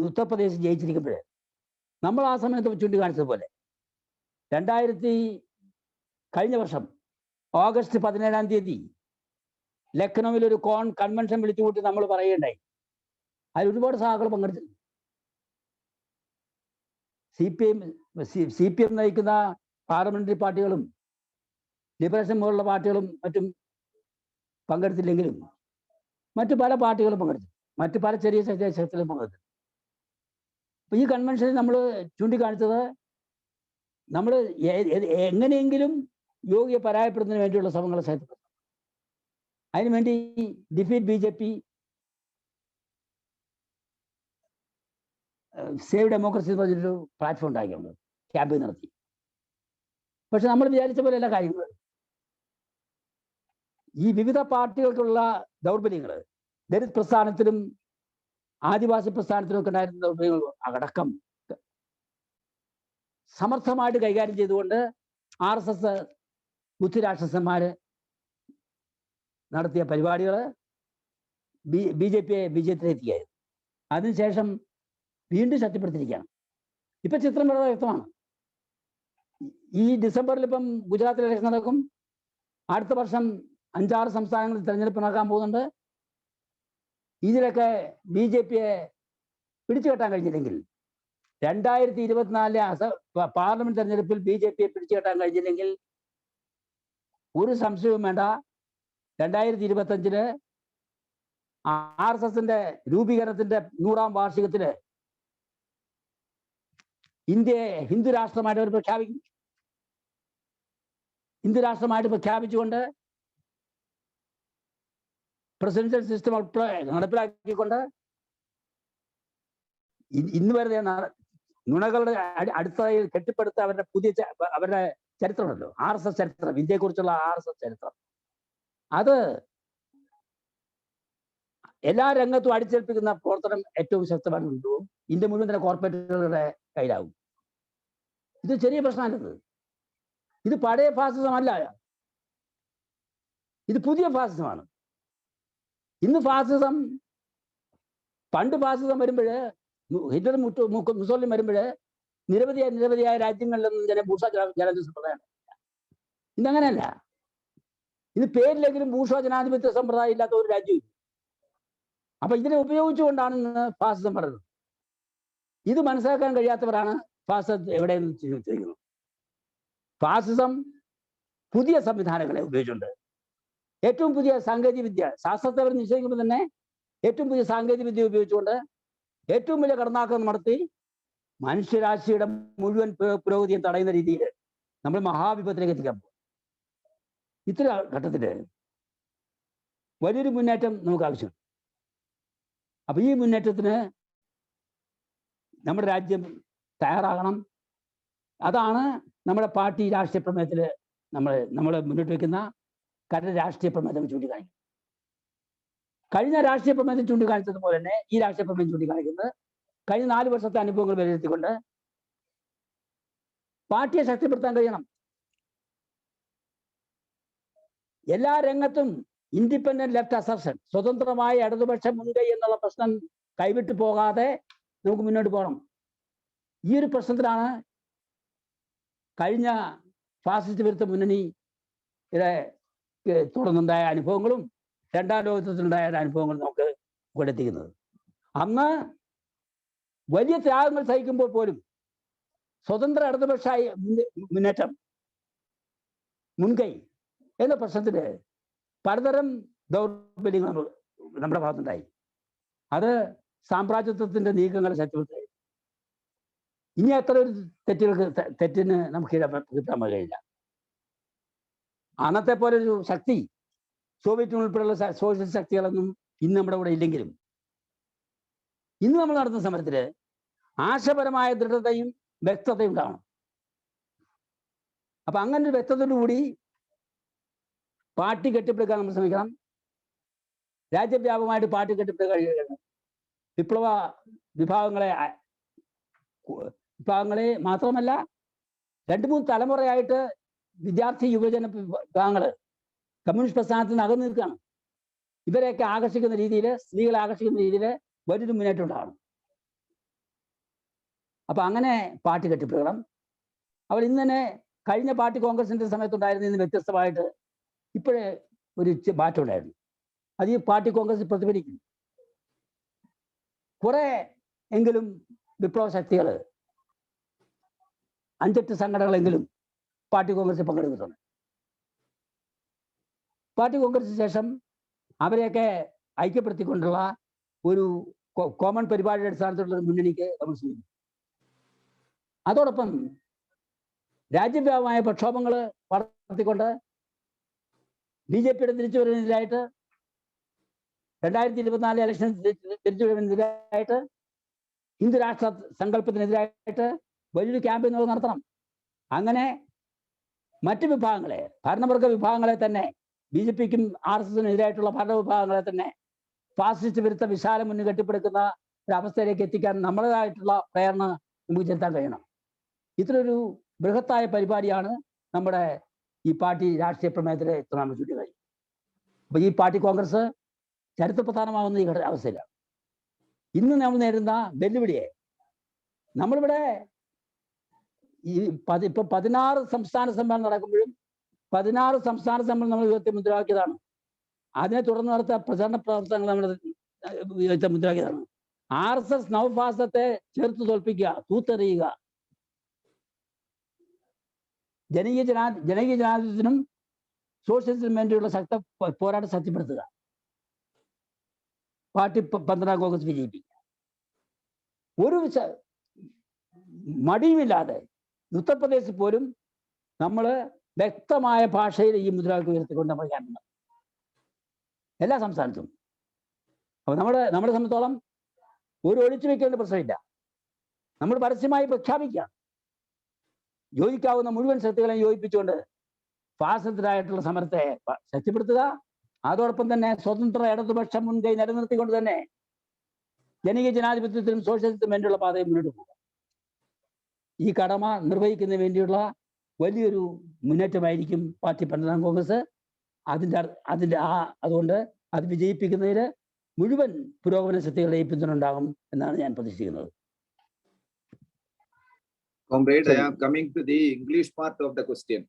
ഉത്തർപ്രദേശ് ജയിച്ചിരിക്കുമ്പോൾ നമ്മൾ ആ സമയത്ത് ചൂണ്ടിക്കാണിച്ചതുപോലെ കഴിഞ്ഞ വർഷം ഓഗസ്റ്റ് 17-ാം തീയതി ലക്നൌവിൽ ഒരു കൺവെൻഷൻ വിളിച്ചുകൂട്ടി നമ്മൾ പറയുകയുണ്ടായി. അതിൽ ഒരുപാട് സഹാക്കൾ പങ്കെടുത്തു. CPM നയിക്കുന്ന പാർലമെന്ററി പാർട്ടികളും ലിബറേഷൻ പോലുള്ള പാർട്ടികളും മറ്റും പങ്കെടുത്തില്ലെങ്കിലും മറ്റു പല പാർട്ടികളും പങ്കെടുത്തു, മറ്റു പല ചെറിയ ശക്തികളും പങ്കെടുത്തു. അപ്പൊ ഈ കൺവെൻഷനിൽ നമ്മൾ ചൂണ്ടിക്കാണിച്ചത് നമ്മൾ എങ്ങനെയെങ്കിലും യോഗിയെ പരാജയപ്പെടുന്നതിന് വേണ്ടിയുള്ള ശ്രമങ്ങളെ ശക്തിപ്പെടുത്തണം. അതിനുവേണ്ടി ഡിഫീറ്റ് BJP, സേവ് ഡെമോക്രസി എന്ന് പറഞ്ഞൊരു പ്ലാറ്റ്ഫോം ഉണ്ടാക്കിയുണ്ട്, ക്യാമ്പയിൻ നടത്തി. പക്ഷെ നമ്മൾ വിചാരിച്ച പോലെ എല്ലാ കാര്യങ്ങളും ഈ വിവിധ പാർട്ടികൾക്കുള്ള ദൗർബല്യങ്ങൾ, ദളിത് പ്രസ്ഥാനത്തിലും ആദിവാസി പ്രസ്ഥാനത്തിലും ഒക്കെ ഉണ്ടായിരുന്ന ദൗർബല്യങ്ങൾ അടക്കം സമർത്ഥമായിട്ട് കൈകാര്യം ചെയ്തുകൊണ്ട് RSS ബുദ്ധിരാക്ഷസന്മാര് നടത്തിയ പരിപാടികൾ BJPയെ വിജയത്തിലെത്തിയായിരുന്നു. അതിനുശേഷം വീണ്ടും ശക്തിപ്പെടുത്തിയിരിക്കുകയാണ്. ഇപ്പൊ ചിത്രം വളരെ വ്യക്തമാണ്. ഈ ഡിസംബറിൽ ഇപ്പം ഗുജറാത്തിൽ ഇലക്ഷൻ നടക്കും. അടുത്ത വർഷം 5-6 സംസ്ഥാനങ്ങളിൽ തെരഞ്ഞെടുപ്പ് നടക്കാൻ പോകുന്നുണ്ട്. ഇതിലൊക്കെ BJPയെ പിടിച്ചു കെട്ടാൻ കഴിഞ്ഞില്ലെങ്കിൽ 2024 പാർലമെന്റ് തെരഞ്ഞെടുപ്പിൽ BJPയെ പിടിച്ചു കെട്ടാൻ കഴിഞ്ഞില്ലെങ്കിൽ ഒരു സംശയവും വേണ്ട, 2025 RSSന്റെ രൂപീകരണത്തിന്റെ 100ാം വാർഷികത്തിന് ഇന്ത്യയെ ഹിന്ദു രാഷ്ട്രമായിട്ട് അവർ പ്രഖ്യാപിക്കും. ഹിന്ദു രാഷ്ട്രമായിട്ട് പ്രഖ്യാപിച്ചുകൊണ്ട് പ്രസിഡൻഷ്യൽ സിസ്റ്റം നടപ്പിലാക്കിക്കൊണ്ട് ഇന്ന് വരെ നുണകളുടെ അടുത്തതായി കെട്ടിപ്പടുത്ത അവരുടെ ചരിത്രമുണ്ടല്ലോ, RSS ചരിത്രം, ഇന്ത്യയെക്കുറിച്ചുള്ള RSS ചരിത്രം, അത് എല്ലാ രംഗത്തും അടിച്ചേൽപ്പിക്കുന്ന പ്രവർത്തനം ഏറ്റവും ശക്തമായി കൊണ്ടുപോകും. ഇന്ത്യ മുഴുവൻ തന്നെ കോർപ്പറേറ്റുകളുടെ കയ്യിലാവും. ഇത് ചെറിയ പ്രശ്നമല്ലത്. ഇത് പഴയ ഫാസിസമല്ല, ഇത് പുതിയ ഫാസിസമാണ്. ഇന്ന് ഫാസിസം, പണ്ട് ഫാസിസം വരുമ്പോൾ, ഹിറ്റ്ലർ മുസോളിനി വരുമ്പോൾ നിരവധിയായ രാജ്യങ്ങളിലൊന്നും ബൂർഷ്വാ ജനാധിപത്യ സമ്പ്രദായം. ഇന്നങ്ങനെയല്ല. ഇത് പേരിലെങ്കിലും ബൂർഷ്വാ ജനാധിപത്യ സമ്പ്രദായം ഇല്ലാത്ത ഒരു രാജ്യവും. അപ്പൊ ഇതിനെ ഉപയോഗിച്ചുകൊണ്ടാണ് ഇന്ന് ഫാസിസം പറയുന്നത്. ഇത് മനസ്സിലാക്കാൻ കഴിയാത്തവരാണ് ഫാസിസം എവിടെയെന്ന് ചോദിക്കുന്നത്. ഫാസിസം പുതിയ സംവിധാനങ്ങളെ ഉപയോഗിച്ചുകൊണ്ട്, ഏറ്റവും പുതിയ സാങ്കേതിക വിദ്യ, ശാസ്ത്രത്തെ അവർ നിശ്ചയിക്കുമ്പോൾ തന്നെ ഏറ്റവും പുതിയ സാങ്കേതിക വിദ്യ ഉപയോഗിച്ചുകൊണ്ട് ഏറ്റവും വലിയ കടന്നാക്രമണം നടത്തി മനുഷ്യരാശിയുടെ മുഴുവൻ പുരോഗതിയെ തടയുന്ന രീതിയിൽ നമ്മൾ മഹാവിപത്തിലേക്ക് എത്തിക്കാൻ പോകും. ഇത്ര ഘട്ടത്തില് വലിയൊരു മുന്നേറ്റം നമുക്ക് ആവശ്യമുണ്ട്. അപ്പൊ ഈ മുന്നേറ്റത്തിന് നമ്മുടെ രാജ്യം തയ്യാറാകണം. അതാണ് നമ്മുടെ പാർട്ടി രാഷ്ട്രീയ പ്രമേയത്തിൽ നമ്മൾ മുന്നോട്ട് വെക്കുന്ന കരട് രാഷ്ട്രീയ പ്രമേയം ചൂണ്ടിക്കാണിക്കുന്നത്. കഴിഞ്ഞ രാഷ്ട്രീയ പ്രമേയത്തിൽ ചൂണ്ടിക്കാണിച്ചതുപോലെ തന്നെ ഈ രാഷ്ട്രീയ പ്രമേയം ചൂണ്ടിക്കാണിക്കുന്നത് കഴിഞ്ഞ 4 വർഷത്തെ അനുഭവങ്ങൾ വിലയിരുത്തിക്കൊണ്ട് പാർട്ടിയെ ശക്തിപ്പെടുത്താൻ കഴിയണം. എല്ലാ രംഗത്തും ഇൻഡിപെൻഡന്റ് ലെഫ്റ്റ് അസർഷൻ, സ്വതന്ത്രമായ ഇടതുപക്ഷ മുൻകൈ എന്നുള്ള പ്രശ്നം കൈവിട്ടു പോകാതെ നമുക്ക് മുന്നോട്ട് പോകണം. ഈ ഒരു പ്രശ്നത്തിലാണ് കഴിഞ്ഞ ഫാസിസ്റ്റ് വിരുദ്ധ മുന്നണി തുടർന്നുണ്ടായ അനുഭവങ്ങളും രണ്ടാം ലോകത്തിലുണ്ടായ അനുഭവങ്ങളും നമുക്ക് കൊടുത്തിരിക്കുന്നത്. അന്ന് വലിയ ത്യാഗങ്ങൾ സഹിക്കുമ്പോൾ പോലും സ്വതന്ത്ര ഇടതുപക്ഷ മുന്നേറ്റം മുൻകൈ എന്ന പ്രശ്നത്തിൽ പലതരം ദൗർബല്യങ്ങൾ നമ്മുടെ ഭാഗത്തുണ്ടായി. അത് സാമ്രാജ്യത്വത്തിന്റെ നീക്കങ്ങളെ ശക്തിപ്പെടുത്തി. ഇനി അത്ര ഒരു തെറ്റിന് നമുക്ക് കിട്ടാൻ കഴിയില്ല. അന്നത്തെ പോലെ ഒരു ശക്തി സോവിയറ്റ് ഉൾപ്പെടെയുള്ള സോഷ്യലിസ്റ്റ് ശക്തികളൊന്നും ഇന്ന് നമ്മുടെ കൂടെ ഇല്ലെങ്കിലും ഇന്ന് നമ്മൾ നടത്തുന്ന സമരത്തില് ആശയപരമായ ദൃഢതയും വ്യക്തതയും ഉണ്ടാവണം. അപ്പൊ അങ്ങനെ ഒരു വ്യക്തതയോടുകൂടി പാർട്ടി കെട്ടിപ്പടുക്കാൻ നമ്മൾ ശ്രമിക്കണം. രാജ്യവ്യാപകമായിട്ട് പാർട്ടി കെട്ടിപ്പടുക്കാൻ കഴിയണം. വിപ്ലവ വിഭാഗങ്ങളെ മാത്രമല്ല 2-3 തലമുറയായിട്ട് വിദ്യാർത്ഥി യുവജന വിഭാഗങ്ങള് കമ്മ്യൂണിസ്റ്റ് പ്രസ്ഥാനത്തിൽ നിന്ന് അകന്നു നിൽക്കുകയാണ്. ഇവരെയൊക്കെ ആകർഷിക്കുന്ന രീതിയിൽ, സ്ത്രീകളെ ആകർഷിക്കുന്ന രീതിയിൽ വലിയൊരു മുന്നേറ്റം ഉണ്ടാവണം. അപ്പൊ അങ്ങനെ പാർട്ടി കെട്ടിപ്പടുക്കണം. അവർ ഇന്ന് തന്നെ കഴിഞ്ഞ പാർട്ടി കോൺഗ്രസിന്റെ സമയത്തുണ്ടായിരുന്നതിന് വ്യത്യസ്തമായിട്ട് ഇപ്പോഴേ ഒരു മാറ്റം ഉണ്ടായിരുന്നു. അത് ഈ പാർട്ടി കോൺഗ്രസ് പ്രതിഫലിക്കും. കുറെ എങ്കിലും വിപ്ലവ ശക്തികൾ 5-8 സംഘടനകളെങ്കിലും പാർട്ടി കോൺഗ്രസിൽ പങ്കെടുക്കുന്നുണ്ട്. പാർട്ടി കോൺഗ്രസിന് ശേഷം അവരെയൊക്കെ ഐക്യപ്പെടുത്തിക്കൊണ്ടുള്ള ഒരു കോമൺ പരിപാടിയുടെ അടിസ്ഥാനത്തിലുള്ള മുന്നണിക്ക് നമ്മൾ ശ്രമിക്കും. അതോടൊപ്പം രാജ്യവ്യാപകമായ പ്രക്ഷോഭങ്ങൾ വളർത്തിക്കൊണ്ട് BJPയുടെ തിരിച്ചുവരവിനെതിരായിട്ട് 2024 ഇലക്ഷൻ തിരിച്ചുവരവിനെതിരായിട്ട് ഹിന്ദു രാഷ്ട്ര സങ്കല്പത്തിനെതിരായിട്ട് വലിയൊരു ക്യാമ്പയിനുകൾ നടത്തണം. അങ്ങനെ മറ്റ് വിഭാഗങ്ങളെ, ഭരണവർഗ വിഭാഗങ്ങളെ തന്നെ, BJPക്കും RSSനും എതിരായിട്ടുള്ള ഭരണവിഭാഗങ്ങളെ തന്നെ ഫാസിസ്റ്റ് വിരുദ്ധ വിശാല മുന്നിൽ കെട്ടിപ്പടുക്കുന്ന ഒരു അവസ്ഥയിലേക്ക് എത്തിക്കാൻ നമ്മുടേതായിട്ടുള്ള പ്രേരണ നമുക്ക് ചെലുത്താൻ കഴിയണം. ഇത്രയൊരു ബൃഹത്തായ പരിപാടിയാണ് നമ്മുടെ ഈ പാർട്ടി രാഷ്ട്രീയ പ്രമേയത്തിലെ ഇത്രനാമ ചുറ്റുകാരി. അപ്പൊ ഈ പാർട്ടി കോൺഗ്രസ് ചരിത്രപ്രധാനമാവുന്ന ഈ അവസ്ഥയിലാണ്. ഇന്ന് നമ്മൾ നേരിടുന്ന വെല്ലുവിളിയെ നമ്മളിവിടെ ഇപ്പൊ 16 സംസ്ഥാന സമ്മേളനം നടക്കുമ്പോഴും 16 സംസ്ഥാന സമ്മേളനം നമ്മൾ ഉയർത്തി മുദ്രാക്കിയതാണ്. അതിനെ തുടർന്ന് നടത്തിയ പ്രചരണ പ്രവർത്തനങ്ങൾ നമ്മൾ ഉയർത്തി മുദ്രാക്കിയതാണ്. RSS നവഫാസത്തെ ചെറുത്ത് തോൽപ്പിക്കുക, തൂത്തെറിയുക, ജനകീയ ജനാധിപത്യത്തിനും സോഷ്യലിസത്തിനും വേണ്ടിയുള്ള ശക്ത പോരാട്ടം ശക്തിപ്പെടുത്തുക, പാർട്ടി 12 കോൺഗ്രസ് വിജയിപ്പിക്കുക. ഒരു മടിയുമില്ലാതെ ഉത്തർപ്രദേശിൽ പോലും നമ്മൾ വ്യക്തമായ ഭാഷയിൽ ഈ മുദ്രാവാക്യം ഉയർത്തിക്കൊണ്ട് നമ്മൾ കാണുന്നത് എല്ലാ സംസ്ഥാനത്തും. അപ്പൊ നമ്മളെ സംബന്ധിച്ചോളം ഒരു ഒളിച്ചു വെക്കേണ്ട പ്രശ്നമില്ല. നമ്മൾ പരസ്യമായി പ്രഖ്യാപിക്കുക, യോജിക്കാവുന്ന മുഴുവൻ ശക്തികളെയും യോജിപ്പിച്ചുകൊണ്ട് ഫാസിസത്തിനായിട്ടുള്ള സമരത്തെ ശക്തിപ്പെടുത്തുക. അതോടൊപ്പം തന്നെ സ്വതന്ത്ര ഇടതുപക്ഷം മുൻകൈ നിലനിർത്തിക്കൊണ്ട് തന്നെ ജനകീയ ജനാധിപത്യത്തിനും സോഷ്യലിസത്തിനും വേണ്ടിയുള്ള പാതയെ മുന്നോട്ട് പോകുക. ഈ കടമ നിർവഹിക്കുന്നതിന് വേണ്ടിയുള്ള വലിയൊരു മുന്നേറ്റമായിരിക്കും പാർട്ടി 12 കോൺഗ്രസ്. അതുകൊണ്ട് അത് വിജയിപ്പിക്കുന്നതിൽ മുഴുവൻ പുരോഗമന ശക്തികളുടെയും പിന്തുണ ഉണ്ടാകും എന്നാണ് ഞാൻ പ്രതീക്ഷിക്കുന്നത്. Comrade, I am coming to the English part of the question.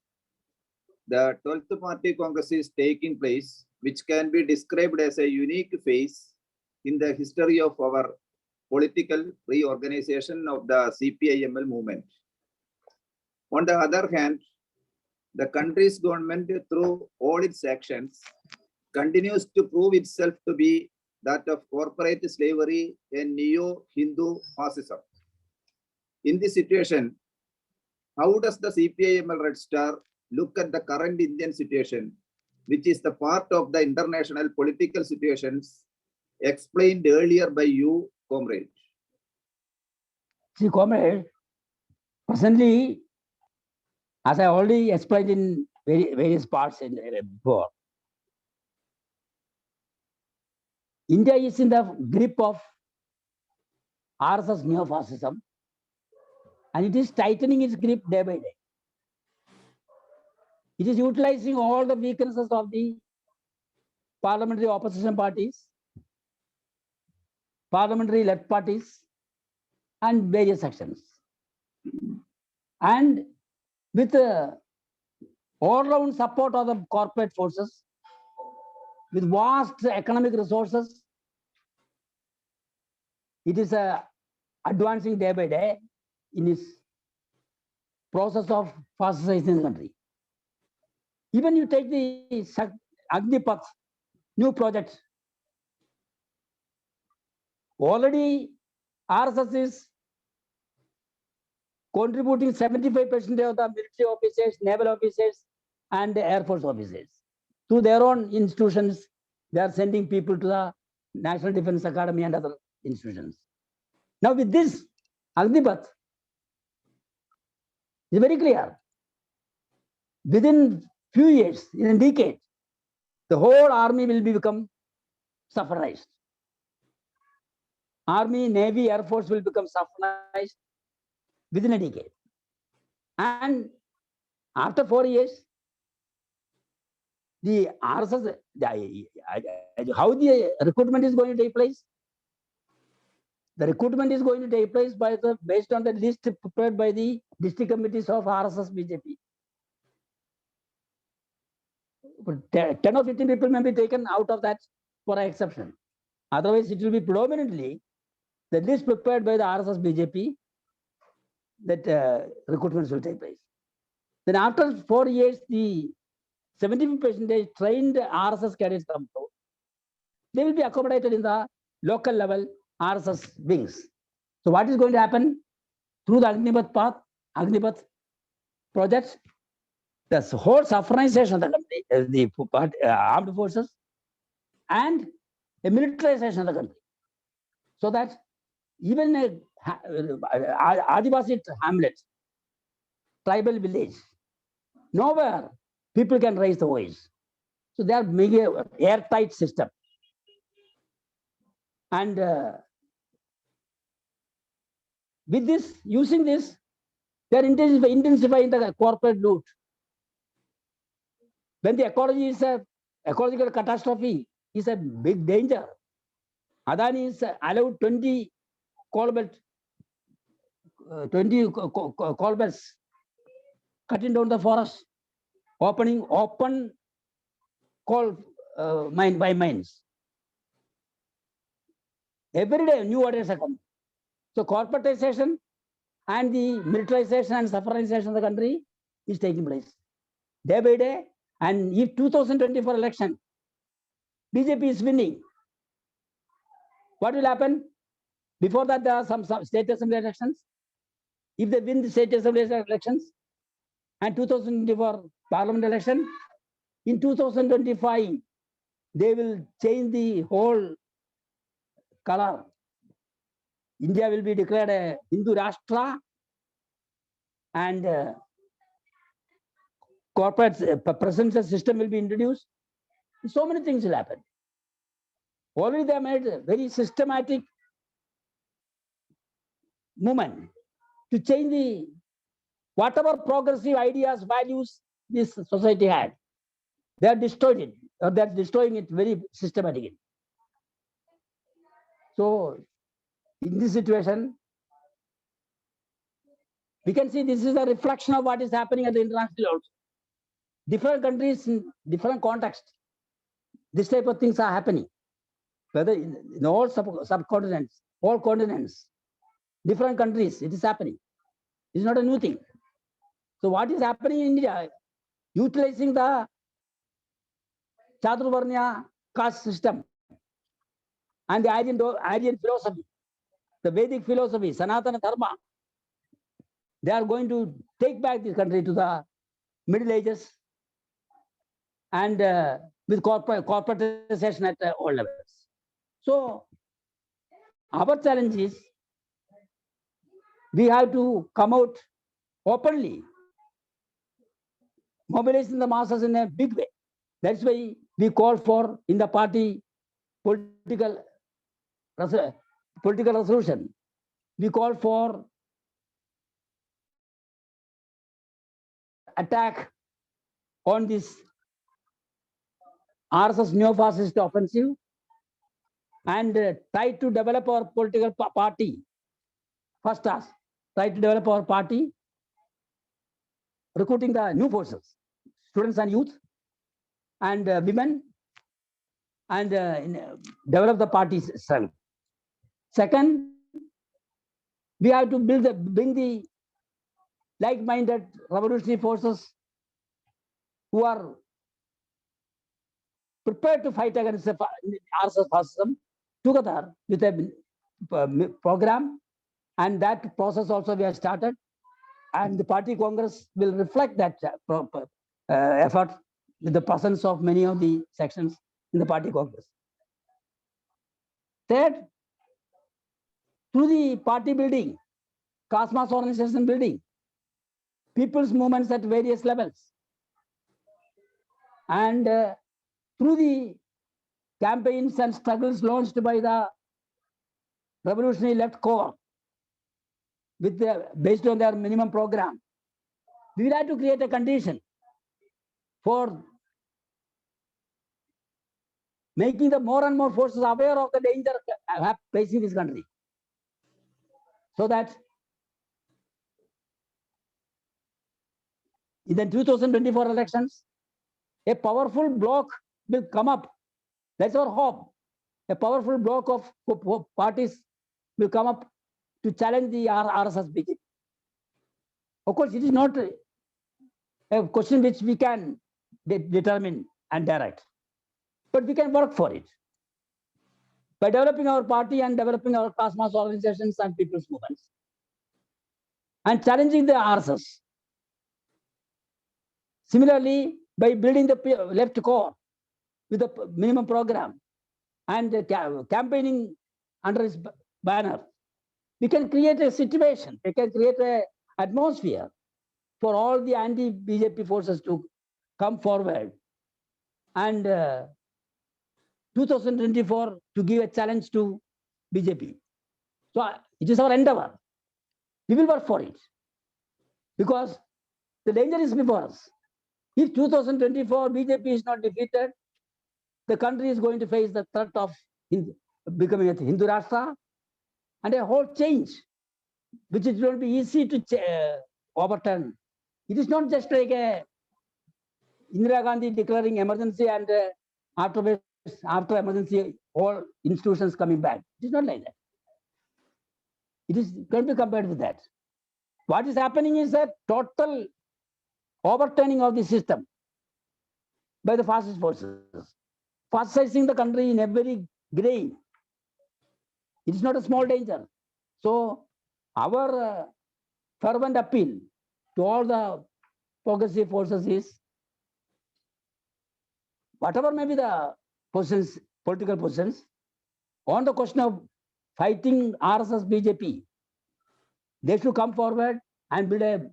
The 12th Party Congress is taking place, which can be described as a unique phase in the history of our political reorganization of the CPI-ML movement. On the other hand, the country's government, through all its actions, continues to prove itself to be that of corporate slavery and neo-Hindu fascism. In this situation, how does the CPI-ML Red Star look at the current Indian situation, which is the part of the international political situations explained earlier by you, comrade? See, comrade, presently, as I already explained in various parts before, India is in the grip of RSS neo-fascism, and it is tightening its grip day by day. It is utilizing all the weaknesses of the parliamentary opposition parties, parliamentary left parties, and various sections. And with all-round support of the corporate forces with vast economic resources. It is advancing day by day in its process of fascizing the country. Even you take the Agnipath new project, already RSS is contributing 75% of the military officers, naval officers, and Air Force officers. Through their own institutions, they are sending people to the National Defense Academy and other institutions. Now with this, Agnipath is very clear. Within few years, in a decade, the whole army will become sufferized. Army, Navy, Air Force will become sufferized within a decade. And after 4 years, the RSS, how the recruitment is going to take place? The recruitment is going to take place based on the list prepared by the district committees of RSS BJP. 10 or 15 people may be taken out of that for an exception. Otherwise, it will be predominantly the list prepared by the RSS BJP that recruitments will take place. Then after 4 years, the 75% trained RSS cadets come through. They will be accommodated in the local level RSS wings. So what is going to happen through the Agnipath projects? The whole sufferization of the country, the armed forces, and a militarization of the country, so that even a Adivasi hamlet, tribal village, nowhere people can raise the voice. So they are making an airtight system. And with this, using this, they are intensifying the corporate loot. When the ecology is a ecological catastrophe, is a big danger. Adani is allowed 20 coal belts, cutting down the forest, opening open coal mines. Every day new orders are coming. So corporatization and the militarization and sufferization of the country is taking place day by day. And if 2024 election, BJP is winning, what will happen? Before that, there are some state assembly elections. If they win the state assembly elections and 2024 parliament election, in 2025, they will change the whole color. India will be declared a Hindu Rashtra, and corporate presence system will be introduced. So many things will happen. Already they made a very systematic movement to change the whatever progressive ideas, values this society had. They are destroyed it, or they are destroying it very systematically. So in this situation, we can see this is a reflection of what is happening at the international also. Different countries in different contexts, this type of things are happening. Whether in all subcontinents, all continents, different countries, it is happening. It's not a new thing. So what is happening in India, utilizing the Chaturvarnya caste system and the Aryan philosophy, the Vedic philosophy, Sanatana Dharma, they are going to take back this country to the Middle Ages and with corporatization at all levels. So our challenge is we have to come out openly, mobilizing the masses in a big way. That's why we call for in the party political resolution. We call for attack on this RSS neo-fascist offensive and try to develop our political party. First task, try to develop our party, recruiting the new forces, students and youth and women, and develop the party's strength. Second, we have to bring the like-minded revolutionary forces who are prepared to fight against the RSS fascism together with a program, and that process also we have started, and the party congress will reflect that effort with the presence of many of the sections in the party congress. Third, through the party building, class mass organization building, people's movements at various levels, and through the campaigns and struggles launched by the revolutionary left core based on their minimum program, we will have to create a condition for making the more and more forces aware of the danger facing this country, so that in the 2024 elections, a powerful bloc will come up. That's our hope. A powerful bloc of parties will come up to challenge the RSS BJP. Of course, it is not a question which we can determine and direct, but we can work for it by developing our party and developing our class mass organizations and people's movements and challenging the RSS. Similarly, by building the left core with a minimum program and campaigning under its banner, we can create a situation, we can create an atmosphere for all the anti-BJP forces to come forward and 2024 to give a challenge to BJP. So it is our endeavor. We will work for it because the danger is before us. If 2024 BJP is not defeated, the country is going to face the threat of becoming a Hindu Rashtra and a whole change, which is going to be easy to overturn. It is not just like a Indira Gandhi declaring emergency and after emergency, all institutions coming back. It is not like that. It is going to be compared with that. What is happening is a total overturning of the system by the fascist forces, fascising the country in every grade. It is not a small danger. So our fervent appeal to all the progressive forces is, whatever may be the positions, political positions, on the question of fighting RSS BJP, they should come forward and build a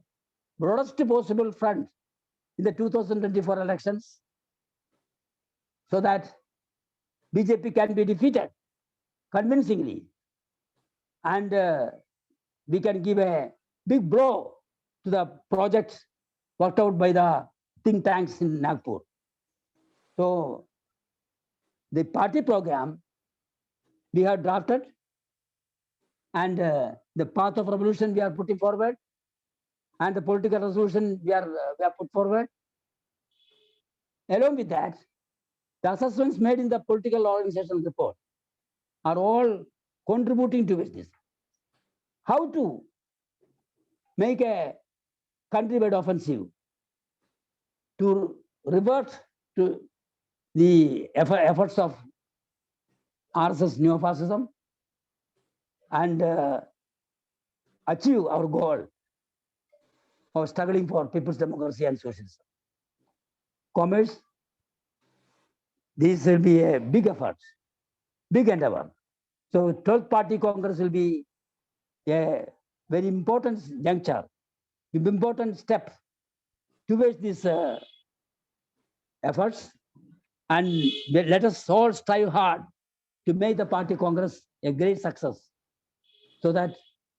broadest possible front in the 2024 elections so that BJP can be defeated convincingly and we can give a big blow to the projects worked out by the think tanks in Nagpur. So the party program we have drafted and the path of revolution we are putting forward and the political resolution we have put forward. Along with that, the assessments made in the political organization report are all contributing to this. How to make a countrywide offensive to revert to the efforts of RSS neo-fascism and achieve our goal of struggling for people's democracy and socialism. Comrades, this will be a big effort, big endeavor. So 12th Party Congress will be a very important juncture, an important step towards these efforts, and let us all strive hard to make the Party Congress a great success, so that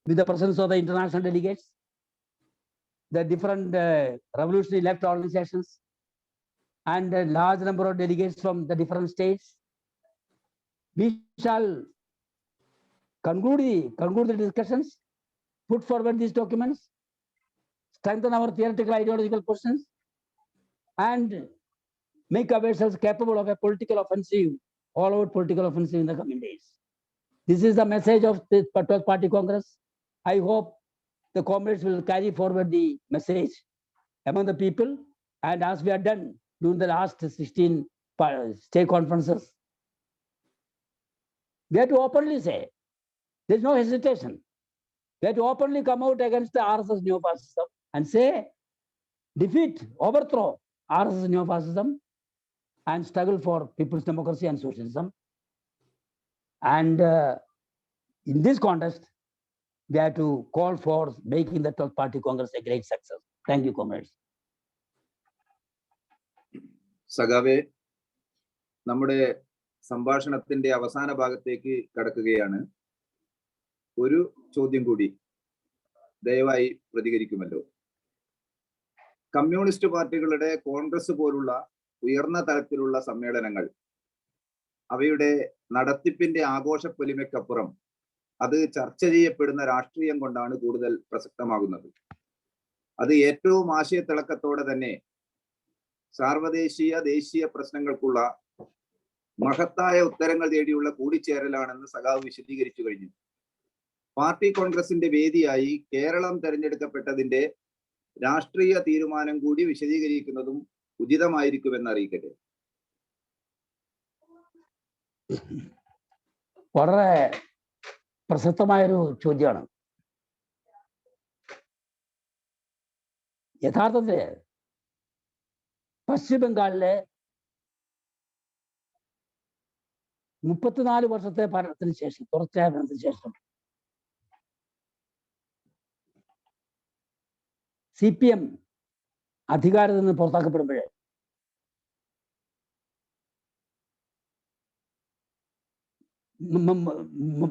with the presence of the international delegates, the different revolutionary left organizations, and a large number of delegates from the different states, we shall conclude the discussions, put forward these documents, strengthen our theoretical ideological positions, and make ourselves capable of a political offensive, all-out political offensive in the coming days. This is the message of the 12th Party Congress. I hope the comrades will carry forward the message among the people, and as we have done during the last 16 state conferences, we have to openly say, there's no hesitation. We have to openly come out against the RSS neo-fascism and say, defeat, overthrow RSS neo-fascism and struggle for people's democracy and socialism. And in this context, we have to call for making the 12th Party Congress a great success. Thank you, comrades. സഖാവേ, നമ്മുടെ സംഭാഷണത്തിന്റെ അവസാന ഭാഗത്തേക്ക് കടക്കുകയാണ്. ഒരു ചോദ്യം കൂടി ദയവായി പ്രതികരിക്കുമല്ലോ. Communist പാർട്ടികളുടെ കോൺഗ്രസ് പോലുള്ള ഉയർന്ന തലത്തിലുള്ള സമ്മേളനങ്ങൾ അവയുടെ നടത്തിപ്പിന്റെ ആഘോഷപ്പൊലിമയ്ക്കപ്പുറം അത് ചർച്ച ചെയ്യപ്പെടുന്ന രാഷ്ട്രീയം കൊണ്ടാണ് കൂടുതൽ പ്രസക്തമാകുന്നത്. അത് ഏറ്റവും ആശയത്തിളക്കത്തോടെ തന്നെ സാർവദേശീയ ദേശീയ പ്രശ്നങ്ങൾക്കുള്ള മഹത്തായ ഉത്തരങ്ങൾ തേടിയുള്ള കൂടിച്ചേരലാണെന്ന് സഖാവ് വിശദീകരിച്ചു കഴിഞ്ഞു. പാർട്ടി കോൺഗ്രസിന്റെ വേദിയായി കേരളം തെരഞ്ഞെടുക്കപ്പെട്ടതിന്റെ രാഷ്ട്രീയ തീരുമാനം കൂടി വിശദീകരിക്കുന്നതും ഉചിതമായിരിക്കുമെന്ന് അറിയിക്കട്ടെ. വളരെ പ്രസക്തമായൊരു ചോദ്യമാണ്. യഥാർത്ഥത്തിൽ പശ്ചിമ ബംഗാളിലെ 34 വർഷത്തെ ഭരണത്തിന് ശേഷം, തുടർച്ചയായ ഭരണത്തിന് ശേഷം CPM അധികാരത്തിൽ നിന്ന് പുറത്താക്കപ്പെടുമ്പോഴേ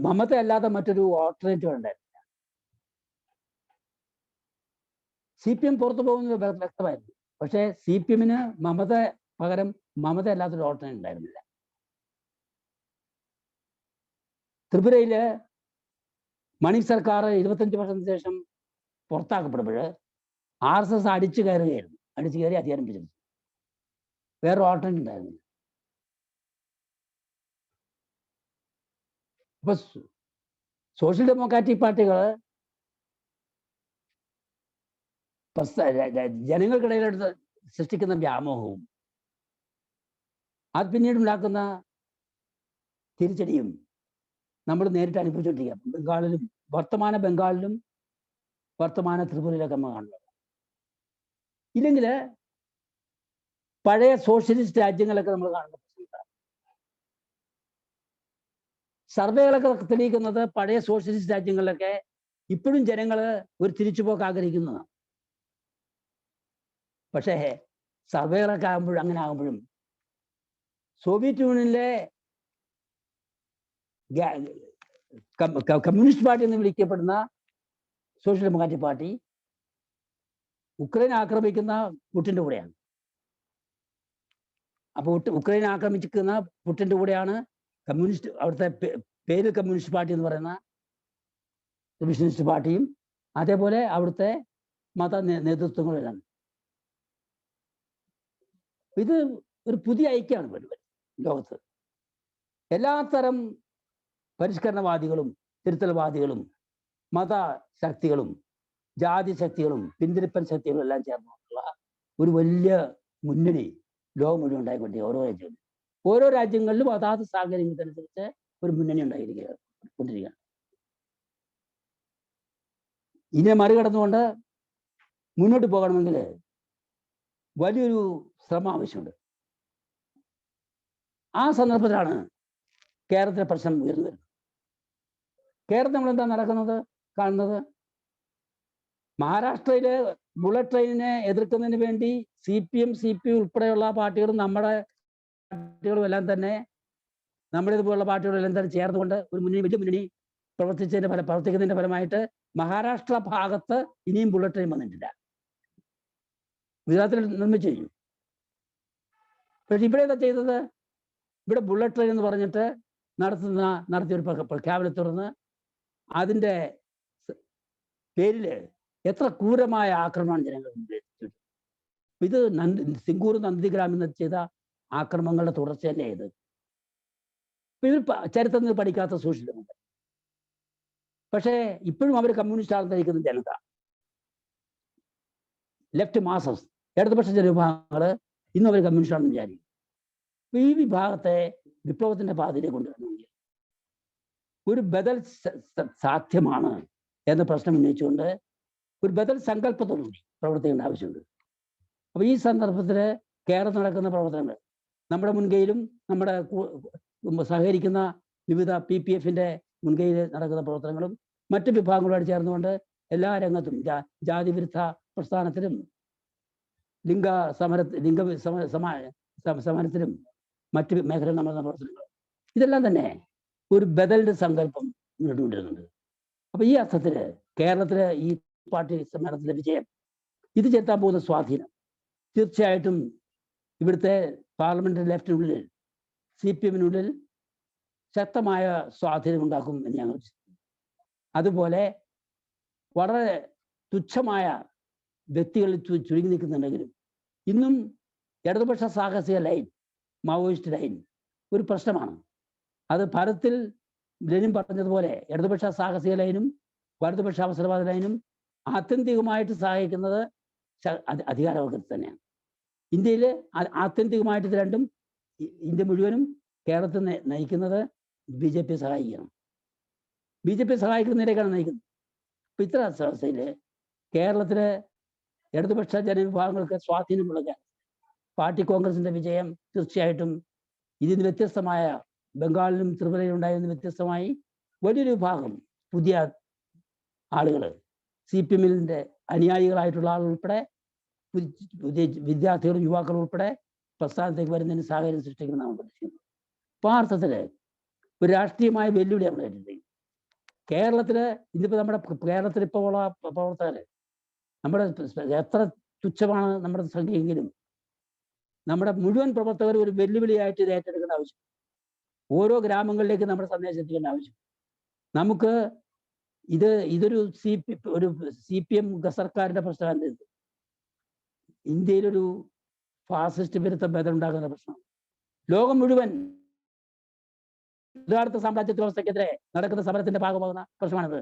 മമത അല്ലാതെ മറ്റൊരു ഓൾട്ടർനേറ്റീവ് ഉണ്ടായിരുന്നില്ല. CPM പുറത്തു പോകുന്നത് വ്യക്തമായിരുന്നു. പക്ഷേ CPM-ന് മമത പകരം മമത അല്ലാത്തൊരു ഓൾട്ടർനേറ്റീവ് ഉണ്ടായിരുന്നില്ല. ത്രിപുരയില് മണി സർക്കാർ 25 വർഷത്തിന് ശേഷം പുറത്താക്കപ്പെടുമ്പോൾ RSS അടിച്ചു കയറുകയായിരുന്നു. അടിച്ചു കയറി അധികാരം പിടിച്ചെടുത്തു. വേറൊരു ഓൾട്ടർനേറ്റീവ് ഉണ്ടായിരുന്നില്ല. അപ്പൊ സോഷ്യൽ ഡെമോക്രാറ്റിക് പാർട്ടികൾ ജനങ്ങൾക്കിടയിൽ സൃഷ്ടിക്കുന്ന വ്യാമോഹവും അത് പിന്നീട് ഉണ്ടാക്കുന്ന തിരിച്ചടിയും നമ്മൾ നേരിട്ട് അനുഭവിച്ചുകൊണ്ടിരിക്കുക. ബംഗാളിലും വർത്തമാന ബംഗാളിലും വർത്തമാന ത്രിപുരയിലൊക്കെ നമ്മൾ കാണുന്നത്. ഇല്ലെങ്കിൽ പഴയ സോഷ്യലിസ്റ്റ് രാജ്യങ്ങളൊക്കെ നമ്മൾ കാണുന്ന സർവേകളൊക്കെ തെളിയിക്കുന്നത് പഴയ സോഷ്യലിസ്റ്റ് രാജ്യങ്ങളിലൊക്കെ ഇപ്പോഴും ജനങ്ങൾ ഒരു തിരിച്ചുപോക്ക് ആഗ്രഹിക്കുന്നതാണ്. പക്ഷേ സർവേകളൊക്കെ ആകുമ്പോഴും അങ്ങനെ ആകുമ്പോഴും സോവിയറ്റ് യൂണിയനിലെ കമ്മ്യൂണിസ്റ്റ് പാർട്ടി എന്ന് വിളിക്കപ്പെടുന്ന സോഷ്യൽ ഡെമോക്രാറ്റിക് പാർട്ടി ഉക്രൈൻ ആക്രമിക്കുന്ന പുടിന്റെ കൂടെയാണ്. അപ്പോൾ ഉക്രൈൻ ആക്രമിക്കുന്ന പുടിന്റെ കൂടെയാണ് കമ്മ്യൂണിസ്റ്റ്, അവിടുത്തെ പേര് കമ്മ്യൂണിസ്റ്റ് പാർട്ടി എന്ന് പറയുന്ന റിവിഷനിസ്റ്റ് പാർട്ടിയും അതേപോലെ അവിടുത്തെ മത നേതൃത്വങ്ങളെല്ലാം. ഇത് ഒരു പുതിയ ഐക്യമാണ് ലോകത്ത്. എല്ലാത്തരം പരിഷ്കരണവാദികളും തിരുത്തൽവാദികളും മതശക്തികളും ജാതി ശക്തികളും പിന്തിരിപ്പൻ ശക്തികളും എല്ലാം ചേർന്നുള്ള ഒരു വലിയ മുന്നണി ലോകം മുഴുവൻ ഉണ്ടായിക്കൊണ്ടിരിക്കുക. ഓരോ രാജ്യങ്ങളിലും അതാത് സാഹചര്യങ്ങൾക്കനുസരിച്ച് ഒരു മുന്നണി കൊണ്ടിരിക്കുകയാണ്. ഇതിനെ മറികടന്നുകൊണ്ട് മുന്നോട്ട് പോകണമെങ്കിൽ വലിയൊരു ശ്രമം ആവശ്യമുണ്ട്. ആ സന്ദർഭത്തിലാണ് കേരളത്തിലെ പ്രശ്നം ഉയർന്നു വരുന്നത്. കേരളത്തിൽ നമ്മളെന്താ കാണുന്നത്? മഹാരാഷ്ട്രയിലെ ബുള്ളറ്റ് ട്രെയിനിനെ എതിർക്കുന്നതിന് വേണ്ടി CPM CPI ഉൾപ്പെടെയുള്ള പാർട്ടികളും നമ്മുടെ പാർട്ടികളും എല്ലാം തന്നെ, നമ്മുടെ ഇതുപോലുള്ള പാർട്ടികളും എല്ലാം തന്നെ ചേർന്നുകൊണ്ട് ഒരു വലിയ മുന്നണി പ്രവർത്തിക്കുന്നതിന്റെ ഫലമായിട്ട് മഹാരാഷ്ട്ര ഭാഗത്ത് ഇനിയും ബുള്ളറ്റ് ട്രെയിൻ വന്നിട്ടില്ല. ഗുജറാത്തിൽ നിർമ്മിച്ചു കഴിഞ്ഞു. പക്ഷെ ഇവിടെ എന്താ ചെയ്തത്? ഇവിടെ ബുള്ളറ്റ് ട്രെയിൻ എന്ന് പറഞ്ഞിട്ട് നടത്തിയൊരു പ്രഖ്യാപനം തുടർന്ന് അതിൻ്റെ പേരിൽ എത്ര ക്രൂരമായ ആക്രമണമാണ് ജനങ്ങൾ. ഇത് സിംഗൂർ നന്ദിഗ്രാമിൽ നിന്ന് ചെയ്ത ആക്രമണങ്ങളുടെ തുടർച്ചയല്ലേ ഇത്. ഇവർ ചരിത്രത്തിൽ പഠിക്കാത്ത സോഷ്യലുമുണ്ട്. പക്ഷേ ഇപ്പോഴും അവർ കമ്മ്യൂണിസ്റ്റ് ആണെന്ന് ധരിക്കുന്ന ജനത, ലെഫ്റ്റ് മാസസ്, ഇടതുപക്ഷ ജനവിഭാഗങ്ങൾ ഇന്നും അവർ കമ്മ്യൂണിസ്റ്റ് ആണെന്ന് വിചാരിക്കും. ഈ വിഭാഗത്തെ വിപ്ലവത്തിന്റെ പാതയിലേക്ക് കൊണ്ടുവരണമെങ്കിൽ ഒരു ബദൽ സാധ്യമാണ് എന്ന പ്രശ്നം ഉന്നയിച്ചുകൊണ്ട് ഒരു ബദൽ സങ്കല്പത്തോടുകൂടി പ്രവർത്തിക്കേണ്ട ആവശ്യമുണ്ട്. അപ്പോൾ ഈ സന്ദർഭത്തിൽ കേരളത്തിൽ നടക്കുന്ന പ്രവർത്തനങ്ങൾ, നമ്മുടെ മുൻകൈയിലും നമ്മുടെ സഹകരിക്കുന്ന വിവിധ PPF-ന്റെ മുൻകൈയിൽ നടക്കുന്ന പ്രവർത്തനങ്ങളും മറ്റ് വിഭാഗങ്ങളോട് ചേർന്നുകൊണ്ട് എല്ലാ രംഗത്തും ജാതിവിരുദ്ധ പ്രസ്ഥാനത്തിലും സമരത്തിലും മറ്റ് മേഖലയിൽ നടന്ന പ്രവർത്തനങ്ങൾ, ഇതെല്ലാം തന്നെ ഒരു ബദലിന്റെ സങ്കല്പം നേടിക്കൊണ്ടിരുന്നുണ്ട്. അപ്പൊ ഈ അർത്ഥത്തിൽ കേരളത്തിലെ ഈ പാർട്ടി സമ്മേളനത്തിന്റെ വിജയം, ഇത് ചെലുത്താൻ പോകുന്ന സ്വാധീനം തീർച്ചയായിട്ടും ഇവിടുത്തെ പാർലമെന്ററി ലെഫ്റ്റിനുള്ളിൽ CPM-നുള്ളിൽ ശക്തമായ സ്വാധീനം ഉണ്ടാക്കും എന്ന് ഞങ്ങൾ വിശ്വസിക്കുന്നു. അതുപോലെ വളരെ തുച്ഛമായ വ്യക്തികളിൽ ചുരുങ്ങി നിൽക്കുന്നുണ്ടെങ്കിലും ഇന്നും ഇടതുപക്ഷ സാഹസിക ലൈൻ, മാവോയിസ്റ്റ് ലൈൻ ഒരു പ്രശ്നമാണ്. അത് ഭാരതത്തിൽ ലെനിൻ പറഞ്ഞതുപോലെ ഇടതുപക്ഷ സാഹസിക ലൈനും വലതുപക്ഷ അവസരവാദ ലൈനും ആത്യന്തികമായിട്ട് സഹായിക്കുന്നത് അധികാരവർഗത്തിൽ തന്നെയാണ്. ഇന്ത്യയിൽ ആത്യന്തികമായിട്ട് ഇത് രണ്ടും, ഇന്ത്യ മുഴുവനും കേരളത്തിൽ നയിക്കുന്നത് BJP സഹായിക്കണം. BJP സഹായിക്കുന്നതിലേക്കാണ് നയിക്കുന്നത്. അപ്പൊ ഇത്തരം അവസ്ഥയിൽ കേരളത്തിലെ ഇടതുപക്ഷ ജനവിഭാഗങ്ങൾക്ക് സ്വാധീനമുള്ള പാർട്ടി കോൺഗ്രസിന്റെ വിജയം തീർച്ചയായിട്ടും ഇതിന് വ്യത്യസ്തമായ, ബംഗാളിലും ത്രിപുരയിലും ഉണ്ടായിരുന്ന വ്യത്യസ്തമായി വലിയൊരു വിഭാഗം പുതിയ ആളുകൾ, CPM-ന്റെ അനുയായികളായിട്ടുള്ള ആളുകൾ ഉൾപ്പെടെ, വിദ്യാർത്ഥികളും യുവാക്കളും ഉൾപ്പെടെ പ്രസ്ഥാനത്തേക്ക് വരുന്നതിന് സാഹചര്യം സൃഷ്ടിക്കുന്നതാണ് പ്രതീക്ഷിക്കുന്നത്. അപ്പോൾ ആ അർത്ഥത്തിൽ ഒരു രാഷ്ട്രീയമായ വെല്ലുവിളി നമ്മൾ ഏറ്റെടുക്കും. ഇന്നിപ്പോൾ നമ്മുടെ കേരളത്തിൽ ഇപ്പോൾ ഉള്ള പ്രവർത്തകർ, നമ്മുടെ എത്ര തുച്ഛമാണ് നമ്മുടെ സംഖ്യയെങ്കിലും നമ്മുടെ മുഴുവൻ പ്രവർത്തകർ ഒരു വെല്ലുവിളിയായിട്ട് ഇത് ഏറ്റെടുക്കേണ്ട ആവശ്യം, ഓരോ ഗ്രാമങ്ങളിലേക്ക് നമ്മുടെ സന്ദേശം എത്തിക്കേണ്ട ആവശ്യം. നമുക്ക് ഇതൊരു CPM സർക്കാരിന്റെ പ്രശ്നമല്ല. ഇത് ഇന്ത്യയിലൊരു ഫാസിസ്റ്റ് വിരുദ്ധ ബദൽ ഉണ്ടാകുന്ന പ്രശ്നം. ലോകം മുഴുവൻ യഥാർത്ഥ സാമ്രാജ്യത്വ വ്യവസ്ഥക്കെതിരെ നടക്കുന്ന സമരത്തിന്റെ ഭാഗമാകുന്ന പ്രശ്നമാണിത്.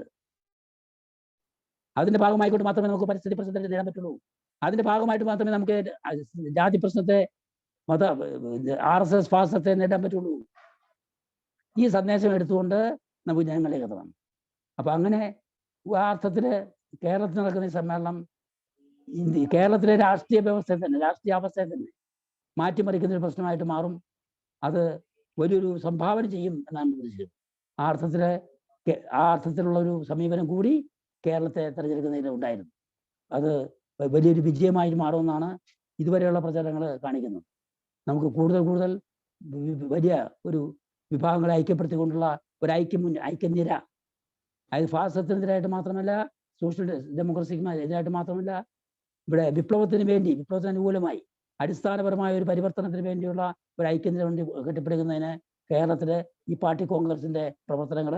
അതിന്റെ ഭാഗമായിക്കൊണ്ട് മാത്രമേ നമുക്ക് പരിസ്ഥിതി പ്രശ്നത്തെ നേടാൻ പറ്റുള്ളൂ. അതിന്റെ ഭാഗമായിട്ട് മാത്രമേ നമുക്ക് ജാതി പ്രശ്നത്തെ, RSS ഫാസിസത്തെ നേടാൻ പറ്റുള്ളൂ. ഈ സന്ദേശം എടുത്തുകൊണ്ട് നമുക്ക് ജനങ്ങളിലേക്ക് എത്തണം. അപ്പൊ അങ്ങനെ ആ അർത്ഥത്തിൽ കേരളത്തിൽ നടക്കുന്ന ഈ സമ്മേളനം കേരളത്തിലെ രാഷ്ട്രീയ വ്യവസ്ഥയെ തന്നെ, രാഷ്ട്രീയാവസ്ഥയെ തന്നെ മാറ്റിമറിക്കുന്ന ഒരു പ്രശ്നമായിട്ട് മാറും. അത് വലിയൊരു സംഭാവന ചെയ്യും എന്നാണ് പ്രതീക്ഷിക്കുന്നത്. ആ അർത്ഥത്തിലുള്ള ഒരു സമീപനം കൂടി കേരളത്തെ തെരഞ്ഞെടുക്കുന്നതിൽ ഉണ്ടായിരുന്നു. അത് വലിയൊരു വിജയമായി മാറുമെന്നാണ് ഇതുവരെയുള്ള പ്രചാരണങ്ങൾ കാണിക്കുന്നത്. നമുക്ക് കൂടുതൽ വലിയ ഒരു വിഭാഗങ്ങളെ ഐക്യപ്പെടുത്തിക്കൊണ്ടുള്ള ഒരു ഐക്യനിര, അതായത് ഫാസിസത്തിനെതിരായിട്ട് മാത്രമല്ല, സോഷ്യൽ ഡെമോക്രസിക്ക് എതിരായിട്ട് മാത്രമല്ല, ഇവിടെ വിപ്ലവത്തിന് അനുകൂലമായി അടിസ്ഥാനപരമായ ഒരു പരിവർത്തനത്തിന് വേണ്ടിയുള്ള ഒരു ഐക്യനിര വേണ്ടി കെട്ടിപ്പടുക്കുന്നതിന് കേരളത്തിലെ ഈ പാർട്ടി കോൺഗ്രസിന്റെ പ്രവർത്തനങ്ങൾ,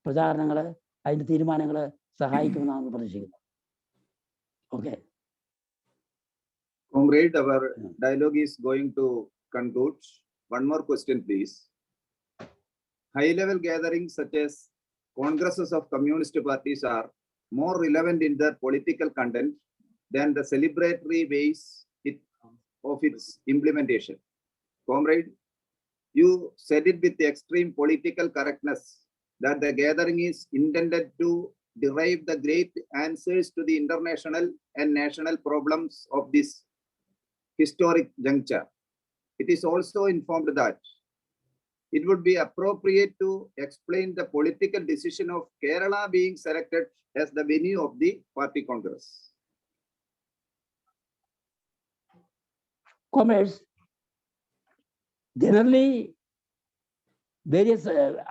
പ്രചാരണങ്ങൾ, അതിന്റെ തീരുമാനങ്ങൾ സഹായിക്കുമെന്നാണ് പ്രതീക്ഷിക്കുന്നത്. Okay. Comrade, our dialogue is going to conclude. One more question, please. High-level gatherings such as congresses of communist parties are more relevant in their political content than the celebratory ways of its implementation. Comrade, you said it with extreme political correctness that the gathering is intended to derive the great answers to the international and national problems of this historic juncture. It is also informed that it would be appropriate to explain the political decision of Kerala being selected as the venue of the Party Congress. Comrades, generally various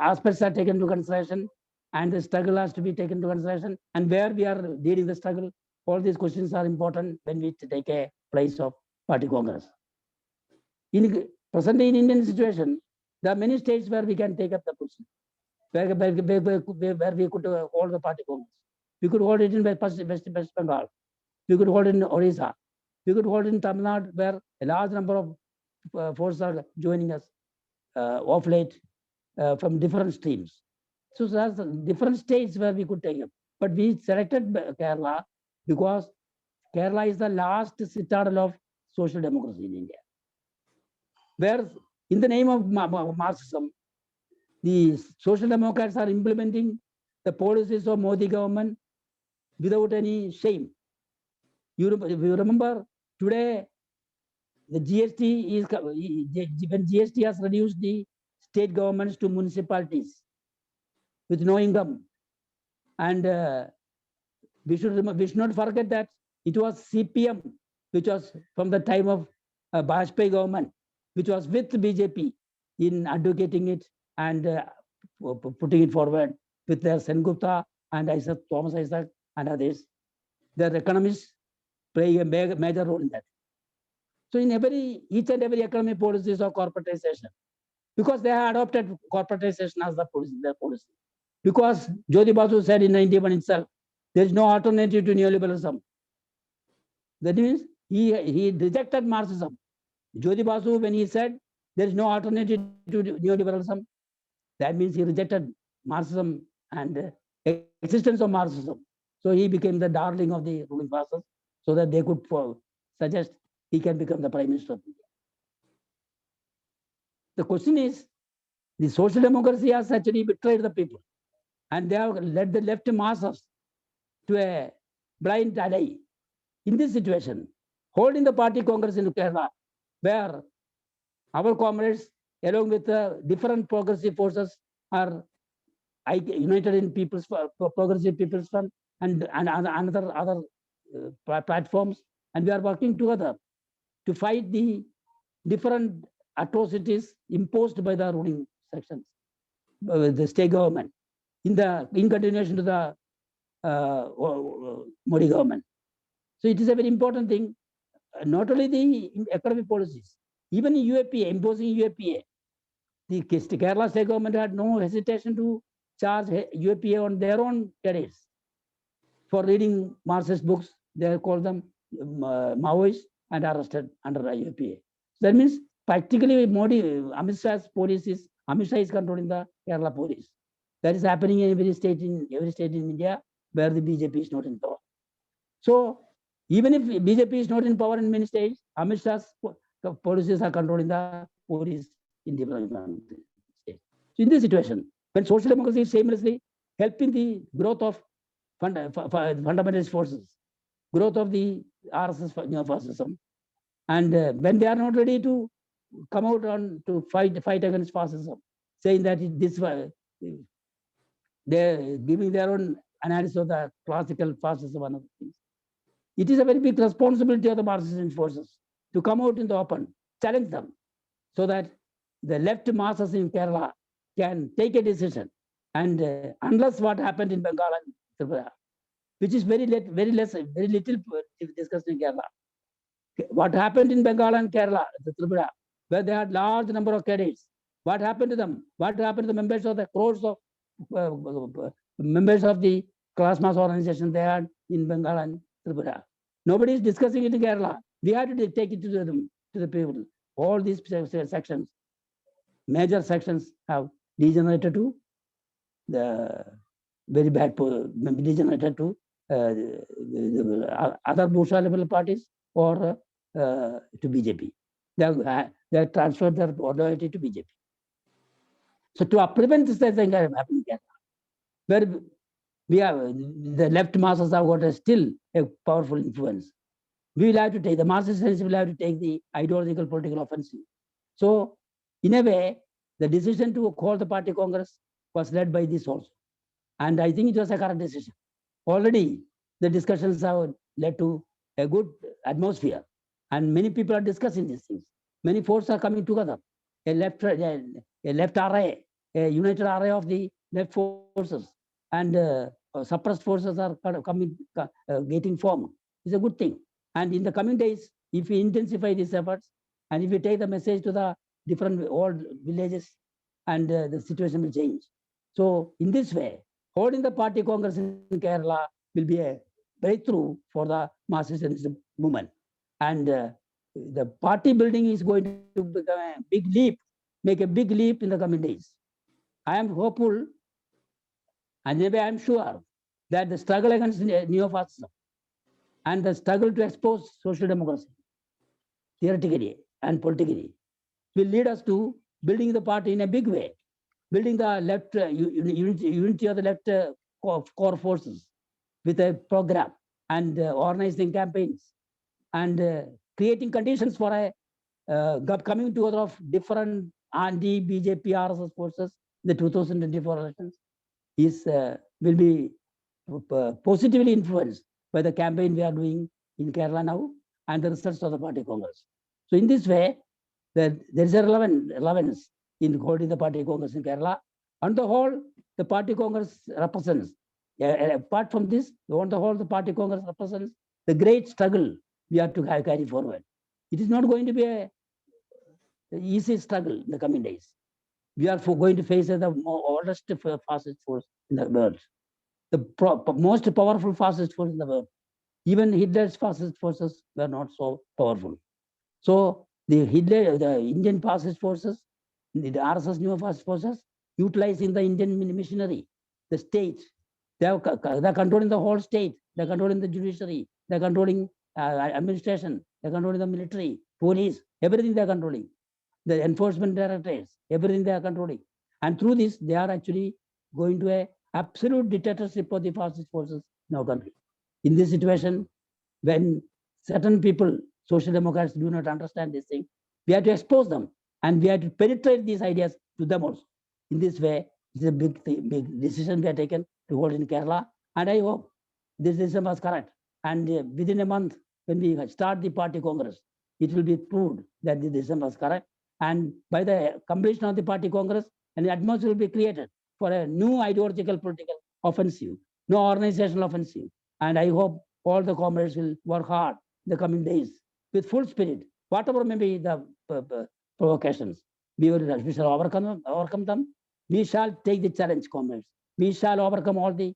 aspects are taken into consideration and the struggle has to be taken into consideration, and where we are leading the struggle, all these questions are important when we take a place of Party Congress. Presently in Indian situation, there are many states where we can take up the position, where we could hold the Party Congress. We could hold it in West Bengal. We could hold it in Orissa. We could hold in Tamil Nadu, where a large number of forces are joining us off late from different streams. So there's different states where we could take them. But we selected Kerala because Kerala is the last citadel of social democracy in India, where in the name of Marxism, the social democrats are implementing the policies of Modi government without any shame. You remember today, the GST is, when GST has reduced the state governments to municipalities with no income. And we should not forget that it was CPM, which was from the time of Bajpayee government, which was with BJP in advocating it and putting it forward with their Sengupta and Thomas Isaac and others. Their economists play a major role in that. So in each and every economic policies of corporatization, because they have adopted corporatization as their policy. Because Jyoti Basu said in 91 itself, there is no alternative to neoliberalism. That means he rejected Marxism. Jyoti Basu, when he said there is no alternative to neoliberalism, that means he rejected Marxism and existence of Marxism. So he became the darling of the ruling classes, so that they could suggest he can become the Prime Minister of India. The question is, the social democracy has actually betrayed the people, and they have led the left masses to a blind ally. In this situation, holding the Party Congress in Kerala, where our comrades, along with different progressive forces, are united in Progressive People's Front and other platforms, and we are working together to fight the different atrocities imposed by the ruling sections, the state government, in continuation to the Modi government. So it is a very important thing, not only the economic policies, even in UAPA, imposing UAPA. The Kerala state government had no hesitation to charge UAPA on their own cadets for reading Marxist books. They call them Maoists and arrested under UAPA. So that means practically Amit Shah's policies, Amit Shah is controlling the Kerala police. That is happening in every state in India where the BJP is not in power. So even if BJP is not in power in many states, Amit Shah's policies are controlling the police in different states. So in this situation, when social democracy is shamelessly helping the growth of fundamentalist forces, growth of the RSS neo-fascism, and when they are not ready to come out to fight against fascism, saying that they're giving their own analysis of the classical fascism and other things. It is a very big responsibility of the Marxist forces to come out in the open, challenge them, so that the left masses in Kerala can take a decision. And unless what happened in Bengal and Tripura, which is very little discussed in Kerala. What happened in Bengal and Kerala, the Tripura, where they had large number of cadets? What happened to them? What happened to the members of the crores of members of the class mass organization they had in Bengal and Tripura? Nobody is discussing it in Kerala. We had to take it to the people. All these sections, major sections, have degenerated to the very bad, degenerated to other bourgeois liberal parties or to BJP. They have transferred their loyalty to BJP. So to prevent this thing happening, where the left masses have got still a powerful influence, we will have to take, the Marxist will have to take the ideological political offensive. So in a way, the decision to call the Party Congress was led by this also. And I think it was a correct decision. Already the discussions have led to a good atmosphere, and many people are discussing these things. Many forces are coming together. A left array, a united array of the left forces, and suppressed forces are getting formed. It's a good thing. And in the coming days, if we intensify these efforts, and if we take the message to the different old villages, and the situation will change. So in this way, holding the Party Congress in Kerala will be a breakthrough for the Marxist movement. And the party building is going to become a big leap, make a big leap in the coming days. I am hopeful, and maybe I am sure that the struggle against neo-fascism and the struggle to expose social democracy, theoretically and politically, will lead us to building the party in a big way, building the left unity of the left core forces with a program and organizing campaigns and creating conditions for a coming together of different anti-BJP RSS forces in the 2024 elections will be positively influenced by the campaign we are doing in Kerala now and the results of the party congress. So in this way, there is a relevance in holding the party congress in Kerala. On the whole, the party congress represents, apart from this, on the whole, the party congress represents the great struggle we have to carry forward. It is not going to be an easy struggle in the coming days. We are going to face the oldest fascist force in the world, the most powerful fascist force in the world. Even Hitler's fascist forces were not so powerful. So the Indian fascist forces, the RSS neo-fascist forces, utilizing the Indian machinery, the state, they're controlling the whole state, they're controlling the judiciary, they're controlling administration, they're controlling the military, police, everything they're controlling. The enforcement directors, everything they are controlling. And through this, they are actually going to an absolute dictatorship of the fascist forces in our country. In this situation, when certain people, social democrats, do not understand this thing, we have to expose them and we have to penetrate these ideas to them also. In this way, it's a big decision we have taken to hold in Kerala. And I hope this decision was correct. And within a month, when we start the party congress, it will be proved that the decision was correct. And by the completion of the party congress, an atmosphere will be created for a new ideological political offensive, no organizational offensive. And I hope all the comrades will work hard in the coming days with full spirit, whatever may be the provocations. We shall overcome them. We shall take the challenge, comrades. We shall overcome all the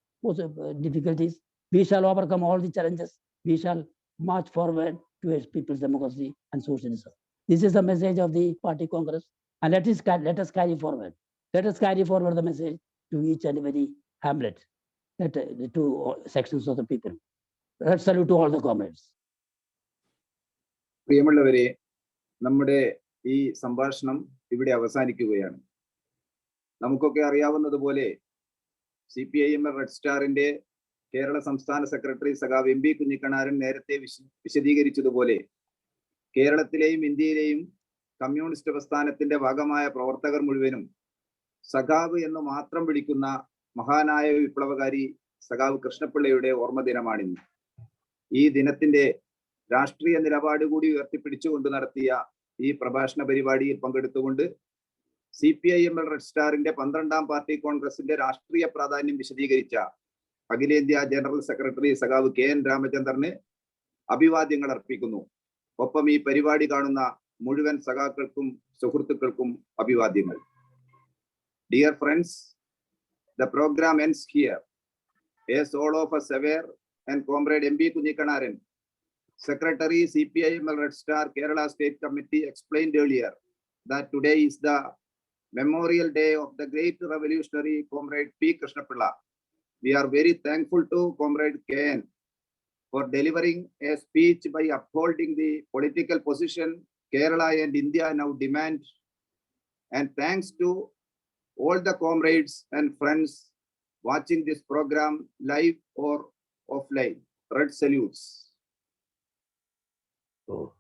difficulties. We shall overcome all the challenges. We shall march forward towards people's democracy and socialism. This is the message of the party congress, and let us carry forward. Let us carry forward the message to each and every hamlet, the two sections of the people. Let's salute to all the comrades. പ്രിയമുള്ളവരെ, നമ്മുടെ ഈ സംഭാഷണം ഇവിടെ അവസാനിക്കുകയാണ്. നമുക്കൊക്കെ അറിയാവുന്നതുപോലെ CPIM red സ്റ്റാറിന്റെ Kerala സംസ്ഥാന secretary സഖാവ് MP കുഞ്ഞിക്കണ്ണാരൻ നേരത്തെ വിശദീകരിച്ചതുപോലെ കേരളത്തിലെയും ഇന്ത്യയിലെയും കമ്മ്യൂണിസ്റ്റ് പ്രസ്ഥാനത്തിന്റെ ഭാഗമായ പ്രവർത്തകർ മുഴുവനും സഖാവ് എന്ന് മാത്രം വിളിക്കുന്ന മഹാനായ വിപ്ലവകാരി സഖാവ് കൃഷ്ണപിള്ളയുടെ ഓർമ്മ ദിനമാണിന്ന്. ഈ ദിനത്തിന്റെ രാഷ്ട്രീയ നിലപാട് കൂടി ഉയർത്തിപ്പിടിച്ചുകൊണ്ട് നടത്തിയ ഈ പ്രഭാഷണ പരിപാടിയിൽ പങ്കെടുത്തുകൊണ്ട് CPIM റെഡ് സ്റ്റാറിന്റെ 12ാം പാർട്ടി കോൺഗ്രസിന്റെ രാഷ്ട്രീയ പ്രാധാന്യം വിശദീകരിച്ച അഖിലേന്ത്യാ ജനറൽ സെക്രട്ടറി സഖാവ് KN രാമചന്ദ്രന് അഭിവാദ്യങ്ങൾ അർപ്പിക്കുന്നു. ഒപ്പം ഈ പരിപാടി കാണുന്ന മുഴുവൻ സഖാക്കൾക്കും സുഹൃത്തുക്കൾക്കും അഭിവാദ്യങ്ങൾ. Dear friends, the program ends here. As all of us aware, and Comrade MP Kunjikanaran, Secretary CPIM Red Star Kerala State Committee, explained earlier that today is the memorial day of the great revolutionary Comrade P. Krishnapilla. We are very thankful to Comrade KN for delivering a speech by upholding the political position Kerala and India now demand. And thanks to all the comrades and friends watching this program live or offline. Red salutes. Oh.